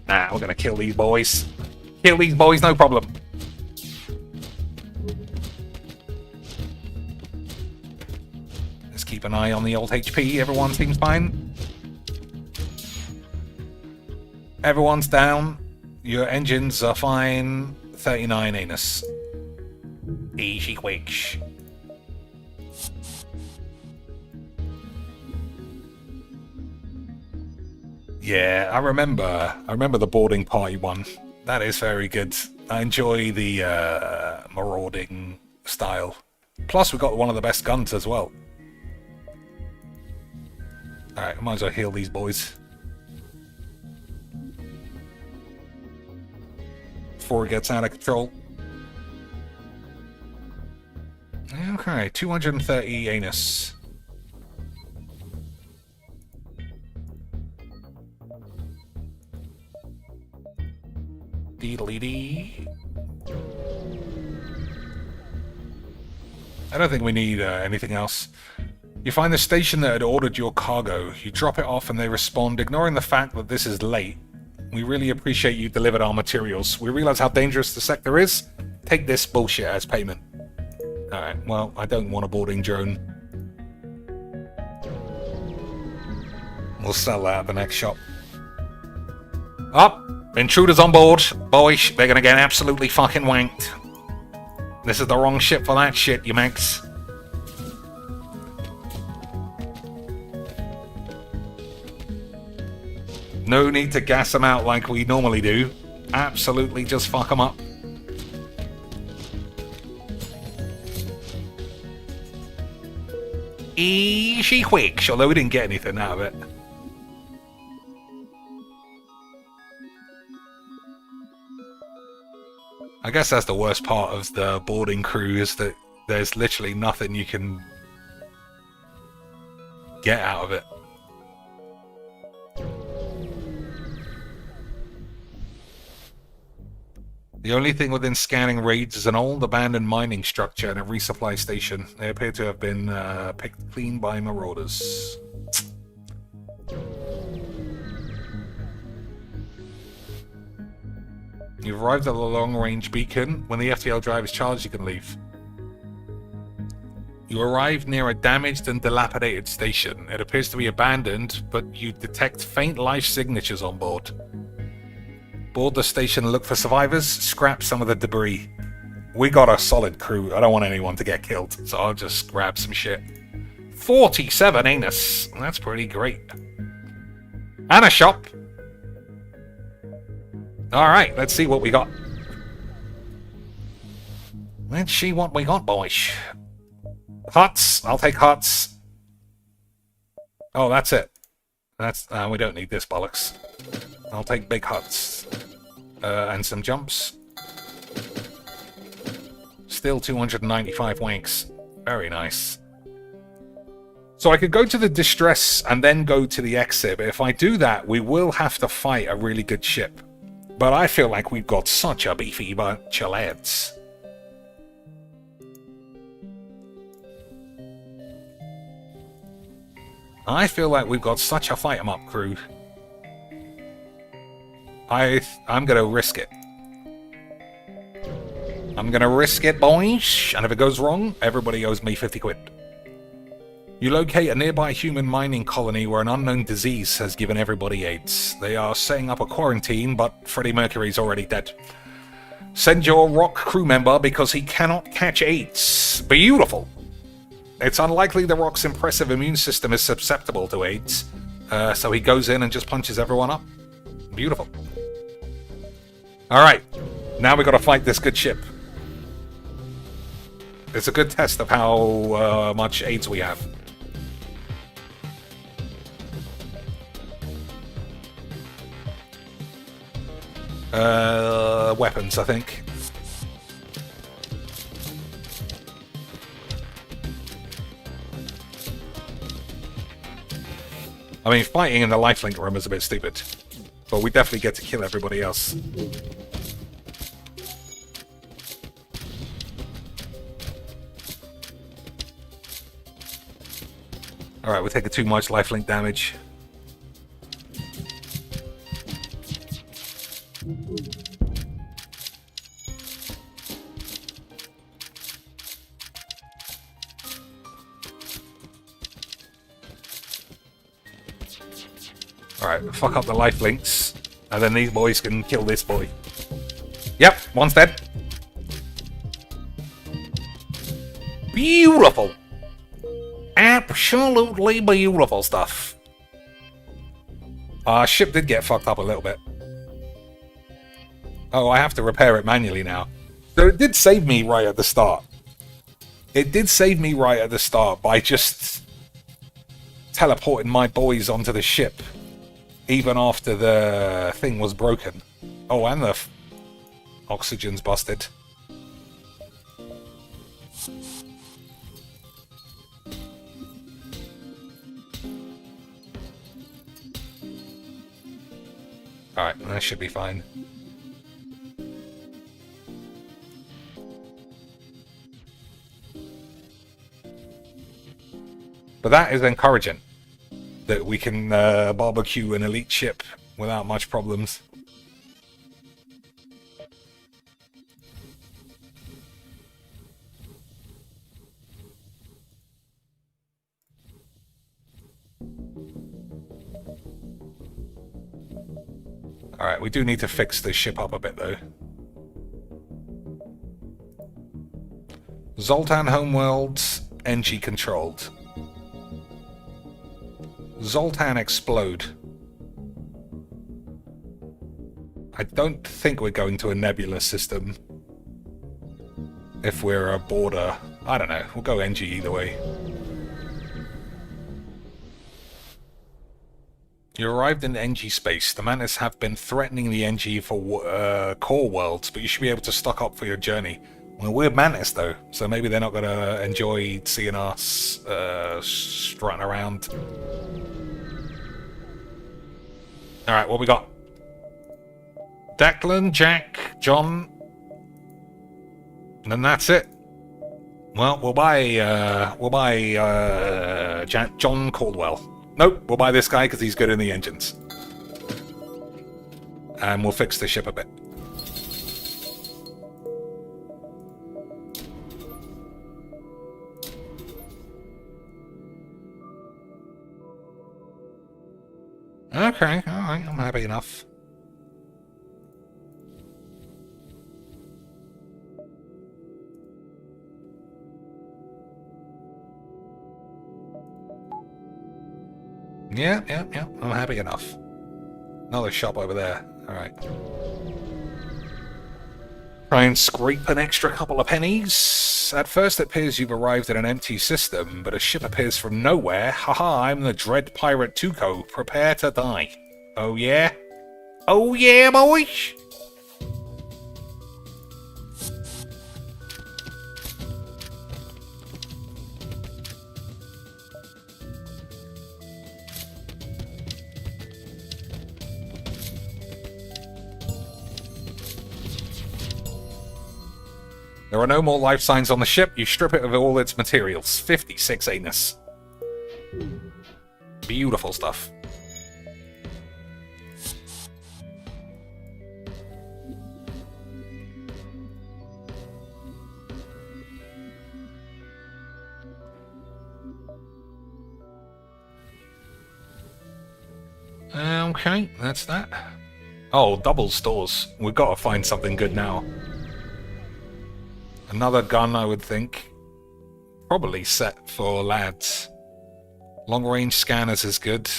Nah, we're gonna kill these boys. Kill these boys, no problem. Let's keep an eye on the old HP. Everyone seems fine. Everyone's down. Your engines are fine. 39 anus. Easy quick. Yeah, I remember the boarding party one. That is very good. I enjoy the marauding style. Plus, we got one of the best guns as well. Alright, might as well heal these boys. Before it gets out of control. Okay, 230 anus. Deedly-dee. I don't think we need anything else. You find the station that had ordered your cargo. You drop it off and they respond, ignoring the fact that this is late. We really appreciate you delivered our materials. We realize how dangerous the sector is. Take this bullshit as payment. Alright, well, I don't want a boarding drone. We'll sell that at the next shop. Up! Intruders on board. Boys, they're gonna get absolutely fucking wanked. This is the wrong ship for that shit, you mags. No need to gas them out like we normally do. Absolutely just fuck them up. Easy quick, although we didn't get anything out of it. I guess that's the worst part of the boarding crew, is that there's literally nothing you can get out of it. The only thing within scanning raids is an old abandoned mining structure and a resupply station. They appear to have been picked clean by marauders. You've arrived at the long-range beacon. When the FTL drive is charged, you can leave. You arrive near a damaged and dilapidated station. It appears to be abandoned, but you detect faint life signatures on board. Board the station and look for survivors. Scrap some of the debris. We got a solid crew. I don't want anyone to get killed, so I'll just grab some shit. 47 anus. That's pretty great. And a shop. Alright, let's see what we got. Let's see what we got, boys. Huts. I'll take huts. Oh, that's it. That's we don't need this bollocks. I'll take big huts. And some jumps. Still 295 wanks. Very nice. So I could go to the distress and then go to the exit, but if I do that, we will have to fight a really good ship. But I feel like we've got such a beefy bunch of lads. I feel like we've got such a fight 'em up crew. I'm gonna risk it. I'm gonna risk it, boys. And if it goes wrong, everybody owes me 50 quid. You locate a nearby human mining colony where an unknown disease has given everybody AIDS. They are setting up a quarantine, but Freddie Mercury's already dead. Send your rock crew member because he cannot catch AIDS. Beautiful. It's unlikely the rock's impressive immune system is susceptible to AIDS, so he goes in and just punches everyone up. Beautiful. Alright, now we got to fight this good ship. It's a good test of how much AIDS we have. Weapons, I think. I mean, fighting in the lifelink room is a bit stupid, but we definitely get to kill everybody else. Alright, we're taking too much lifelink damage. Alright, fuck up the life links, and then these boys can kill this boy. Yep, one's dead. Beautiful! Absolutely beautiful stuff. Our ship did get fucked up a little bit. Oh, I have to repair it manually now. So it did save me right at the start. It did save me right at the start by just teleporting my boys onto the ship. Even after the thing was broken. Oh, and the oxygen's busted. Alright, that should be fine. But that is encouraging. That we can barbecue an elite ship without much problems. Alright, we do need to fix this ship up a bit though. Zoltan homeworld, NG controlled. Zoltan explode. I don't think we're going to a nebula system. If we're a border. I don't know. We'll go NG either way. You arrived in NG space. The Mantis have been threatening the NG for core worlds, but you should be able to stock up for your journey. Well, we're Mantis though, so maybe they're not going to enjoy seeing us strutting around. Alright, what we got? Declan, Jack, John, and then that's it. Well, we'll buy John Caldwell. Nope, we'll buy this guy because he's good in the engines. And we'll fix the ship a bit. Okay, alright, I'm happy enough. Yeah, I'm happy enough. Another shop over there. Alright. Try and scrape an extra couple of pennies. At first it appears you've arrived in an empty system, but a ship appears from nowhere. Haha, I'm the Dread Pirate Tuco. Prepare to die. Oh yeah? Oh yeah, boys! There are no more life signs on the ship. You strip it of all its materials. 56 anus. Beautiful stuff. Okay, that's that. Oh, double stores. We've got to find something good now. Another gun, I would think. Probably set for lads. Long-range scanners is good.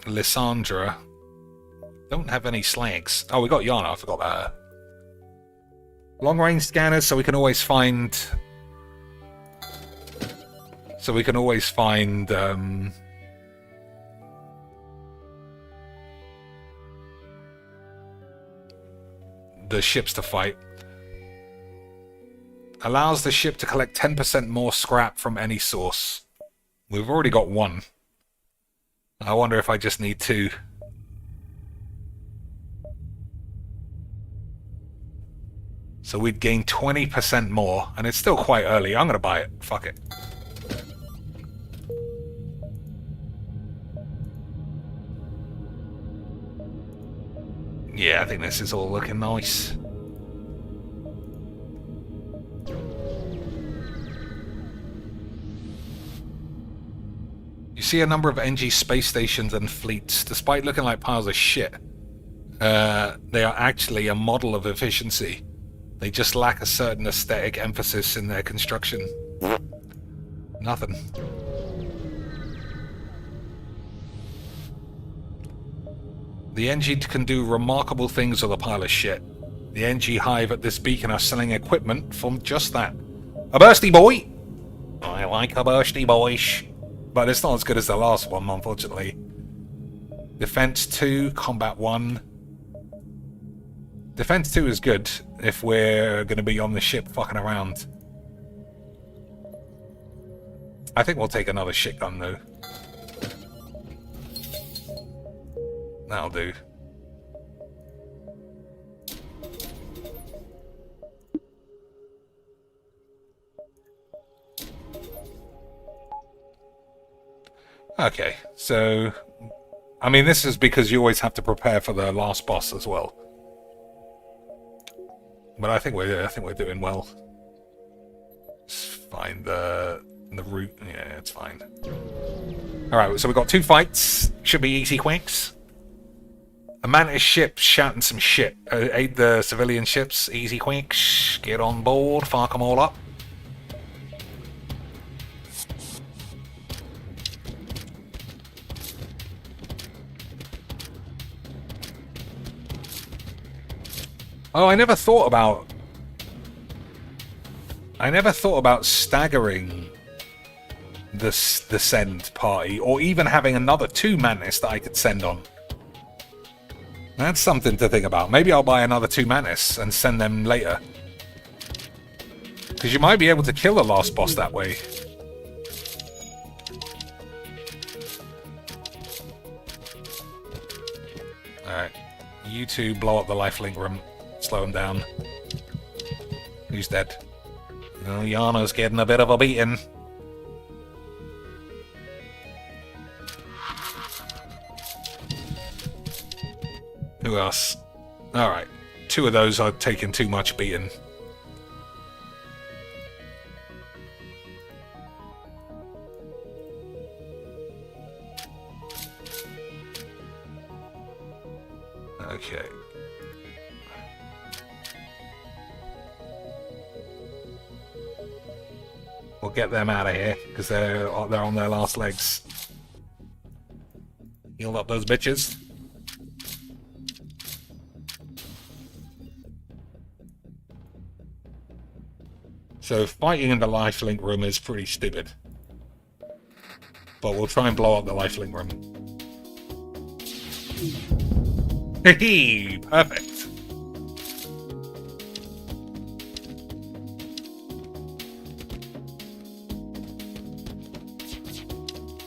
Lysandra. Don't have any slags. Oh, we got Yana, I forgot about her. Long-range scanners, so we can always find... the ships to fight. Allows the ship to collect 10% more scrap from any source. We've already got one. I wonder if I just need two. So we'd gain 20% more, and it's still quite early. I'm gonna buy it. Fuck it. Yeah, I think this is all looking nice. You see a number of NG space stations and fleets. Despite looking like piles of shit, they are actually a model of efficiency. They just lack a certain aesthetic emphasis in their construction. Nothing. The NG can do remarkable things with a pile of shit. The NG hive at this beacon are selling equipment from just that. A bursty boy! I like a bursty boyish. But it's not as good as the last one, unfortunately. Defense 2, Combat 1. Defense 2 is good if we're going to be on the ship fucking around. I think we'll take another shit gun though. That'll do. Okay, so... I mean, this is because you always have to prepare for the last boss as well. But I think we're doing well. Let's find the route. Yeah, it's fine. Alright, so we've got 2 fights. Should be easy quicks. A mantis ship shouting some shit. Aid the civilian ships. Easy quicks. Get on board. Fuck them all up. Oh, I never thought about staggering the send party, or even having another 2 mantis that I could send on. That's something to think about. Maybe I'll buy another 2 mantis and send them later. Because you might be able to kill the last boss that way. Alright. You two blow up the lifelink room. Slow him down. Who's dead? Oh, Yana's getting a bit of a beating. Who else? Alright. 2 of those are taking too much beating. Okay. We'll get them out of here, because they're on their last legs. Heal up those bitches. So fighting in the lifelink room is pretty stupid. But we'll try and blow up the lifelink room. Hee, perfect.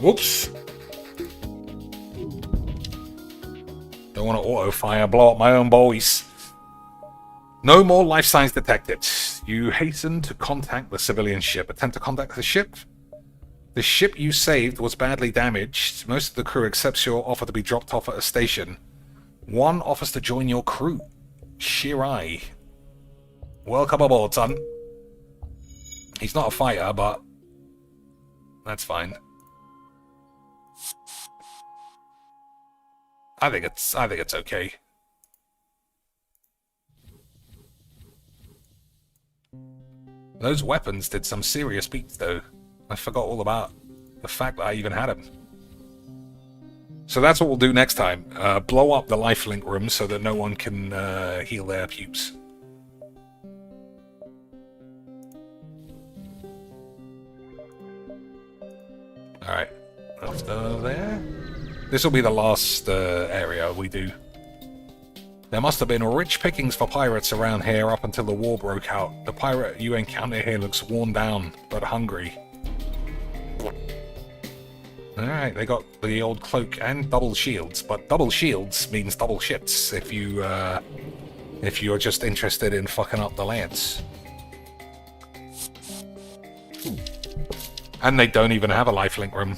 Whoops. Don't want to auto-fire, blow up my own boys. No more life signs detected. You hasten to contact the civilian ship. Attempt to contact the ship. The ship you saved was badly damaged. Most of the crew accepts your offer to be dropped off at a station. One offers to join your crew. Shirai. Welcome aboard, son. He's not a fighter, but that's fine. I think it's okay. Those weapons did some serious beats, though. I forgot all about the fact that I even had them. So that's what we'll do next time. Blow up the lifelink room so that no one can heal their pubes. Alright, let's go over there. This will be the last area we do. There must have been rich pickings for pirates around here up until the war broke out. The pirate you encounter here looks worn down, but hungry. Alright, they got the old cloak and double shields, but double shields means double ships if you're just interested in fucking up the lands. And they don't even have a lifelink room.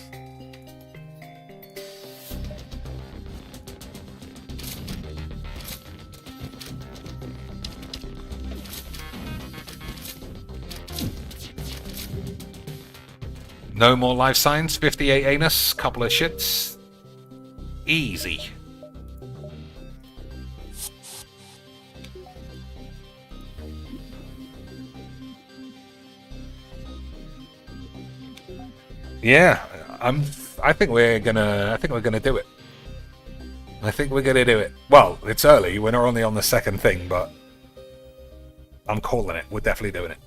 No more life signs, 58 anus, couple of shits. Easy. Yeah, I think we're gonna do it. I think we're gonna do it. Well, it's early, we're not only on the second thing, but I'm calling it. We're definitely doing it.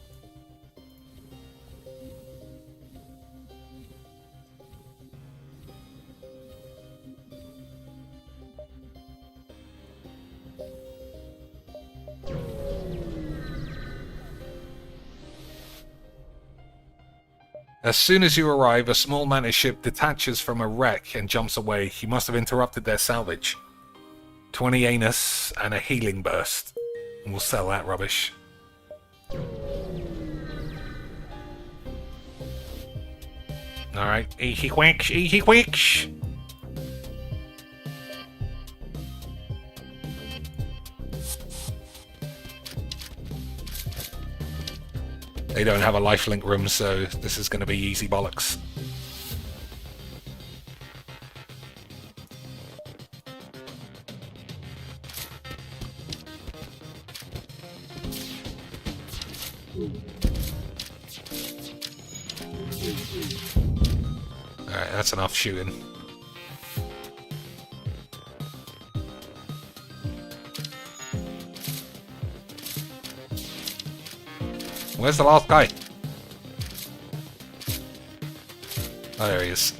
As soon as you arrive, a small mantis ship detaches from a wreck and jumps away. You must have interrupted their salvage. 20 anus and a healing burst. We'll sell that rubbish. Alright, easy quicks, easy quicks! They don't have a lifelink room, so this is going to be easy bollocks. Alright, that's enough shooting. Where's the last guy? Oh, there he is.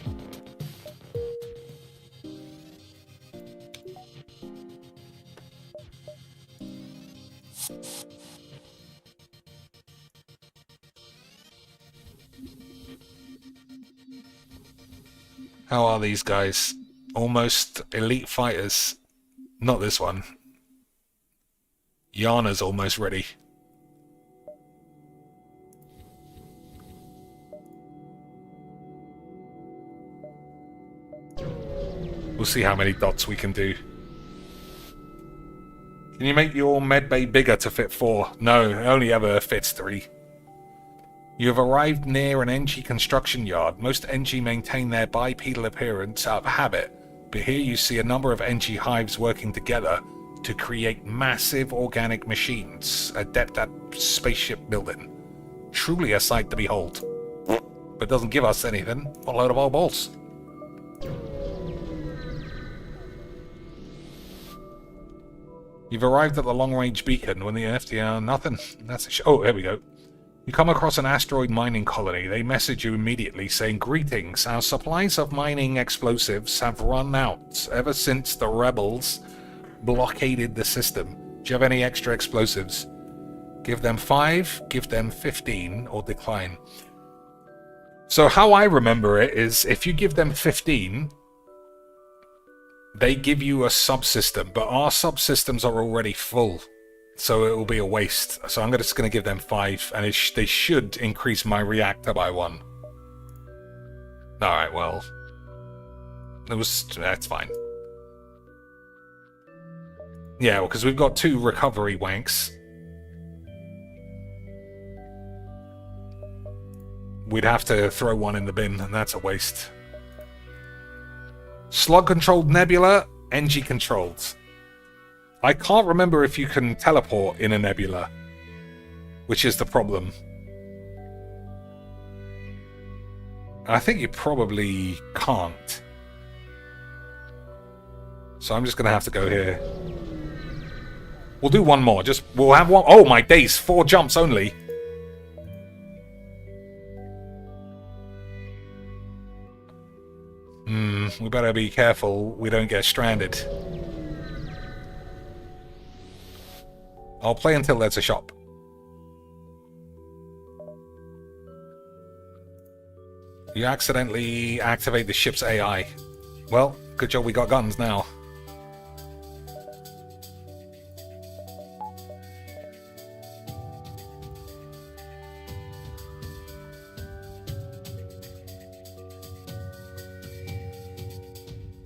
How are these guys? Almost elite fighters. Not this one. Yana's almost ready. We'll see how many dots we can do. Can you make your medbay bigger to fit 4? No, it only ever fits 3. You have arrived near an NG construction yard. Most NG maintain their bipedal appearance out of habit, but here you see a number of NG hives working together to create massive organic machines, adept at spaceship building. Truly a sight to behold. But doesn't give us anything. What a load of old balls. You've arrived at the long-range beacon when the FDR... Nothing. That's a oh, here we go. You come across an asteroid mining colony. They message you immediately saying, "Greetings, our supplies of mining explosives have run out ever since the rebels blockaded the system. Do you have any extra explosives? Give them 5, give them 15, or decline." So how I remember it is, if you give them 15... they give you a subsystem, but our subsystems are already full, so it will be a waste. So I'm just going to give them 5, and they should increase my reactor by 1. Alright, well. That's fine. Yeah, well, because we've got 2 recovery wanks. We'd have to throw one in the bin, and that's a waste. Slug-controlled nebula, NG-controlled. I can't remember if you can teleport in a nebula, which is the problem. I think you probably can't. So I'm just going to have to go here. We'll do one more. We'll have one. Oh my days, 4 jumps only. We better be careful we don't get stranded. I'll play until there's a shop. You accidentally activate the ship's AI. Well, good job we got guns now.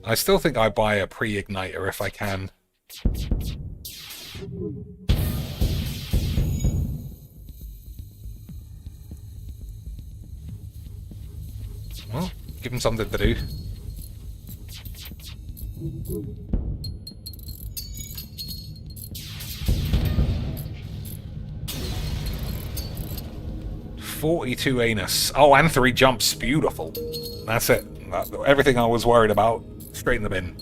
I still think I buy a pre-igniter if I can. Well, give him something to do. $42 anus. Oh, and 3 jumps. Beautiful. That's it. Everything I was worried about. Straight in the bin.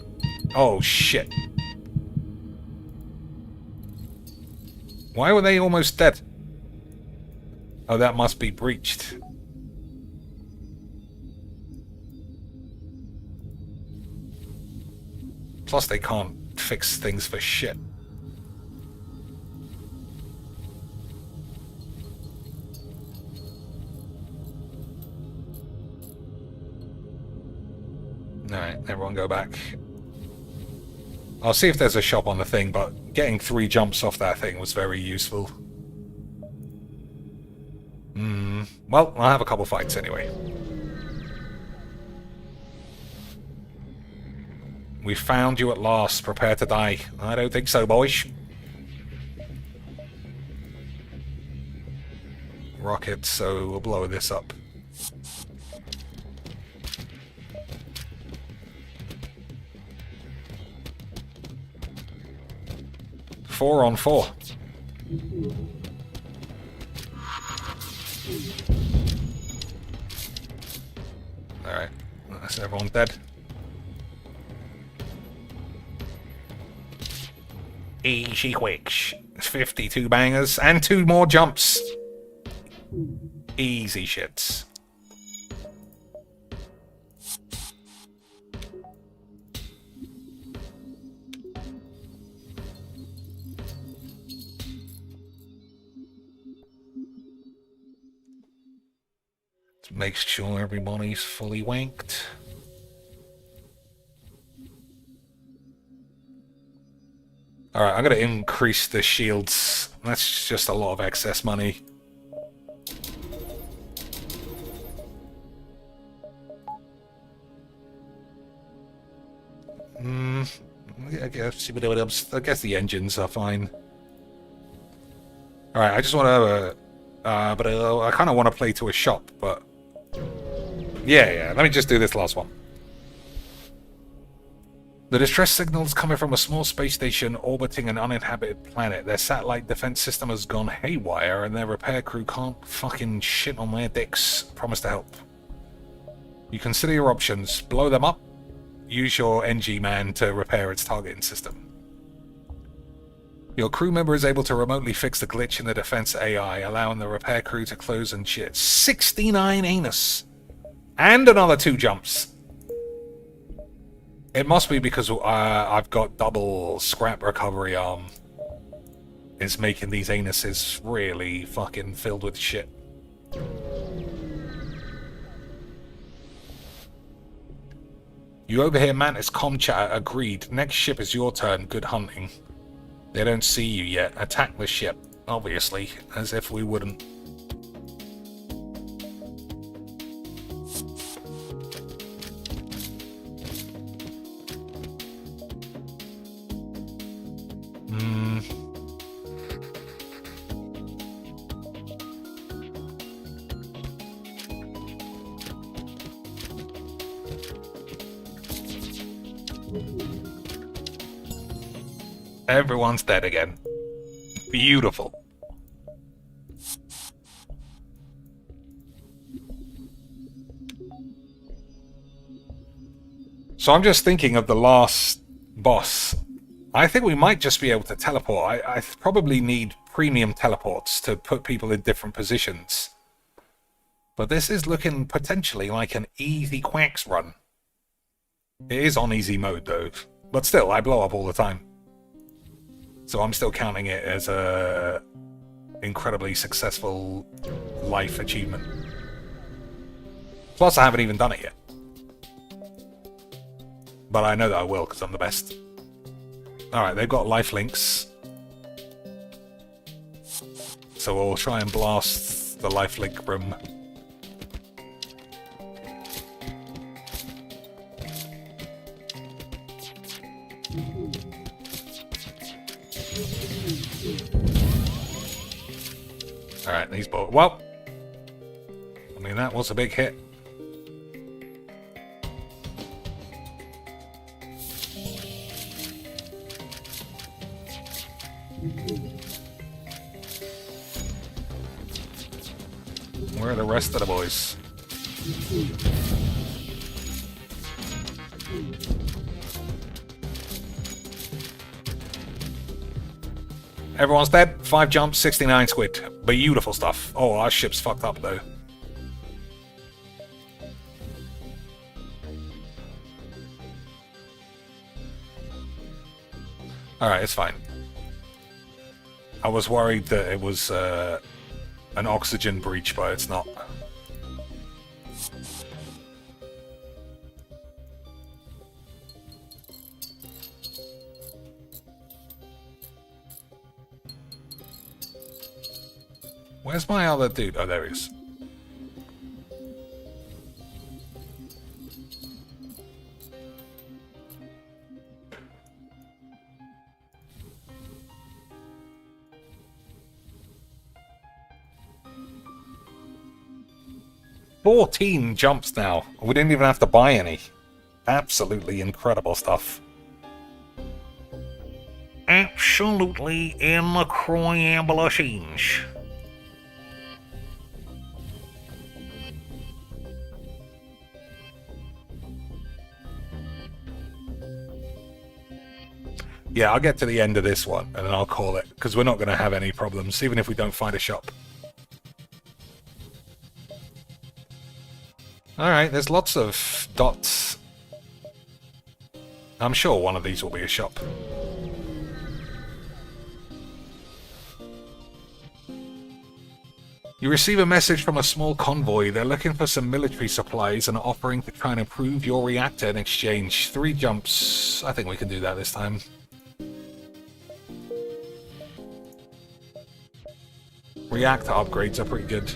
Oh, shit. Why were they almost dead? Oh, that must be breached. Plus, they can't fix things for shit. Alright, everyone go back. I'll see if there's a shop on the thing, but getting 3 jumps off that thing was very useful. Well, I'll have a couple fights anyway. We found you at last. Prepare to die. I don't think so, boys. Rocket, so we'll blow this up. Four on 4. Alright, that's everyone dead. Easy quicks. 52 bangers and 2 more jumps. Easy shits. Make sure everybody's fully wanked. Alright, I'm gonna increase the shields. That's just a lot of excess money. I guess the engines are fine. Alright, I just want to have a... I kind of want to play to a shop, but... Yeah, let me just do this last one. The distress signal's coming from a small space station orbiting an uninhabited planet. Their satellite defense system has gone haywire and their repair crew can't fucking shit on their dicks. Promise to help. You consider your options. Blow them up. Use your NG man to repair its targeting system. Your crew member is able to remotely fix the glitch in the defense AI, allowing the repair crew to close and shit. 69 anus! And another 2 jumps. It must be because I've got double scrap recovery arm. It's making these anuses really fucking filled with shit. You overhear Mantis comm chatter. Agreed. Next ship is your turn. Good hunting. They don't see you yet. Attack the ship. Obviously. As if we wouldn't. Everyone's dead again. Beautiful. So I'm just thinking of the last boss. I think we might just be able to teleport. I probably need premium teleports to put people in different positions. But this is looking potentially like an easy quacks run. It is on easy mode though. But still, I blow up all the time. So I'm still counting it as a incredibly successful life achievement. Plus, I haven't even done it yet. But I know that I will, because I'm the best. Alright, they've got life links. So we'll try and blast the life link room. Alright, these both. Well, I mean, that was a big hit. Where are the rest of the boys? Everyone's dead. 5 jumps, 69 squid. Beautiful stuff. Oh, our ship's fucked up though. Alright, it's fine. I was worried that it was an oxygen breach, but it's not. Where's my other dude? Oh, there he is. $14 jumps now. We didn't even have to buy any. Absolutely incredible stuff. Absolutely incredible change. Yeah, I'll get to the end of this one, and then I'll call it, because we're not going to have any problems, even if we don't find a shop. Alright, there's lots of dots. I'm sure one of these will be a shop. You receive a message from a small convoy. They're looking for some military supplies and are offering to try and improve your reactor in exchange. 3 jumps. I think we can do that this time. Reactor upgrades are pretty good.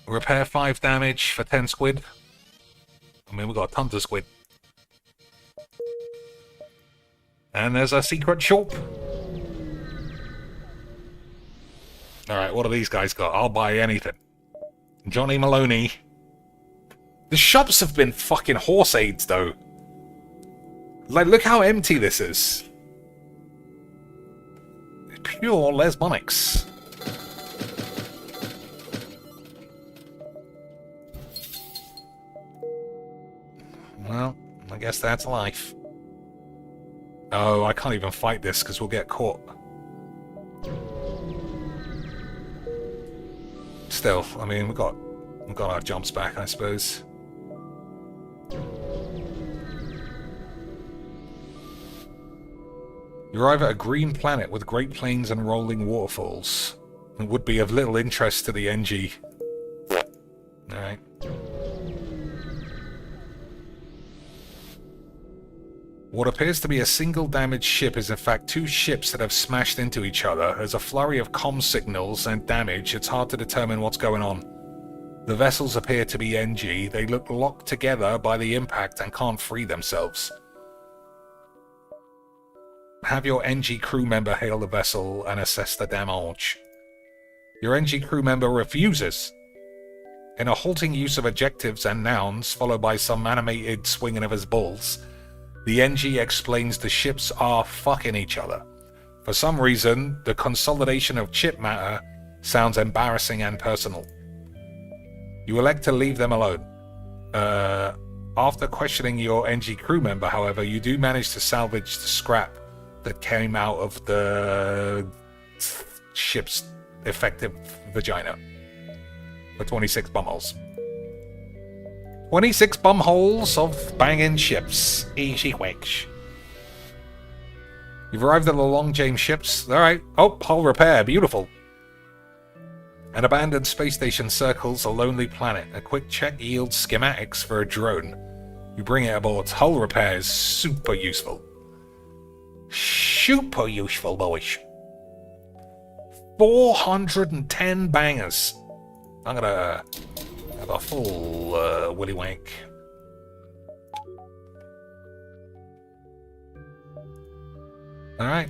Repair 5 damage for 10 squid. I mean, we've got tons of squid. And there's a secret shop. Alright, what do these guys got? I'll buy anything. Johnny Maloney. The shops have been fucking horse aids, though. Like, look how empty this is. Pure lesbonics. Well, I guess that's life. Oh, I can't even fight this because we'll get caught. Still, I mean, we've got our jumps back, I suppose. You arrive at a green planet with great plains and rolling waterfalls. It would be of little interest to the NG. Alright. What appears to be a single damaged ship is in fact 2 ships that have smashed into each other. There's a flurry of comm signals and damage. It's hard to determine what's going on. The vessels appear to be NG. They look locked together by the impact and can't free themselves. Have your NG crew member hail the vessel and assess the damage. Your NG crew member refuses. In a halting use of adjectives and nouns, followed by some animated swinging of his balls, the NG explains the ships are fucking each other. For some reason, the consolidation of chip matter sounds embarrassing and personal. You elect to leave them alone. After questioning your NG crew member, however, you do manage to salvage the scrap that came out of the ship's effective vagina. For 26 bumholes. 26 bumholes of banging ships. Easy wage. You've arrived at the Long James ships. Alright. Oh, hull repair. Beautiful. An abandoned space station circles a lonely planet. A quick check yields schematics for a drone. You bring it aboard. Hull repair is super useful. Super useful, boys. 410 bangers. I'm gonna have a full willy wank. Alright.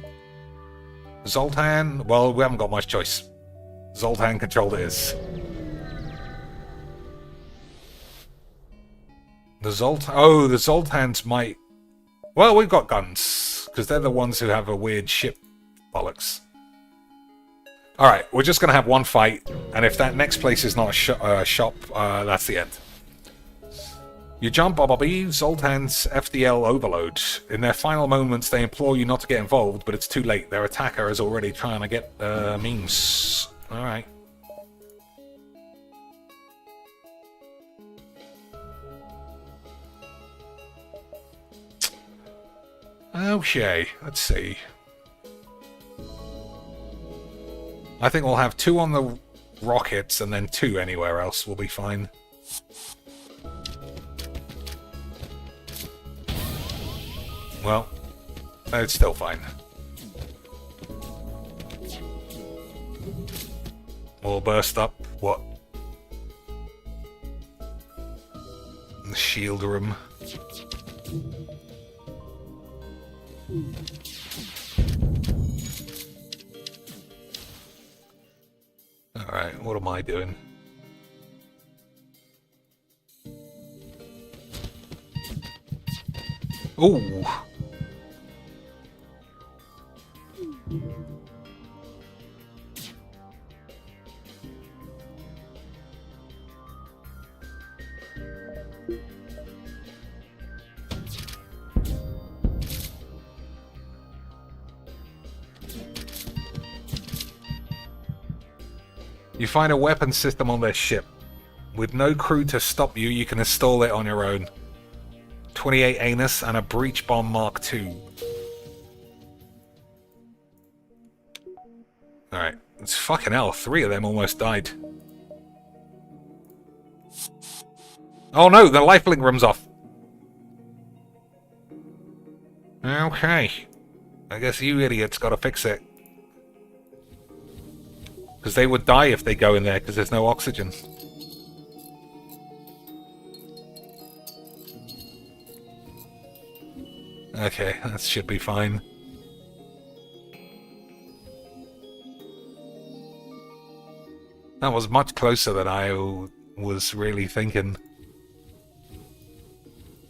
Zoltan, well, we haven't got much choice. Zoltan controlled it is. The Zoltans might... Well, we've got guns, because they're the ones who have a weird ship bollocks. Alright, we're just going to have one fight, and if that next place is not a shop, that's the end. You jump Bobby, Zoltan's FDL overload. In their final moments, they implore you not to get involved, but it's too late. Their attacker is already trying to get memes. Alright. Okay, let's see. I think we'll have 2 on the rockets and then 2 anywhere else. We'll be fine. Well, it's still fine. We'll burst up, what? The shield room. Alright, what am I doing? Ooh! You find a weapon system on their ship. With no crew to stop you, you can install it on your own. 28 anus and a breach bomb Mark II. Alright, it's fucking hell, 3 of them almost died. Oh no, the lifelink room's off. Okay. I guess you idiots gotta fix it. Because they would die if they go in there, because there's no oxygen. Okay, that should be fine. That was much closer than I was really thinking.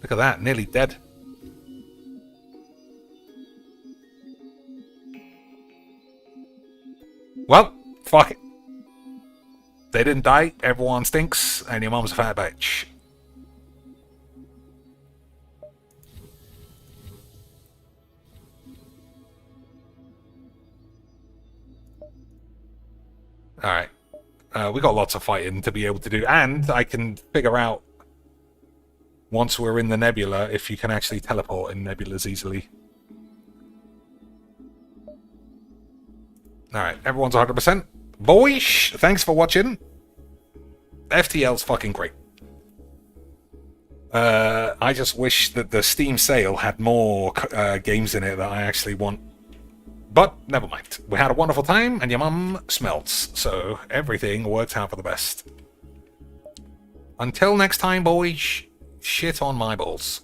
Look at that, nearly dead. Well, fuck it. They didn't die, everyone stinks, and your mom's a fat bitch. Alright. We got lots of fighting to be able to do, and I can figure out, once we're in the nebula, if you can actually teleport in nebulas easily. Alright, everyone's 100%. Boys, thanks for watching. FTL's fucking great. I just wish that the Steam sale had more games in it that I actually want. But never mind. We had a wonderful time, and your mum smelts, so everything worked out for the best. Until next time, boys, shit on my balls.